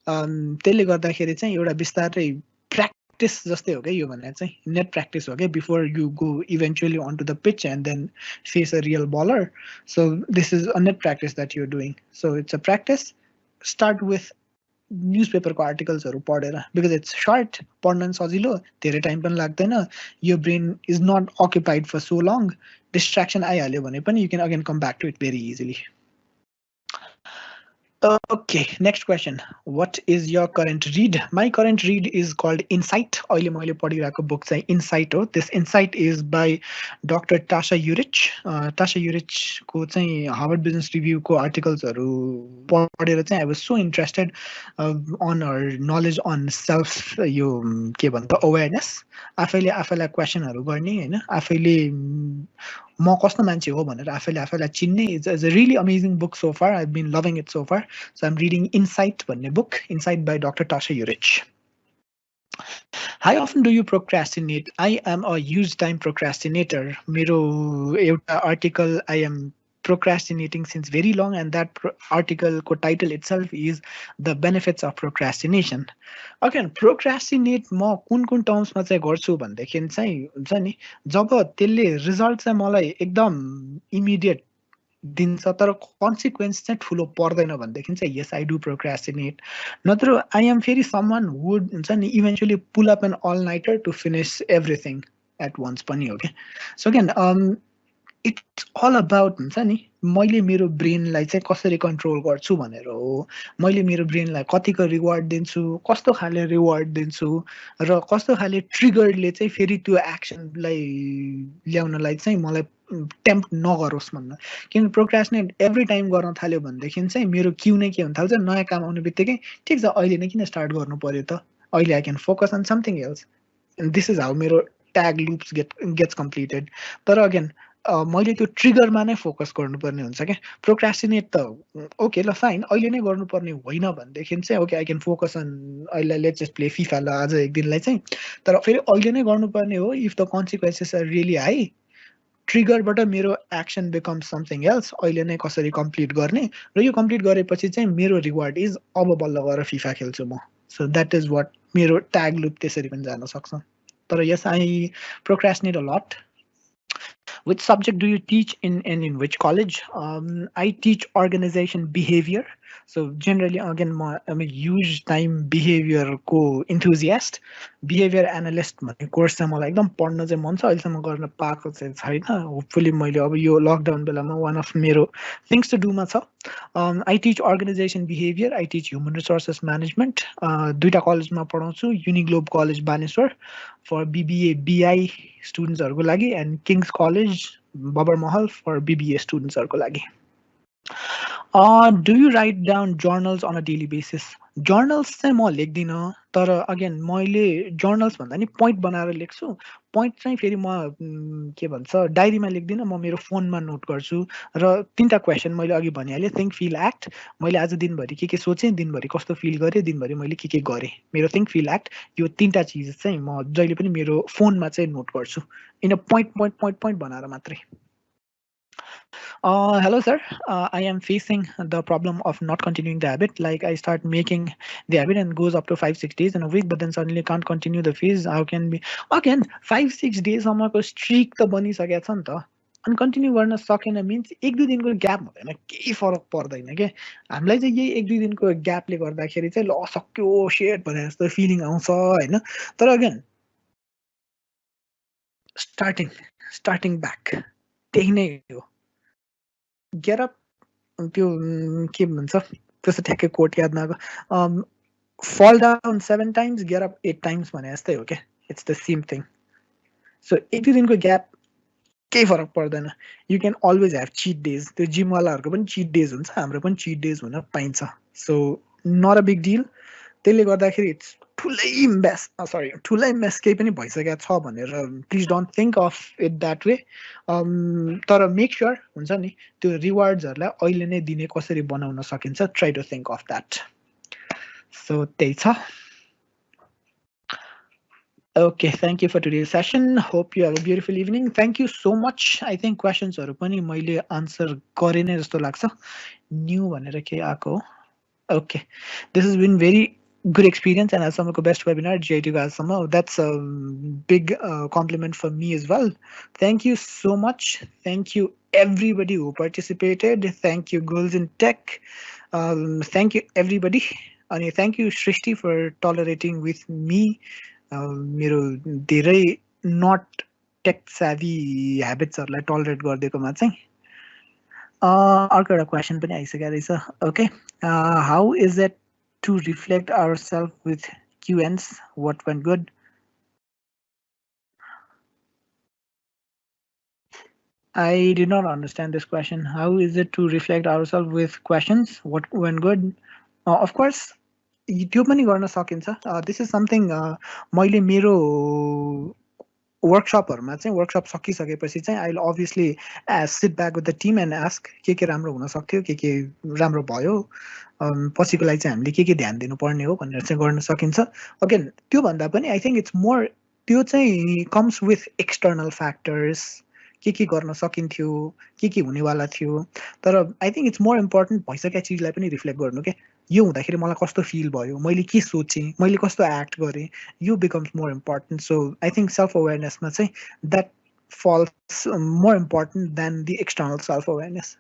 त्यसले गर्दाखेरि चाहिँ एउटा बिस्तारै प्र्याक्टिस जस्तै हो क्या यो भने चाहिँ नेट प्र्याक्टिस हो क्या before you go eventually on to the pitch and then face a real bowler. So this is a net practice that you're doing. So it's a practice. Start with न्युजपेपरको आर्टिकल्सहरू पढेर, because it's short, पढ्न सजिलो, धेरै time पनि लाग्दैन, यो brain is not occupied for so long. Distraction आइहाल्यो भने पनि you can again come back to it very easily. Okay, next question. What is your current read? My current read is called Insight. अहिले मैले पढिरहेको book चाहिँ Insight हो. This Insight is by Dr. Tasha Eurich. Tasha Eurich को चाहिँ Harvard Business Review को articlesहरू पढेर चाहिँ I was so interested on her knowledge on self यो के भन्छ awareness. आफैले आफैलाई क्वेसनहरू गर्ने होइन, आफैले म कस्तो मान्छे हो भनेर आफैले आफैलाई चिन्ने. It's a really amazing book so far. I been loving it so far. So I'm reading Insight भन्ने book, Insight by doctor Tasha Eurich. How often do you procrastinate? I am a huge time procrastinator. मेरो एउटा article I am procrastinating since very long, and that article को title itself is the benefits of procrastination. Again, procrastinate म कुन कुन टर्म्समा चाहिँ गर्छु भनेदेखि चाहिँ हुन्छ नि, जब त्यसले रिजल्ट चाहिँ मलाई एकदम इमिडिएट दिन्छ तर कन्सिक्वेन्स चाहिँ ठुलो पर्दैन भनेदेखि चाहिँ यस आई डु प्रोक्रास्टिनेट. नत्र आई एम फेरि समन वुड हुन्छ नि eventually pull up an all nighter to finish everything at once पनि हो क्या. So again it's all about हुन्छ नि मैले मेरो ब्रेनलाई चाहिँ कसरी कन्ट्रोल गर्छु भनेर हो. मैले मेरो ब्रेनलाई कतिको रिवार्ड दिन्छु, कस्तो खाले रिवार्ड दिन्छु र कस्तो खाले ट्रिगरले चाहिँ फेरि त्यो एक्सनलाई ल्याउनलाई चाहिँ मलाई टेम्प्ट नगरोस् भन्न. किनभने प्रोक्रास्टिनेट एभ्री टाइम गर्न थाल्यो भनेदेखि चाहिँ मेरो क्यु नै के हुन थाल्छ, नयाँ काम आउने बित्तिकै ठिक छ अहिले नै किन स्टार्ट गर्नु पर्यो त, अहिले I can focus on something else. This is how मेरो ट्याग लुप्स गेट्स कम्प्लिटेड. तर अगेन मैले त्यो ट्रिगरमा नै फोकस गर्नुपर्ने हुन्छ क्या. प्रोक्रास्टिनेट त ओके ल फाइन अहिले नै गर्नुपर्ने होइन भनेदेखि चाहिँ okay I can focus on अहिले लेट्स जस्ट प्ले फिफा ल आज एक दिनलाई चाहिँ, तर फेरि अहिले नै गर्नुपर्ने हो if the consequences are really high. ट्रिगरबाट मेरो एक्सन बिकम्स समथिङ एल्स, अहिले नै कसरी कम्प्लिट गर्ने र यो कम्प्लिट गरेपछि चाहिँ मेरो रिवार्ड इज अब बल्ल गएर फिफा खेल्छु म. सो द्याट इज वाट मेरो ट्याग लुप त्यसरी पनि जान सक्छ. तर yes I procrastinate a lot. Which subject do you teach in and in which college? I teach organization behavior. So generally, again, I'm a huge time behavior को enthusiast. Behavior analyst भन्ने course चाहिँ मलाई एकदम पढ्न चाहिँ मन छ, अहिलेसम्म गर्न पाएको चाहिँ छैन. होपफुली मैले अब यो लकडाउन बेलामा वान अफ मेरो थिङ्स टु डुमा छ. I teach organization behavior, I teach human resources management. दुईटा कलेजमा पढाउँछु, Uniglobe college Baneshwar for BBA BI स्टुडेन्ट्सहरूको लागि and King's college Babar Mahal for BBA स्टुडेन्ट्सहरूको लागि. Do you write down journals on a daily basis? Journals चाहिँ म लेख्दिनँ, तर अगेन मैले जर्नल्स भन्दा नि पोइन्ट बनाएर लेख्छु. पोइन्ट चाहिँ फेरि म के भन्छ डायरीमा लेख्दिनँ, म मेरो फोनमा नोट गर्छु. र तिनवटा क्वेसन मैले अघि भनिहालेँ, थिङ्क फिल एक्ट. मैले आज दिनभरि के सोचेँ, दिनभरि कस्तो फिल गरेँ, दिनभरि मैले के गरेँ, मेरो थिङ्क फिल एक्ट, यो तिनवटा चिज चाहिँ म जहिले पनि मेरो फोनमा चाहिँ नोट गर्छु इन अ पोइन्ट बनाएर मात्रै. Hello, sir. I am facing the problem of not continuing the habit. Like I start making the habit and goes up to 5 6 days in a week, but then suddenly can't continue the phase. How can be again 5 6 days सम्मको streak त बनिसकेको छ नि त अनि continue गर्न सकेन means एक दुई दिनको ग्याप हुँदैन केही फरक पर्दैन के हामीलाई चाहिँ यही एक दुई दिनको ग्यापले गर्दाखेरि चाहिँ ल सक्यो सेट भने जस्तो फिलिङ आउँछ होइन तर अगेन स्टार्टिङ ब्याक त्यही नै हो गेट अप त्यो के भन्छ त्यस्तो ठ्याक्कै कोट याद नआएको fall down 7 times, get up 8 times भने जस्तै हो क्या it's the same thing so एक दुई दिनको ग्याप केही फरक पर्दैन you can always have chit days त्यो जिमवालाहरूको पनि चिट डेज हुन्छ हाम्रो पनि चिट डेज हुन पाइन्छ so not a big deal त्यसले गर्दाखेरि इट्स ठुलै मेस केही पनि भइसकेको छ भनेर please don't think of it that way तर मेक स्योर हुन्छ नि त्यो रिवार्ड्सहरूलाई अहिले नै दिने कसरी बनाउन सकिन्छ try to think of that so त्यही छ Okay, thank you for today's session. Hope you have a beautiful evening. Thank you so much. I think questions-हरु पनि मैले answer गरे नै जस्तो लाग्छ. New भनेर के आको. Okay, this has been very good experience and as best webinar JIT guys that's a big compliment for me as well. Thank you so much. Thank you everybody who participated. Thank you Girls in Tech. Thank you everybody. And thank you Shristi for tolerating with me. मेरो धेरै not tech savvy ह्याबिट्सहरूलाई tolerate गरिदिएकोमा चाहिँ अर्को एउटा question पनि आइसकेको रहेछ okay how is it to reflect our self with cues what went good I did not understand this question. How is it to reflect ourselves with questions? What went good? Of course, त्यो पनि गर्न सकिन्छ this is something मैले मेरो वर्कसपहरुमा चाहिँ workshop सकिसकेपछि चाहिँ I will obviously sit back with the team and ask के राम्रो हुन सक्थ्यो के राम्रो भयो पछिको लागि चाहिँ हामीले के ध्यान दिनुपर्ने हो भनेर चाहिँ गर्न सकिन्छ अगेन त्यो भन्दा पनि आई थिंक इट्स मोर त्यो चाहिँ कम्स विथ एक्सटर्नल फ्याक्टर्स के गर्न सकिन्थ्यो के हुनेवाला थियो तर I think it's more important भइसकेको चिजलाई पनि रिफ्लेक्ट गर्नु के यो हुँदाखेरि मलाई कस्तो फिल भयो मैले के सोचेँ मैले कस्तो एक्ट गरेँ यो becomes more important so I think self अवेयरनेसमा चाहिँ that falls more important than the external self awareness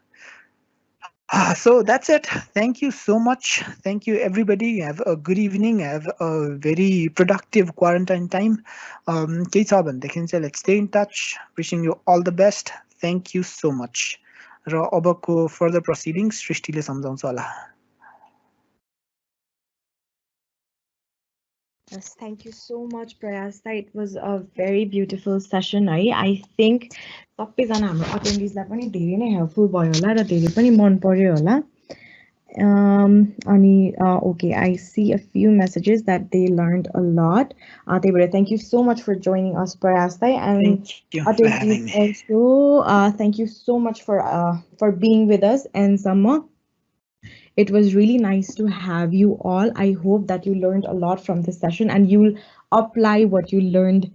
so that's it. Thank you so much. Thank you everybody. Have a good evening. Have a very productive quarantine time. Let's stay in touch. Wishing you all the best. Thank you so much. र अबको further proceedings सृष्टिले सम्झाउँछ होला. Yes, thank you so much, Prayas. It was a very beautiful session. I think सबैजना हाम्रो attendees-लाई पनि धेरै नै helpful भयो होला र धेरै पनि मन पर्यो होला. Okay, I see a few messages that they learned a lot. Thank you so much for joining us, Prayas. And attendees also, thank you so much for being with us. And Sama, it was really nice to have you all. I hope that you learned a lot from this session and you'll apply what you learned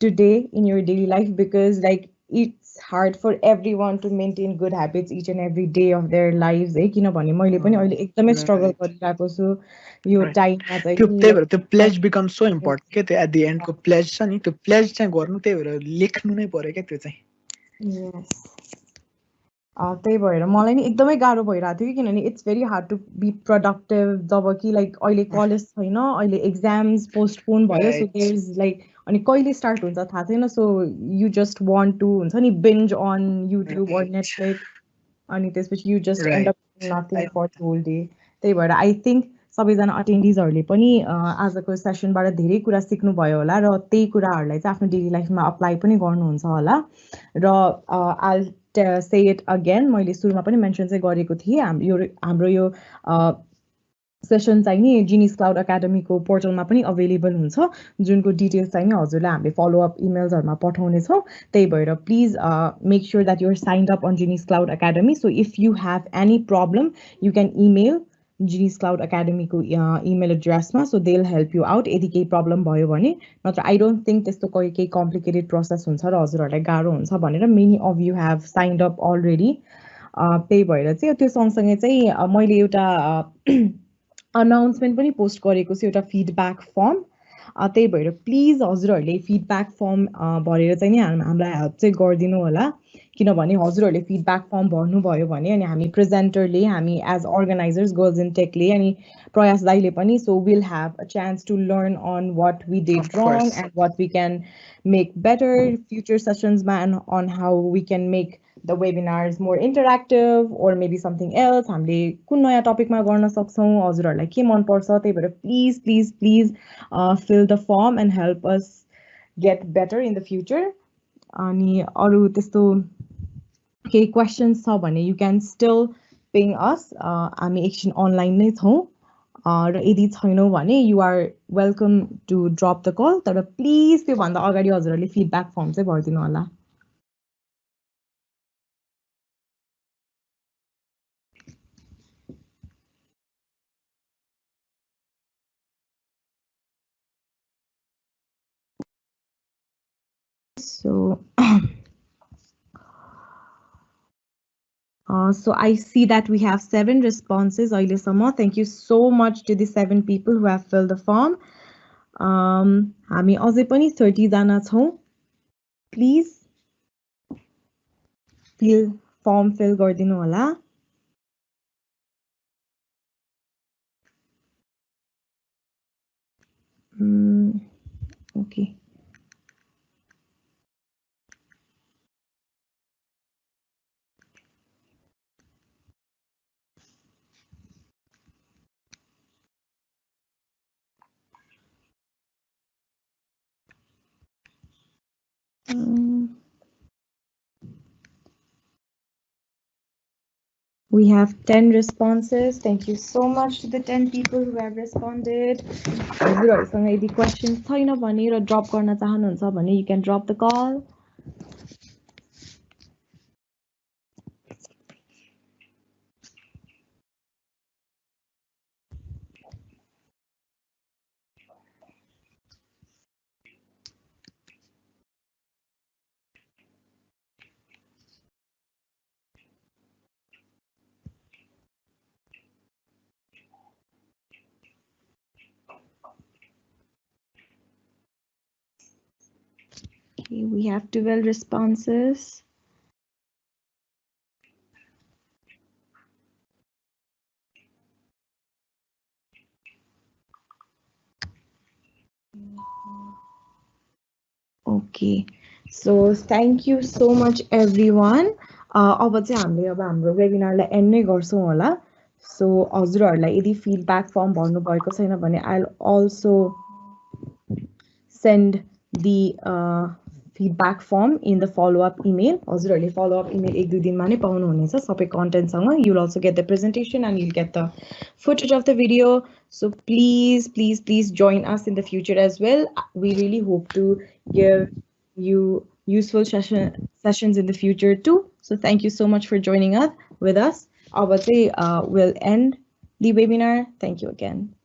today in your daily life because like it's hard for everyone to maintain good habits each and every day of their lives. किनभने मैले पनि अहिले एकदमै struggle गरिरहेको छु यो टाइममा चाहिँ त्यही भएर त्यो प्लेज बिकम्स सो इम्पोर्टेन्ट के त्यो एट द एन्डको प्लेज छ नि त्यो प्लेज चाहिँ गर्नु त्यही भएर लेख्नु नै पर्यो क्या त्यो चाहिँ यस त्यही भएर मलाई नि एकदमै गाह्रो भइरहेको थियो किनभने it's very hard to be productive जब कि लाइक अहिले कलेज छैन अहिले एक्जाम्स पोस्टपोन भयो सो देयर इज लाइक अनि कहिले स्टार्ट हुन्छ थाहा छैन so you just want to हुन्छ नि binge on YouTube or Netflix अनि त्यसपछि you just end up nothing for the whole day त्यही भएर आई थिङ्क सबैजना अटेन्डिजहरूले पनि आजको सेसनबाट धेरै कुरा सिक्नुभयो होला र त्यही कुराहरूलाई चाहिँ आफ्नो डेली लाइफमा अप्लाई पनि गर्नुहुन्छ होला र आई say it again मैले सुरुमा पनि मेन्सन चाहिँ गरेको थिएँ हाम्रो यो सेसन चाहिँ नि जिनिस क्लाउड एकाडेमीको पोर्टलमा पनि अवेलेबल हुन्छ जुनको डिटेल्स चाहिँ नि हजुरलाई हामीले फलोअप इमेल्सहरुमा पठाउनेछौँ त्यही भएर please make sure that you are signed up on Genese Cloud Academy so if you have any problem you can email Genese Cloud Academy को email address मा, so they'll help you out यदि केही problem भयो भने नत्र I don't think त्यस्तो केही complicated process हुन्छ र हजुरहरूलाई गाह्रो हुन्छ भनेर many of you have signed up already त्यही भएर चाहिँ त्यो सँगसँगै चाहिँ मैले एउटा announcement पनि पोस्ट गरेको छु एउटा feedback form त्यही भएर प्लिज हजुरहरूले फिडब्याक फर्म भरेर चाहिँ नि हामीलाई हेल्प चाहिँ गरिदिनु होला किनभने हजुरहरूले फिडब्याक फर्म भर्नुभयो भने अनि हामी प्रेजेन्टरले हामी एज अर्गनाइजर्स गर्ल्स इन टेकले अनि प्रयास दाइले पनि so will have a chance to learn on what we did wrong and what we can make better future सेसन्समा and on how we can make the webinars more interactive or maybe something else हामीले कुन नयाँ टपिकमा गर्न सक्छौँ हजुरहरूलाई के मन पर्छ त्यही भएर please please please fill the form and help us get better in the future अनि अरु त्यस्तो केही क्वेशन्स छ भने you can still ping us हामी एकछिन अनलाइन नै छौँ र यदि छैनौ भने you are welcome to drop the call तर प्लिज त्यो भन्दा अगाडि हजुरहरूले फिडब्याक फर्म चाहिँ भर्दिनु होला So so I see that we have 7 responses. Thank you so much to the 7 people who have filled the form. हामी अझै पनि 30 जना छौँ. Please form fill गरिदिनु होला. Okay. We have 10 responses. Thank you so much to the 10 people who have responded. हजुरहरूसँग यदि questions छैन भने र drop गर्न चाहनुहुन्छ भने you can drop the call. Okay, we have 12 responses. Okay, so thank you so much everyone. अब चाहिँ हामीले अब हाम्रो वेबिनारलाई एन्ड नै गर्छौँ होला. So हजुरहरूलाई यदि फिडब्याक फर्म भर्नु भएको छैन भने I'll also send the feedback form in the follow-up email. हजुरहरूले follow-up email 1-2 दिनमा नै पाउनुहुनेछ सबै कन्टेन्टसँग. You'll also get the presentation and you'll get the footage of the video. So please join us in the future as well. We really hope to give you useful sessions in the future too. So thank you so much for joining us with us. We'll end the webinar. Thank you again.